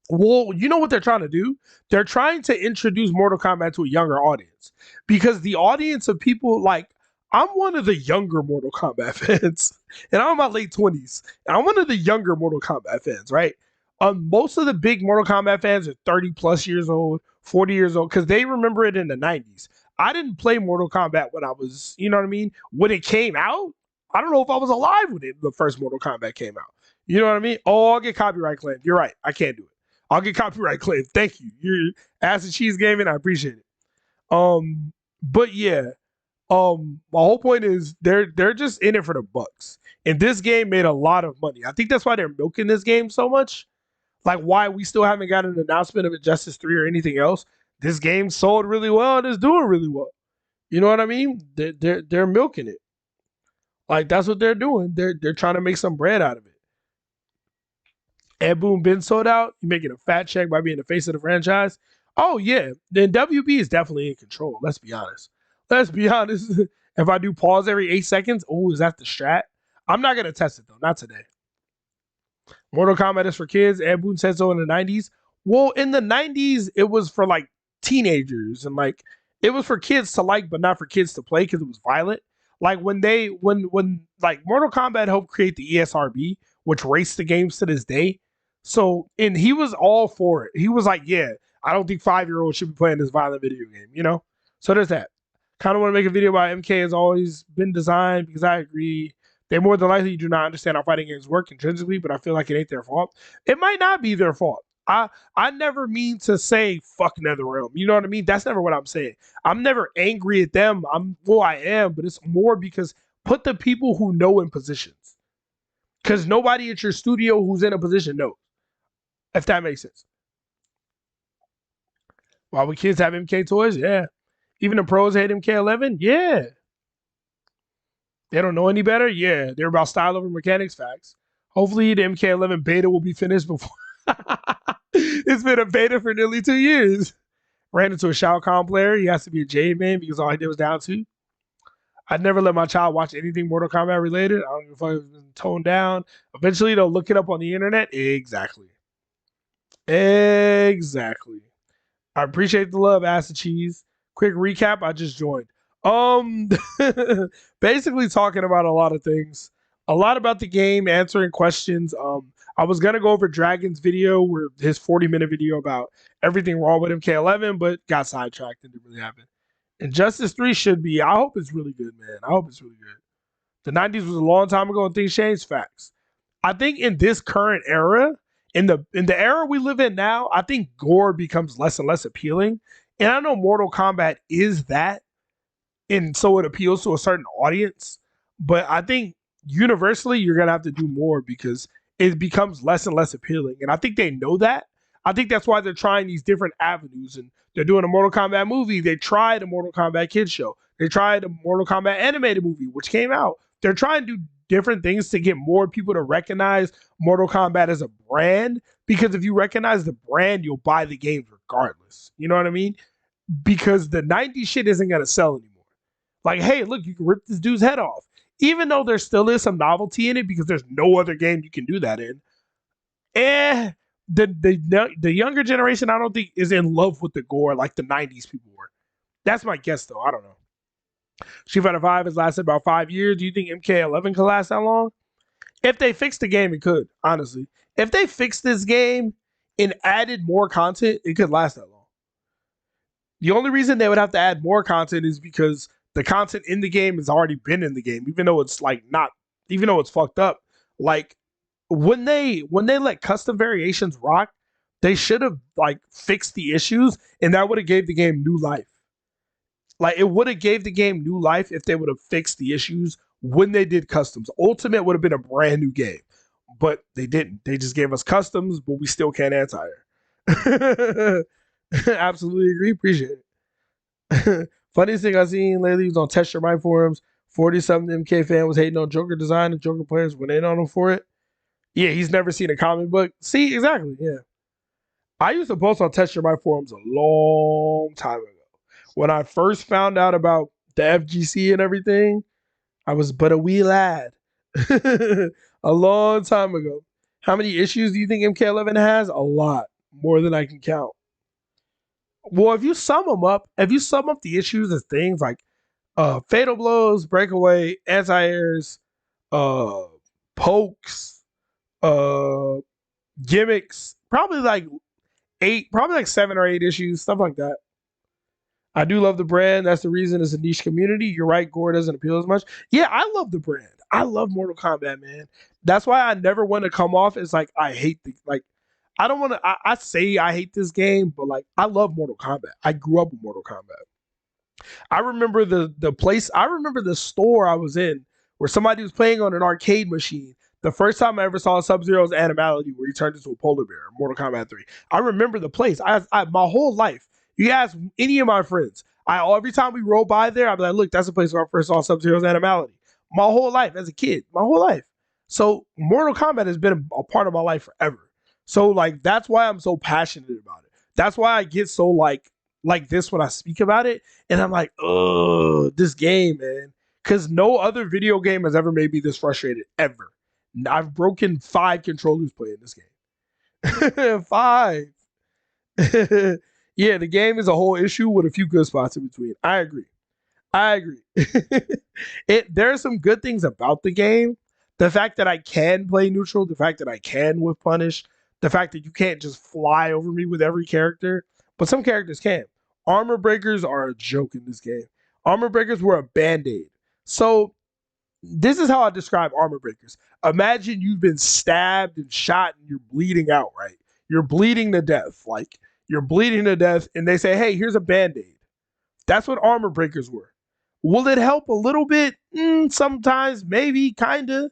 Well, you know what they're trying to do? They're trying to introduce Mortal Kombat to a younger audience. Because the audience of people like, I'm one of the younger Mortal Kombat fans. And I'm in my late 20s. And I'm one of the younger Mortal Kombat fans, right? Most of the big Mortal Kombat fans are 30 plus years old, 40 years old, because they remember it in the 90s. I didn't play Mortal Kombat when I was, you know what I mean? When it came out, I don't know if I was alive when the first Mortal Kombat came out. You know what I mean? Oh, I'll get copyright claimed. You're right. I can't do it. I'll get copyright claimed. Thank you. You're Ass and Cheese Gaming. I appreciate it. But yeah, My whole point is they're just in it for the bucks. And this game made a lot of money. I think that's why they're milking this game so much. Like why we still haven't got an announcement of Injustice 3 or anything else. This game sold really well and is doing really well. You know what I mean? They're milking it. Like that's what they're doing. They're trying to make some bread out of it. Ed Boon been sold out. You're making a fat check by being the face of the franchise. Oh yeah, then WB is definitely in control. Let's be honest. Let's be honest. If I do pause every 8 seconds, oh, is that the strat? I'm not gonna test it though. Not today. Mortal Kombat is for kids. Ed Boon said so in the 90s. Well, in the 90s, it was for like teenagers and like it was for kids to like, but not for kids to play because it was violent. Like when like Mortal Kombat helped create the ESRB, which raced the games to this day. So and he was all for it. He was like, yeah, I don't think 5-year-olds should be playing this violent video game, you know? So there's that. Kind of want to make a video about MK has always been designed because I agree. They more than likely do not understand how fighting games work intrinsically, but I feel like it ain't their fault. It might not be their fault. I never mean to say fuck NetherRealm. You know what I mean? That's never what I'm saying. I'm never angry at them. I am, but it's more because put the people who know in positions. Because nobody at your studio who's in a position knows. If that makes sense. Why would kids have MK toys? Yeah. Even the pros hate MK11? Yeah. They don't know any better? Yeah. They're about style over mechanics, facts. Hopefully the MK11 beta will be finished before. It's been a beta for nearly 2 years. Ran into a Shao Kahn player. He has to be a Jade man because all he did was down 2. I'd never let my child watch anything Mortal Kombat related. I don't know if I've been toned down. Eventually they'll look it up on the internet. Exactly. Exactly. I appreciate the love, Acid Cheese. Quick recap, I just joined. Basically talking about a lot of things. A lot about the game, answering questions. I was gonna go over Dragon's video, where his 40-minute video about everything wrong with MK11, but got sidetracked and didn't really happen. Injustice 3 should be. I hope it's really good, man. I hope it's really good. The 90s was a long time ago and things changed. Facts. I think in this current era, in the era we live in now, I think gore becomes less and less appealing. And I know Mortal Kombat is that, and so it appeals to a certain audience. But I think universally you're gonna have to do more because it becomes less and less appealing. And I think they know that. I think that's why they're trying these different avenues. And they're doing a Mortal Kombat movie. They tried a Mortal Kombat kids show. They tried a Mortal Kombat animated movie, which came out. They're trying to do different things to get more people to recognize Mortal Kombat as a brand. Because if you recognize the brand, you'll buy the games regardless. You know what I mean? Because the 90s shit isn't going to sell anymore. Like, hey, look, you can rip this dude's head off. Even though there still is some novelty in it because there's no other game you can do that in. The younger generation, I don't think, is in love with the gore like the 90s people were. That's my guess, though. I don't know. Street Fighter 5 has lasted about 5 years. Do you think MK11 could last that long? If they fixed the game, it could, honestly. If they fixed this game and added more content, it could last that long. The only reason they would have to add more content is because the content in the game has already been in the game, even though it's like not, even though it's fucked up. Like when they let custom variations rock, they should have like fixed the issues, and that would have gave the game new life. Like it would have gave the game new life if they would have fixed the issues when they did customs. Ultimate would have been a brand new game, but they didn't. They just gave us customs, but we still can't anti-her. Absolutely agree. Appreciate it. Funniest thing I've seen lately was on Test Your Mind forums. 40-something MK fan was hating on Joker design, and Joker players went in on him for it. Yeah, he's never seen a comic book. See, exactly. Yeah. I used to post on Test Your Mind forums a long time ago. When I first found out about the FGC and everything, I was but a wee lad. A long time ago. How many issues do you think MK11 has? A lot. More than I can count. Well, if you sum them up, if you sum up the issues as things like Fatal Blows, Breakaway, Anti-Airs, Pokes, Gimmicks, probably like 7 or 8 issues, stuff like that. I do love the brand. That's the reason it's a niche community. You're right, gore doesn't appeal as much. Yeah, I love the brand. I love Mortal Kombat, man. That's why I never want to come off as like I hate the I don't want to. I say I hate this game, but like I love Mortal Kombat. I grew up with Mortal Kombat. I remember the place. I remember the store I was in where somebody was playing on an arcade machine. The first time I ever saw Sub-Zero's animality where he turned into a polar bear, Mortal Kombat 3. I remember the place. I my whole life. You ask any of my friends, every time we roll by there, I'd be like, look, that's the place where I first saw Sub-Zero's animality. My whole life as a kid, my whole life. So Mortal Kombat has been a part of my life forever. So like that's why I'm so passionate about it. That's why I get so like this when I speak about it, and I'm like, oh, this game, man. Because no other video game has ever made me this frustrated, ever. I've broken 5 controllers playing this game. 5. Yeah, the game is a whole issue with a few good spots in between. I agree. I agree. There are some good things about the game. The fact that I can play neutral, the fact that I can whip punish, the fact that you can't just fly over me with every character, but some characters can. Armor breakers are a joke in this game. Armor breakers were a band-aid. So this is how I describe armor breakers. Imagine you've been stabbed and shot and you're bleeding out, right? You're bleeding to death. Like you're bleeding to death, and they say, hey, here's a band-aid. That's what armor breakers were. Will it help a little bit? Sometimes, maybe, kinda.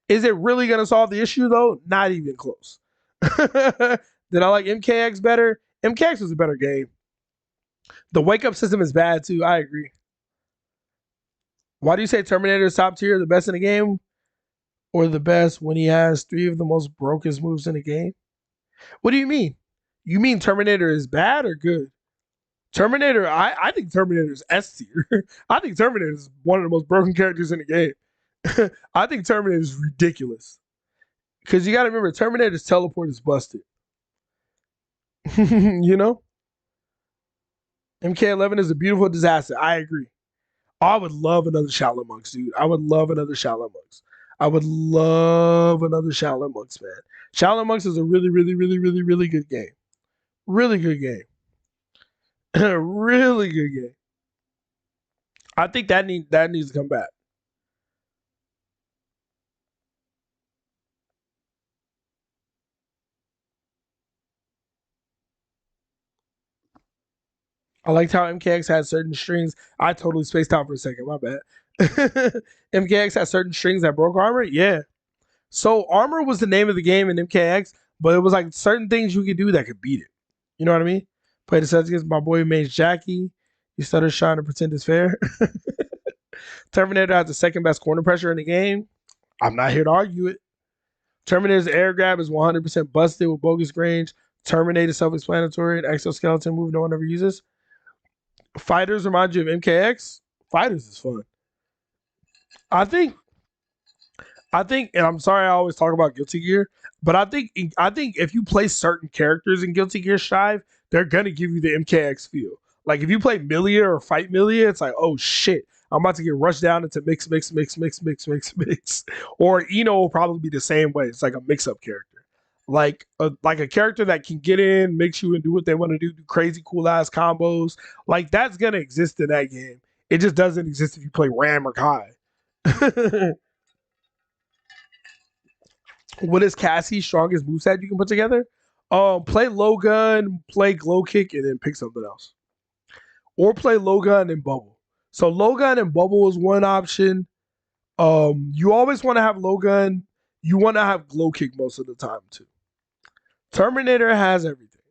Is it really gonna solve the issue though? Not even close. Did I like MKX better? MKX was a better game. The wake up system is bad too. I agree. Why do you say Terminator is top tier, the best in the game, or the best when he has 3 of the most broken moves in the game? What do you mean? You mean Terminator is bad or good? Terminator, I think Terminator is S tier. I think Terminator is one of the most broken characters in the game. I think Terminator is ridiculous. Because you got to remember, Terminator's teleport is busted. You know? MK11 is a beautiful disaster. I agree. Oh, I would love another Shaolin Monks, dude. I would love another Shaolin Monks. I would love another Shaolin Monks, man. Shaolin Monks is a really, really, really, really, really good game. Really good game. Really good game. I think that needs to come back. I liked how MKX had certain strings. I totally spaced out for a second. My bad. MKX had certain strings that broke armor. Yeah. So armor was the name of the game in MKX, but it was like certain things you could do that could beat it. You know what I mean? Played the sets against my boy Mage Jackie. He started trying to pretend it's fair. Terminator has the second best corner pressure in the game. I'm not here to argue it. Terminator's air grab is 100% busted with bogus range. Terminator self-explanatory. An exoskeleton move no one ever uses. Fighters remind you of MKX. Fighters is fun. I think, and I'm sorry I always talk about Guilty Gear, but I think if you play certain characters in Guilty Gear Strive, they're gonna give you the MKX feel. Like if you play Milia or Fight Milia, it's like, oh shit, I'm about to get rushed down into mix. Or Eno will probably be the same way. It's like a mix-up character. Like a character that can get in, mix you, and do what they want to do crazy cool ass combos. Like that's gonna exist in that game. It just doesn't exist if you play Ram or Kai. What is Cassie's strongest moveset you can put together? Play low gun, play glow kick, and then pick something else. Or play low gun and bubble. So low gun and bubble is one option. You always want to have low gun. You want to have glow kick most of the time too. Terminator has everything.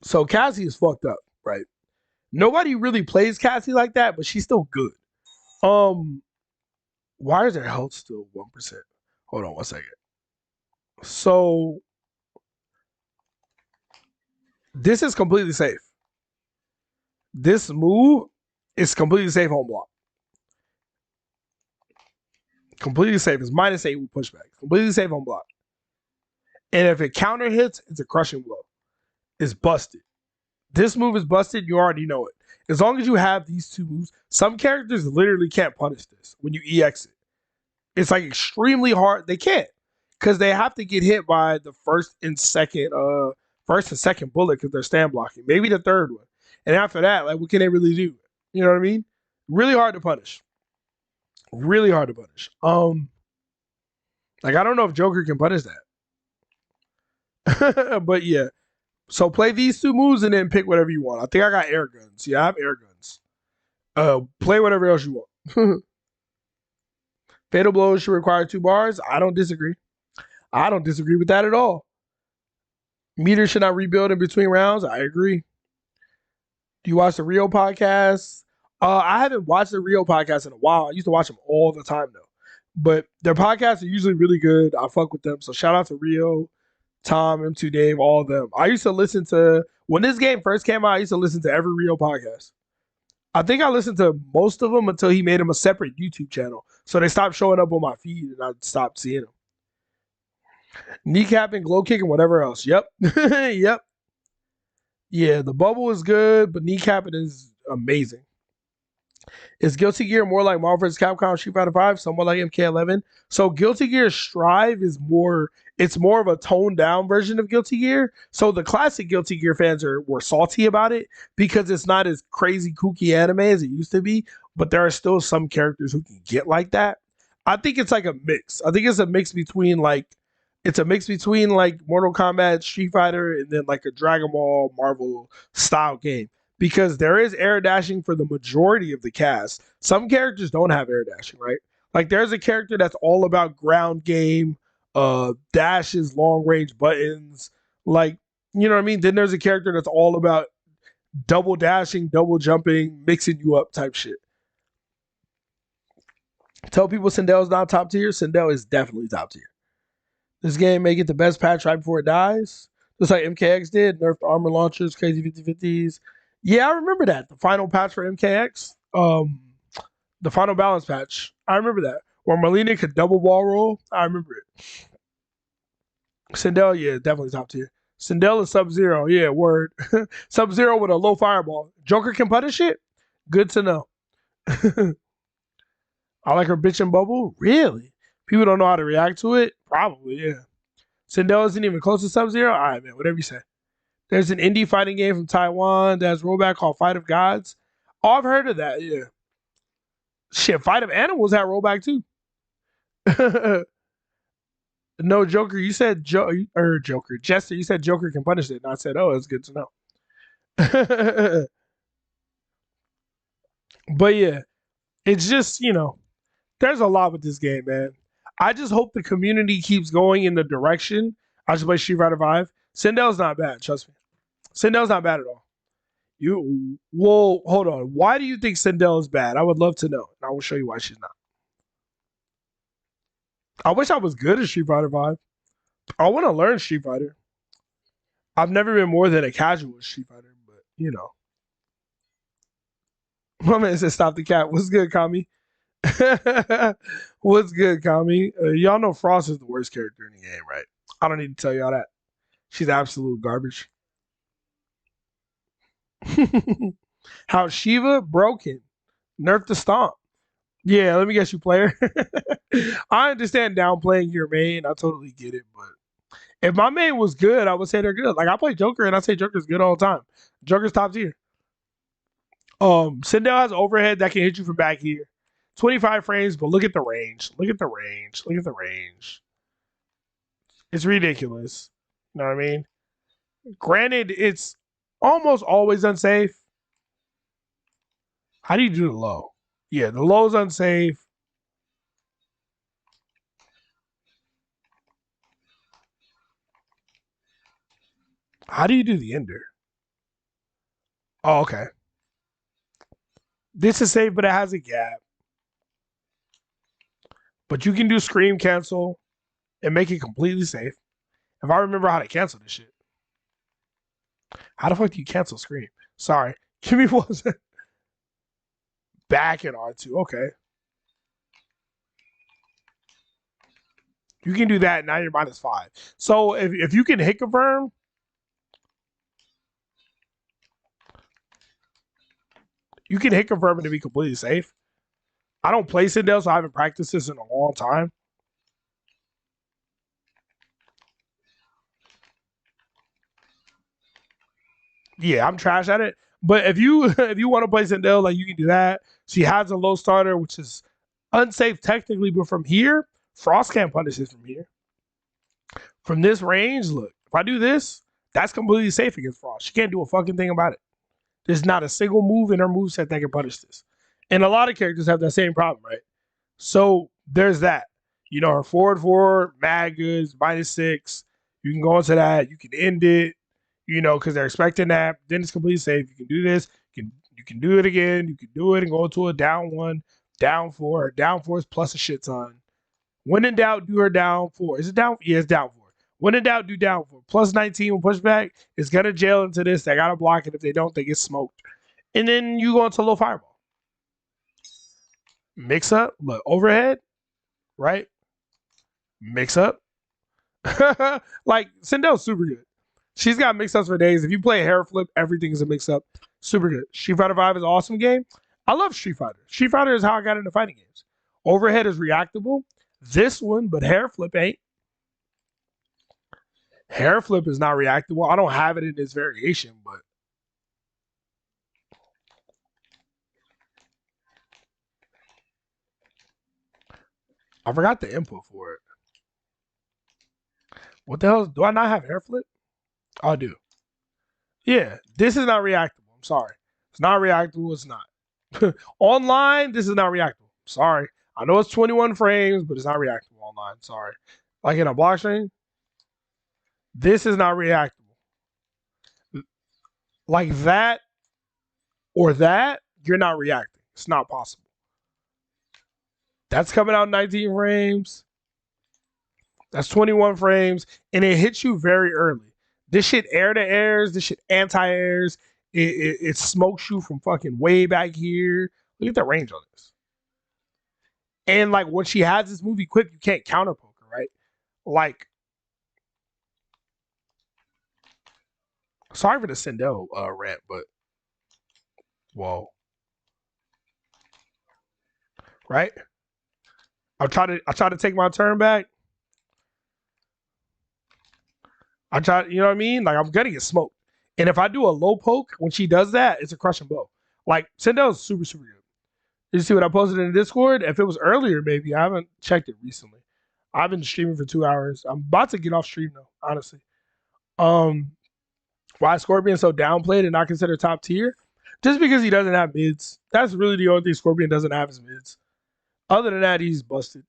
So Cassie is fucked up, right? Nobody really plays Cassie like that, but she's still good. Why is her health still 1%? Hold on 1 second. So this is completely safe. This move is completely safe on block. Completely safe. It's -8 with pushback. Completely safe on block. And if it counter hits, it's a crushing blow. It's busted. This move is busted. You already know it. As long as you have these 2 moves, some characters literally can't punish this when you EX it. It's like extremely hard. They can't because they have to get hit by the first and second bullet because they're stand blocking. Maybe the third one, and after that, like what can they really do? You know what I mean? Really hard to punish. Really hard to punish. Like I don't know if Joker can punish that, but yeah, So play these 2 moves and then pick whatever you want. I think I got air guns. Yeah, I have air guns. Play whatever else you want. Fatal blows should require 2 bars. I don't disagree. I don't disagree with that at all. Meter should not rebuild in between rounds. I agree. Do you watch the Rio podcast? I haven't watched the Rio podcast in a while. I used to watch them all the time though. But their podcasts are usually really good. I fuck with them. So shout out to Rio, Tom, M2 Dave, all of them. I used to listen to, when this game first came out, I used to listen to every Rio podcast. I think I listened to most of them until he made them a separate YouTube channel. So they stopped showing up on my feed and I stopped seeing them. Kneecapping, glow kicking, whatever else. Yep. Yep. Yeah, the bubble is good, but kneecapping is amazing. Is Guilty Gear more like Marvel vs. Capcom Street Fighter 5, somewhat like MK11? So Guilty Gear Strive is more, it's more of a toned down version of Guilty Gear. So the classic Guilty Gear fans were salty about it because it's not as crazy kooky anime as it used to be, but there are still some characters who can get like that. I think it's like a mix. I think it's a mix between like Mortal Kombat, Street Fighter, and then like a Dragon Ball Marvel style game. Because there is air dashing for the majority of the cast. Some characters don't have air dashing, right? Like there's a character that's all about ground game, dashes, long range buttons, like, you know what I mean? Then there's a character that's all about double dashing, double jumping, mixing you up type shit. Tell people Sindel's not top tier. Sindel is definitely top tier. This game may get the best patch right before it dies. Just like MKX did, nerfed armor launchers, crazy 50-50s. Yeah, I remember that. The final patch for MKX, the final balance patch. I remember that. Where Molina could double ball roll. I remember it. Sindel, yeah, definitely top tier. Sindel and Sub-Zero, yeah, word. Sub-Zero with a low fireball. Joker can punish it? Good to know. I like her bitch and bubble? Really? People don't know how to react to it? Probably, yeah. Sindel isn't even close to Sub-Zero? All right, man, whatever you say. There's an indie fighting game from Taiwan that has rollback called Fight of Gods. Oh, I've heard of that, yeah. Shit, Fight of Animals had rollback too. No, Joker, you said Joker. Jester, you said Joker can punish it. And I said, oh, it's good to know. But yeah, it's just, there's a lot with this game, man. I just hope the community keeps going in the direction. I just play Street Fighter 5. Sindel's not bad, trust me. Sindel's not bad at all. Hold on. Why do you think Sindel is bad? I would love to know. And I will show you why she's not. I wish I was good at Street Fighter 5. I want to learn Street Fighter. I've never been more than a casual Street Fighter, but My man said stop the cat. What's good, Kami? What's good, Kami? Y'all know Frost is the worst character in the game, right? I don't need to tell y'all that. She's absolute garbage. How Shiva broken. Nerf the stomp. Yeah, let me guess you player. I understand downplaying your main. I totally get it, but if my main was good, I would say they're good. Like I play Joker and I say Joker's good all the time. Joker's top tier. Sindel has overhead that can hit you from back here. 25 frames, but look at the range. Look at the range. Look at the range. It's ridiculous. You know what I mean? Granted, it's almost always unsafe. How do you do the low? Yeah, the low is unsafe. How do you do the ender? Oh, okay. This is safe, but it has a gap. But you can do scream cancel and make it completely safe. If I remember how to cancel this shit. How the fuck do you cancel scream? Sorry. Give me 1 second. Back in R2. Okay. You can do that. Now you're -5. So if you can hit confirm, you can hit confirm and to be completely safe. I don't play Sindel, so I haven't practiced this in a long time. Yeah, I'm trash at it. But if you want to play Sindel, like you can do that. She has a low starter, which is unsafe technically, but from here, Frost can't punish this from here. From this range, look, if I do this, That's completely safe against Frost. She can't do a fucking thing about it. There's not a single move in her moveset that can punish this. And a lot of characters have that same problem, right? So there's that. You know, her forward four, mad goods, -6. You can go into that. You can end it, you know, because they're expecting that. Then it's completely safe. You can do this. You can do it again. You can do it and go into a down 1, down 4. Down 4 is plus a shit ton. When in doubt, do her down 4. Is it down? Yeah, it's down 4. When in doubt, do down 4. Plus 19 with pushback. It's going to jail into this. They got to block it. If they don't, they get smoked. And then you go into low fireball. Mix up. Look, overhead. Right? Mix up. Like, Sindel's super good. She's got mix ups for days. If you play hair flip, everything is a mix up. Super good. Street Fighter 5 is an awesome game. I love Street Fighter. Street Fighter is how I got into fighting games. Overhead is reactable. This one, but hair flip ain't. Hair flip is not reactable. I don't have it in this variation, but I forgot the input for it. What the hell? Do I not have hair flip? I do. Yeah, this is not reactable. I'm sorry. It's not reactable. It's not. Online, this is not reactable. Sorry. I know it's 21 frames, but it's not reactable online. Sorry. Like in a blockchain, this is not reactable. Like that or that, you're not reacting. It's not possible. That's coming out 19 frames. That's 21 frames. And it hits you very early. This shit air to airs. This shit anti-airs. It smokes you from fucking way back here. Look at the range on this. And like when she has this movie quick, you can't counter poke her, right? Like, sorry for the Sindel rant, but whoa. Right? I try to take my turn back. I try, you know what I mean? Like I'm gonna get smoked. And if I do a low poke when she does that, it's a crushing blow. Like Sindel is super, super good. Did you see what I posted in the Discord? If it was earlier, maybe. I haven't checked it recently. I've been streaming for 2 hours. I'm about to get off stream though, honestly. Why is Scorpion so downplayed and not considered top tier? Just because he doesn't have mids. That's really the only thing Scorpion doesn't have is mids. Other than that, he's busted.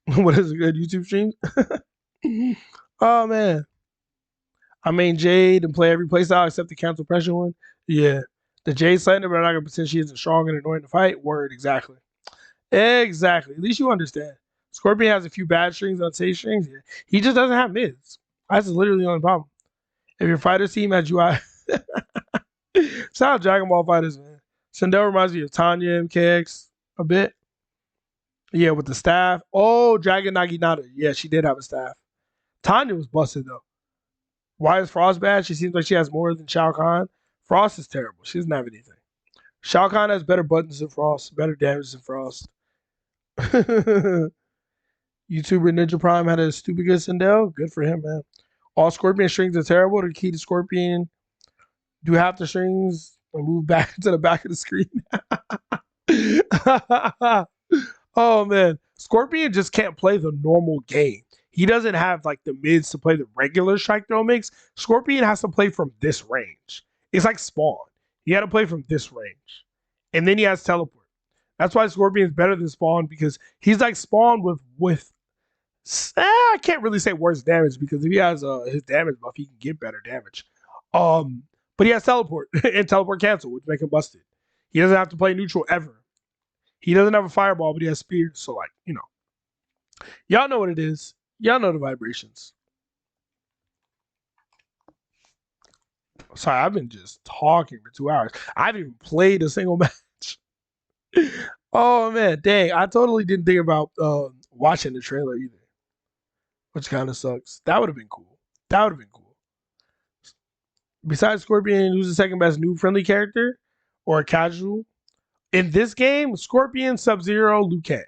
What is a good YouTube stream? Oh man. I mean Jade and play every playstyle except the cancel pressure one. Yeah. The Jade Slender, but I'm not gonna pretend she isn't strong and annoying to fight. Word, exactly. Exactly. At least you understand. Scorpion has a few bad strings on safe strings. Yeah. He just doesn't have mids. That's literally the only problem. If your fighter team has UI. Shout out Dragon Ball Fighters, man. Sindel reminds me of Tanya MKX a bit. Yeah, with the staff. Oh, Dragon Naginata. Yeah, she did have a staff. Tanya was busted though. Why is Frost bad? She seems like she has more than Shao Kahn. Frost is terrible. She doesn't have anything. Shao Kahn has better buttons than Frost, better damage than Frost. YouTuber Ninja Prime had a stupid good Sindel. Good for him, man. All Scorpion strings are terrible. The key to Scorpion, do half the strings and move back to the back of the screen. Oh, man. Scorpion just can't play the normal game. He doesn't have like the mids to play the regular strike throw mix. Scorpion has to play from this range. It's like Spawn. He had to play from this range. And then he has teleport. That's why Scorpion's better than Spawn, because he's like Spawn with I can't really say worse damage, because if he has his damage buff, he can get better damage. But he has teleport and teleport cancel, which make him busted. He doesn't have to play neutral ever. He doesn't have a fireball, but he has spear. So like, you know. Y'all know what it is. Y'all know the vibrations. Sorry, I've been just talking for 2 hours. I haven't even played a single match. Oh, man. Dang. I totally didn't think about watching the trailer either. Which kind of sucks. That would have been cool. That would have been cool. Besides Scorpion, who's the second best new friendly character? Or a casual? In this game, Scorpion, Sub-Zero, Liu Kang.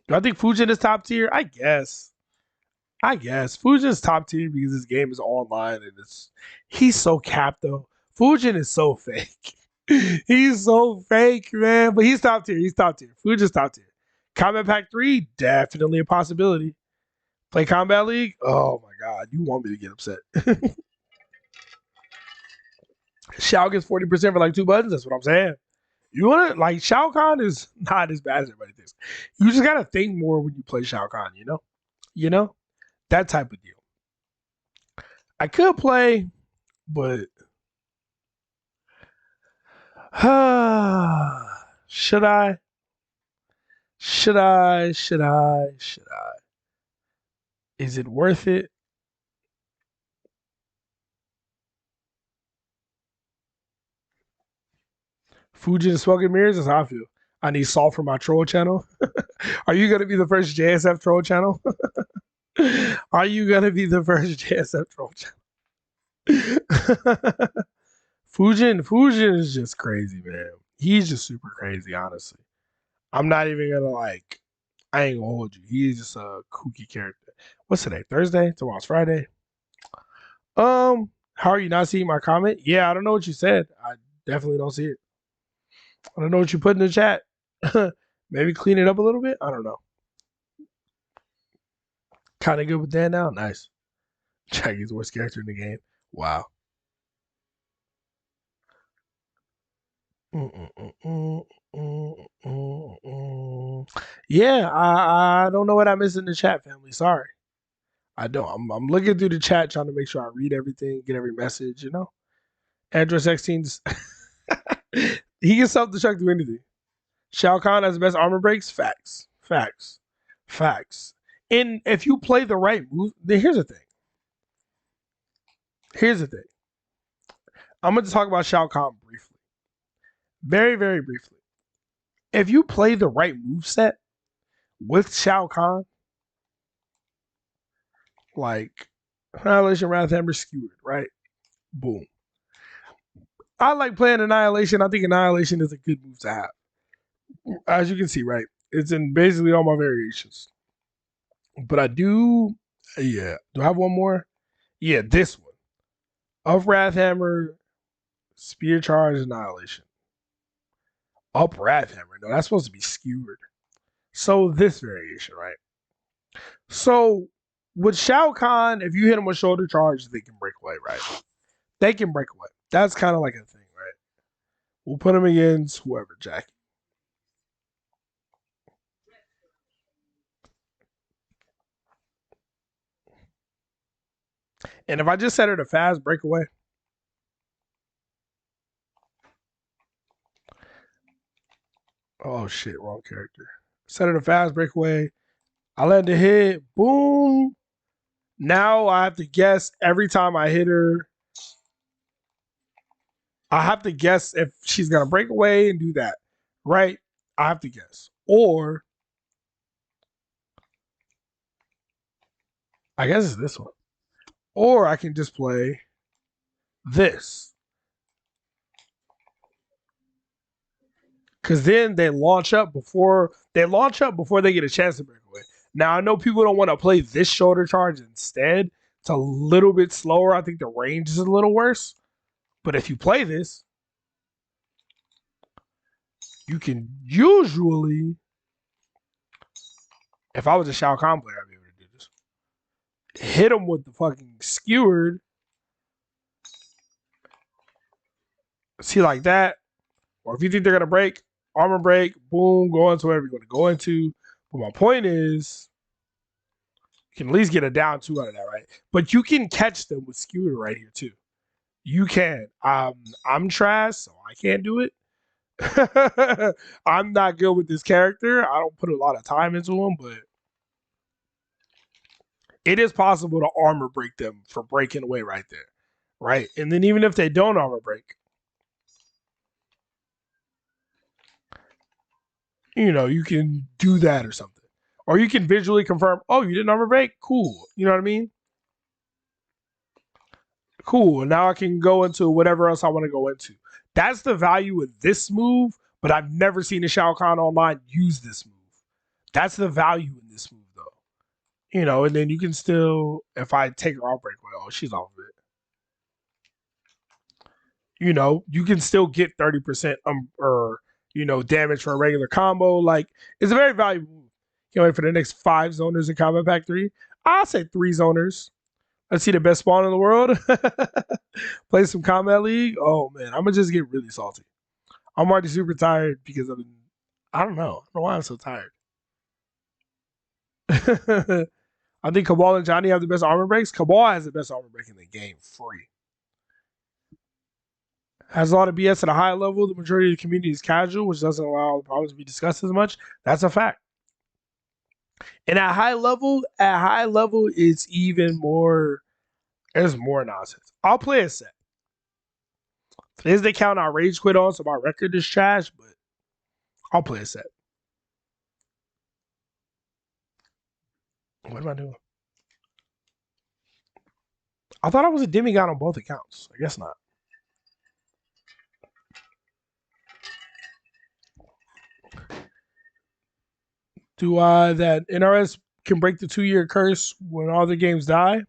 Do I think Fujin is top tier? I guess. Fujin's top tier because this game is online and he's so capped though. Fujin is so fake. He's so fake, man. But he's top tier. Fujin's top tier. Combat Pack 3, definitely a possibility. Play Combat League? Oh my god, you want me to get upset. Shao gets 40% for like 2 buttons. That's what I'm saying. You want to like Shao Kahn is not as bad as everybody thinks. You just gotta think more when you play Shao Kahn. You know that type of deal. I could play, but should I? Should I? Should I? Should I? Is it worth it? Fujin and Smoking Mirrors is how I feel. I need salt for my troll channel. Are you gonna be the first JSF troll channel? Are you gonna be the first JSF troll channel? Fujin is just crazy, man. He's just super crazy, honestly. I'm not even gonna like. I ain't gonna hold you. He's just a kooky character. What's today? Thursday? Tomorrow's Friday. How are you not seeing my comment? Yeah, I don't know what you said. I definitely don't see it. I don't know what you put in the chat. Maybe clean it up a little bit. I don't know. Kind of good with that now. Nice. Jackie's worst character in the game. Wow. Yeah, I don't know what I missed in the chat, family. Sorry. I don't. I'm looking through the chat trying to make sure I read everything, get every message, Android 16's he can self-destruct to anything. Shao Kahn has the best armor breaks. Facts. And if you play the right move, then here's the thing. I'm going to talk about Shao Kahn briefly. Very, very briefly. If you play the right move set with Shao Kahn, like Annihilation, Wrathhammer, Skewered, right? Boom. I like playing Annihilation. I think Annihilation is a good move to have. As you can see, right? It's in basically all my variations. But I do, yeah. Do I have one more? Yeah, this one. Up Wrathhammer, Spear Charge, Annihilation. Up Wrathhammer. No, that's supposed to be Skewered. So this variation, right? So with Shao Kahn, if you hit him with Shoulder Charge, they can break away, right? They can break away. That's kind of like a thing, right? We'll put him against whoever, Jackie. And if I just set her to fast breakaway, oh shit, wrong character. Set her to fast breakaway. I land the hit, boom. Now I have to guess every time I hit her. I have to guess if she's gonna break away and do that, right? I have to guess, or I guess it's this one, or I can just play this, because then they launch up before they get a chance to break away. Now I know people don't want to play this shoulder charge instead. It's a little bit slower. I think the range is a little worse. But if you play this, you can usually, if I was a Shao Kahn player, I'd be able to do this. Hit them with the fucking Skewered. See, like that. Or if you think they're going to break, armor break, boom, go into whatever you're going to go into. But my point is, you can at least get a down 2 out of that, right? But you can catch them with Skewered right here, too. You can. I'm trash, so I can't do it. I'm not good with this character. I don't put a lot of time into him, but it is possible to armor break them for breaking away right there, right? And then even if they don't armor break, you can do that or something. Or you can visually confirm, oh, you didn't armor break? Cool. You know what I mean? Cool. And now I can go into whatever else I want to go into. That's the value of this move, but I've never seen a Shao Kahn online use this move. That's the value in this move, though. And then you can still, if I take her off breakaway, oh, she's off of it. You can still get 30% damage for a regular combo. Like, it's a very valuable move. Can't wait for the next 5 zoners in Combat Pack 3. I'll say 3 zoners. Let's see the best spawn in the world. Play some Combat League. Oh man, I'm gonna just get really salty. I'm already super tired because I don't know. I don't know why I'm so tired. I think Cabal and Johnny have the best armor breaks. Cabal has the best armor break in the game, free. Has a lot of BS at a high level. The majority of the community is casual, which doesn't allow the problems to be discussed as much. That's a fact. And at high level, it's even more. There's more nonsense. I'll play a set. Today's the count I rage quit on, so my record is trash, but I'll play a set. What am I doing? I thought I was a demigod on both accounts. I guess not. Do that NRS can break the 2-year curse when all the games die?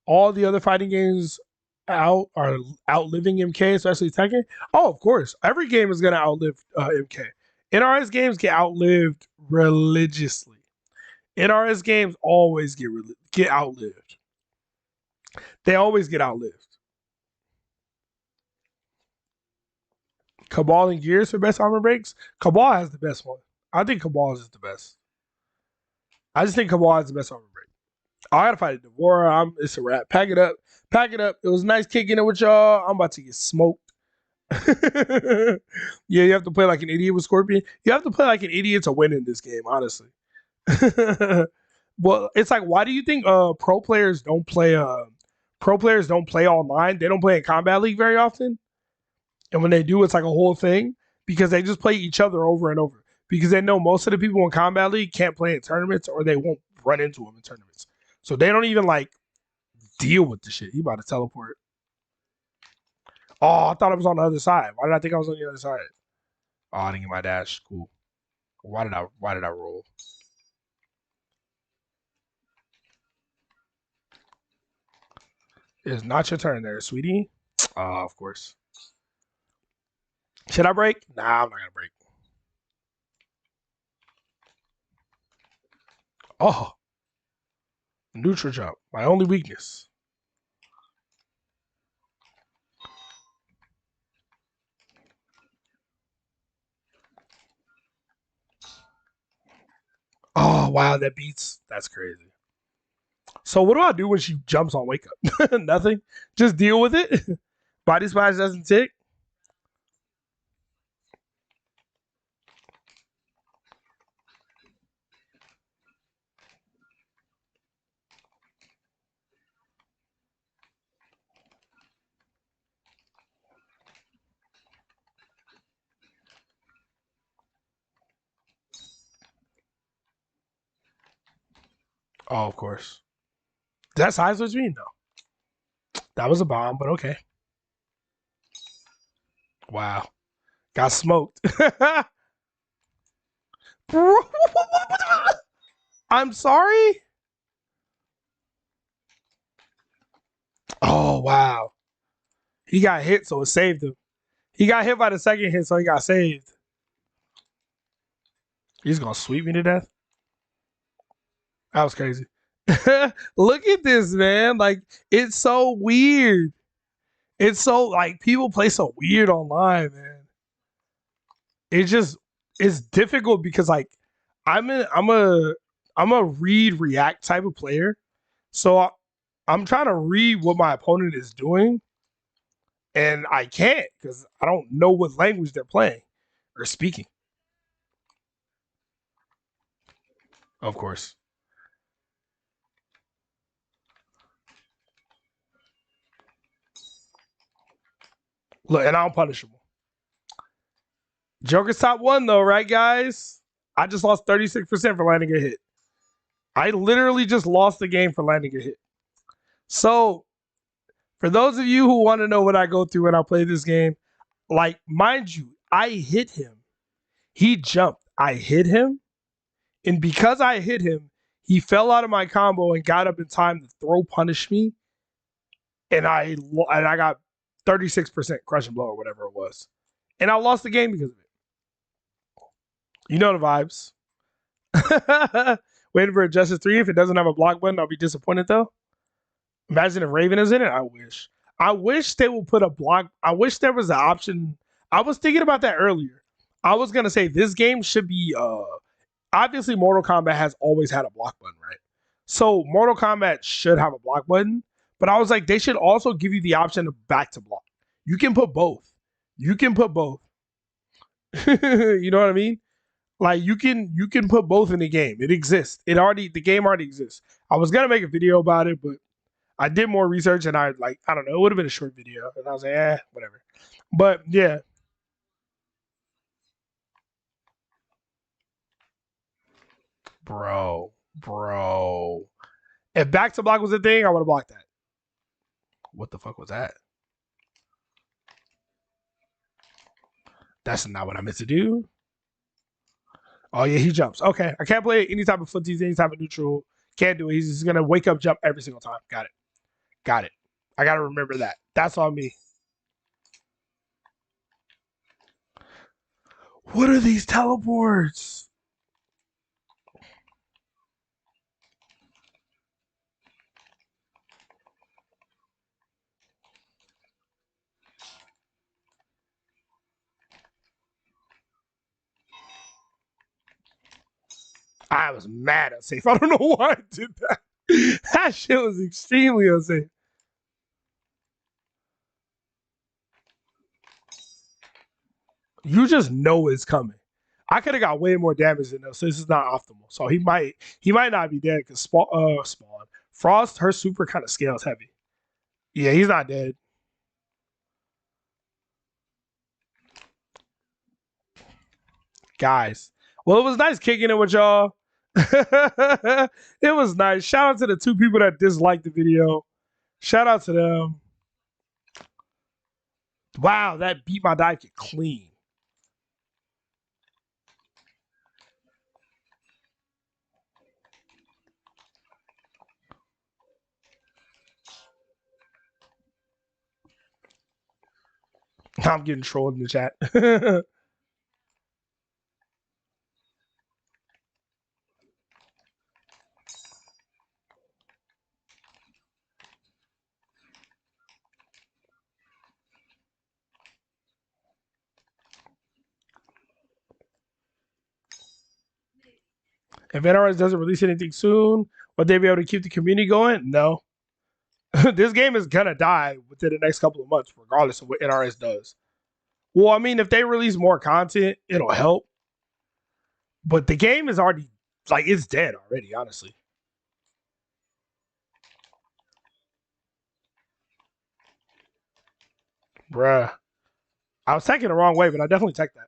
All the other fighting games are outliving MK, especially Tekken. Oh, of course. Every game is going to outlive MK. NRS games get outlived religiously. NRS games always get outlived. They always get outlived. Cabal and Gears for best armor breaks. Cabal has the best one. I think Cabal is the best. I just think Cabal has the best armor break. I gotta fight a Devora. It's a wrap. Pack it up. Pack it up. It was nice kicking it with y'all. I'm about to get smoked. Yeah, you have to play like an idiot with Scorpion. You have to play like an idiot to win in this game, honestly. Well, it's like, why do you think pro players don't play online? They don't play in Combat League very often. And when they do, it's like a whole thing because they just play each other over and over. Because they know most of the people in Combat League can't play in tournaments or they won't run into them in tournaments. So they don't even like deal with the shit. He about to teleport. Oh, I thought I was on the other side. Why did I think I was on the other side? Oh, I didn't get my dash. Cool. Why did I roll? It's not your turn there, sweetie. Of course. Should I break? Nah, I'm not gonna break. Oh. Neutral jump. My only weakness. Oh, wow, that beats. That's crazy. So what do I do when she jumps on wake up? Nothing. Just deal with it. Body splash doesn't tick. Oh, of course. Did that side switch me? No. That was a bomb, but okay. Wow. Got smoked. I'm sorry? Oh, wow. He got hit, so it saved him. He got hit by the second hit, so he got saved. He's going to sweep me to death? That was crazy. Look at this, man. Like, it's so weird. It's so, like, people play so weird online, man. It's difficult because, like, I'm a read react type of player. So I'm trying to read what my opponent is doing. And I can't because I don't know what language they're playing or speaking. Of course. Look, and I'm punishable. Joker's top 1, though, right, guys? I just lost 36% for landing a hit. I literally just lost the game for landing a hit. So, for those of you who want to know what I go through when I play this game, like, mind you, I hit him. He jumped. I hit him. And because I hit him, he fell out of my combo and got up in time to throw punish me. And I got 36% crush and blow or whatever it was. And I lost the game because of it. You know the vibes. Waiting for Injustice 3. If it doesn't have a block button, I'll be disappointed though. Imagine if Raven is in it. I wish. I wish they would put a block. I wish there was an option. I was thinking about that earlier. I was gonna say this game should be obviously Mortal Kombat has always had a block button, right? So Mortal Kombat should have a block button, but I was like, they should also give you the option of back to block. You can put both. You can put both. You know what I mean? Like you can put both in the game. It exists. The game already exists. I was gonna make a video about it, but I did more research and I don't know, it would have been a short video. And I was like, whatever. But yeah. Bro. If back to block was a thing, I would have blocked that. What the fuck was that? That's not what I meant to do. Oh yeah, he jumps. Okay. I can't play any type of footsies, any type of neutral. Can't do it. He's just gonna wake up, jump every single time. Got it. I gotta remember that. That's on me. What are these teleports? I was mad unsafe. I don't know why I did that. That shit was extremely unsafe. You just know it's coming. I could have got way more damage than this, so this is not optimal. So he might not be dead because Spawn. Frost, her super kind of scales heavy. Yeah, he's not dead. Guys. Well, it was nice kicking it with y'all. It was nice. Shout out to the 2 people that disliked the video. Shout out to them. Wow, that beat my dive kick clean. I'm getting trolled in the chat. If NRS doesn't release anything soon, will they be able to keep the community going? No. This game is gonna die within the next couple of months, regardless of what NRS does. Well, I mean, if they release more content, it'll help. But the game is already it's dead already, honestly. Bruh. I was taking the wrong way, but I definitely took that.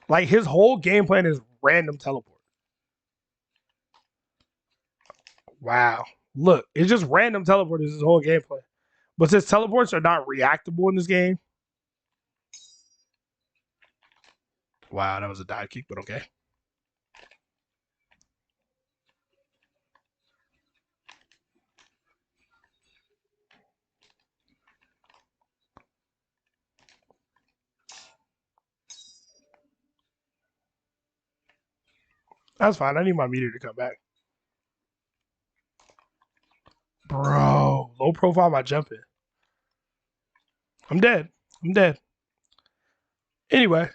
Like his whole game plan is random teleport. Wow. Look, it's just random teleport is his whole gameplay. But since teleports are not reactable in this game. Wow, that was a dive kick, but okay. That's fine. I need my meter to come back. Bro, low profile my jumping. I'm dead. Anyway,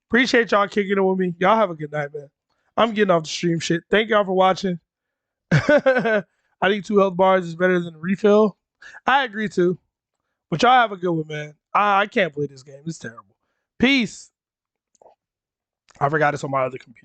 appreciate y'all kicking it with me. Y'all have a good night, man. I'm getting off the stream shit. Thank y'all for watching. I think 2 health bars is better than a refill. I agree too. But y'all have a good one, man. I can't play this game. It's terrible. Peace. I forgot it's on my other computer.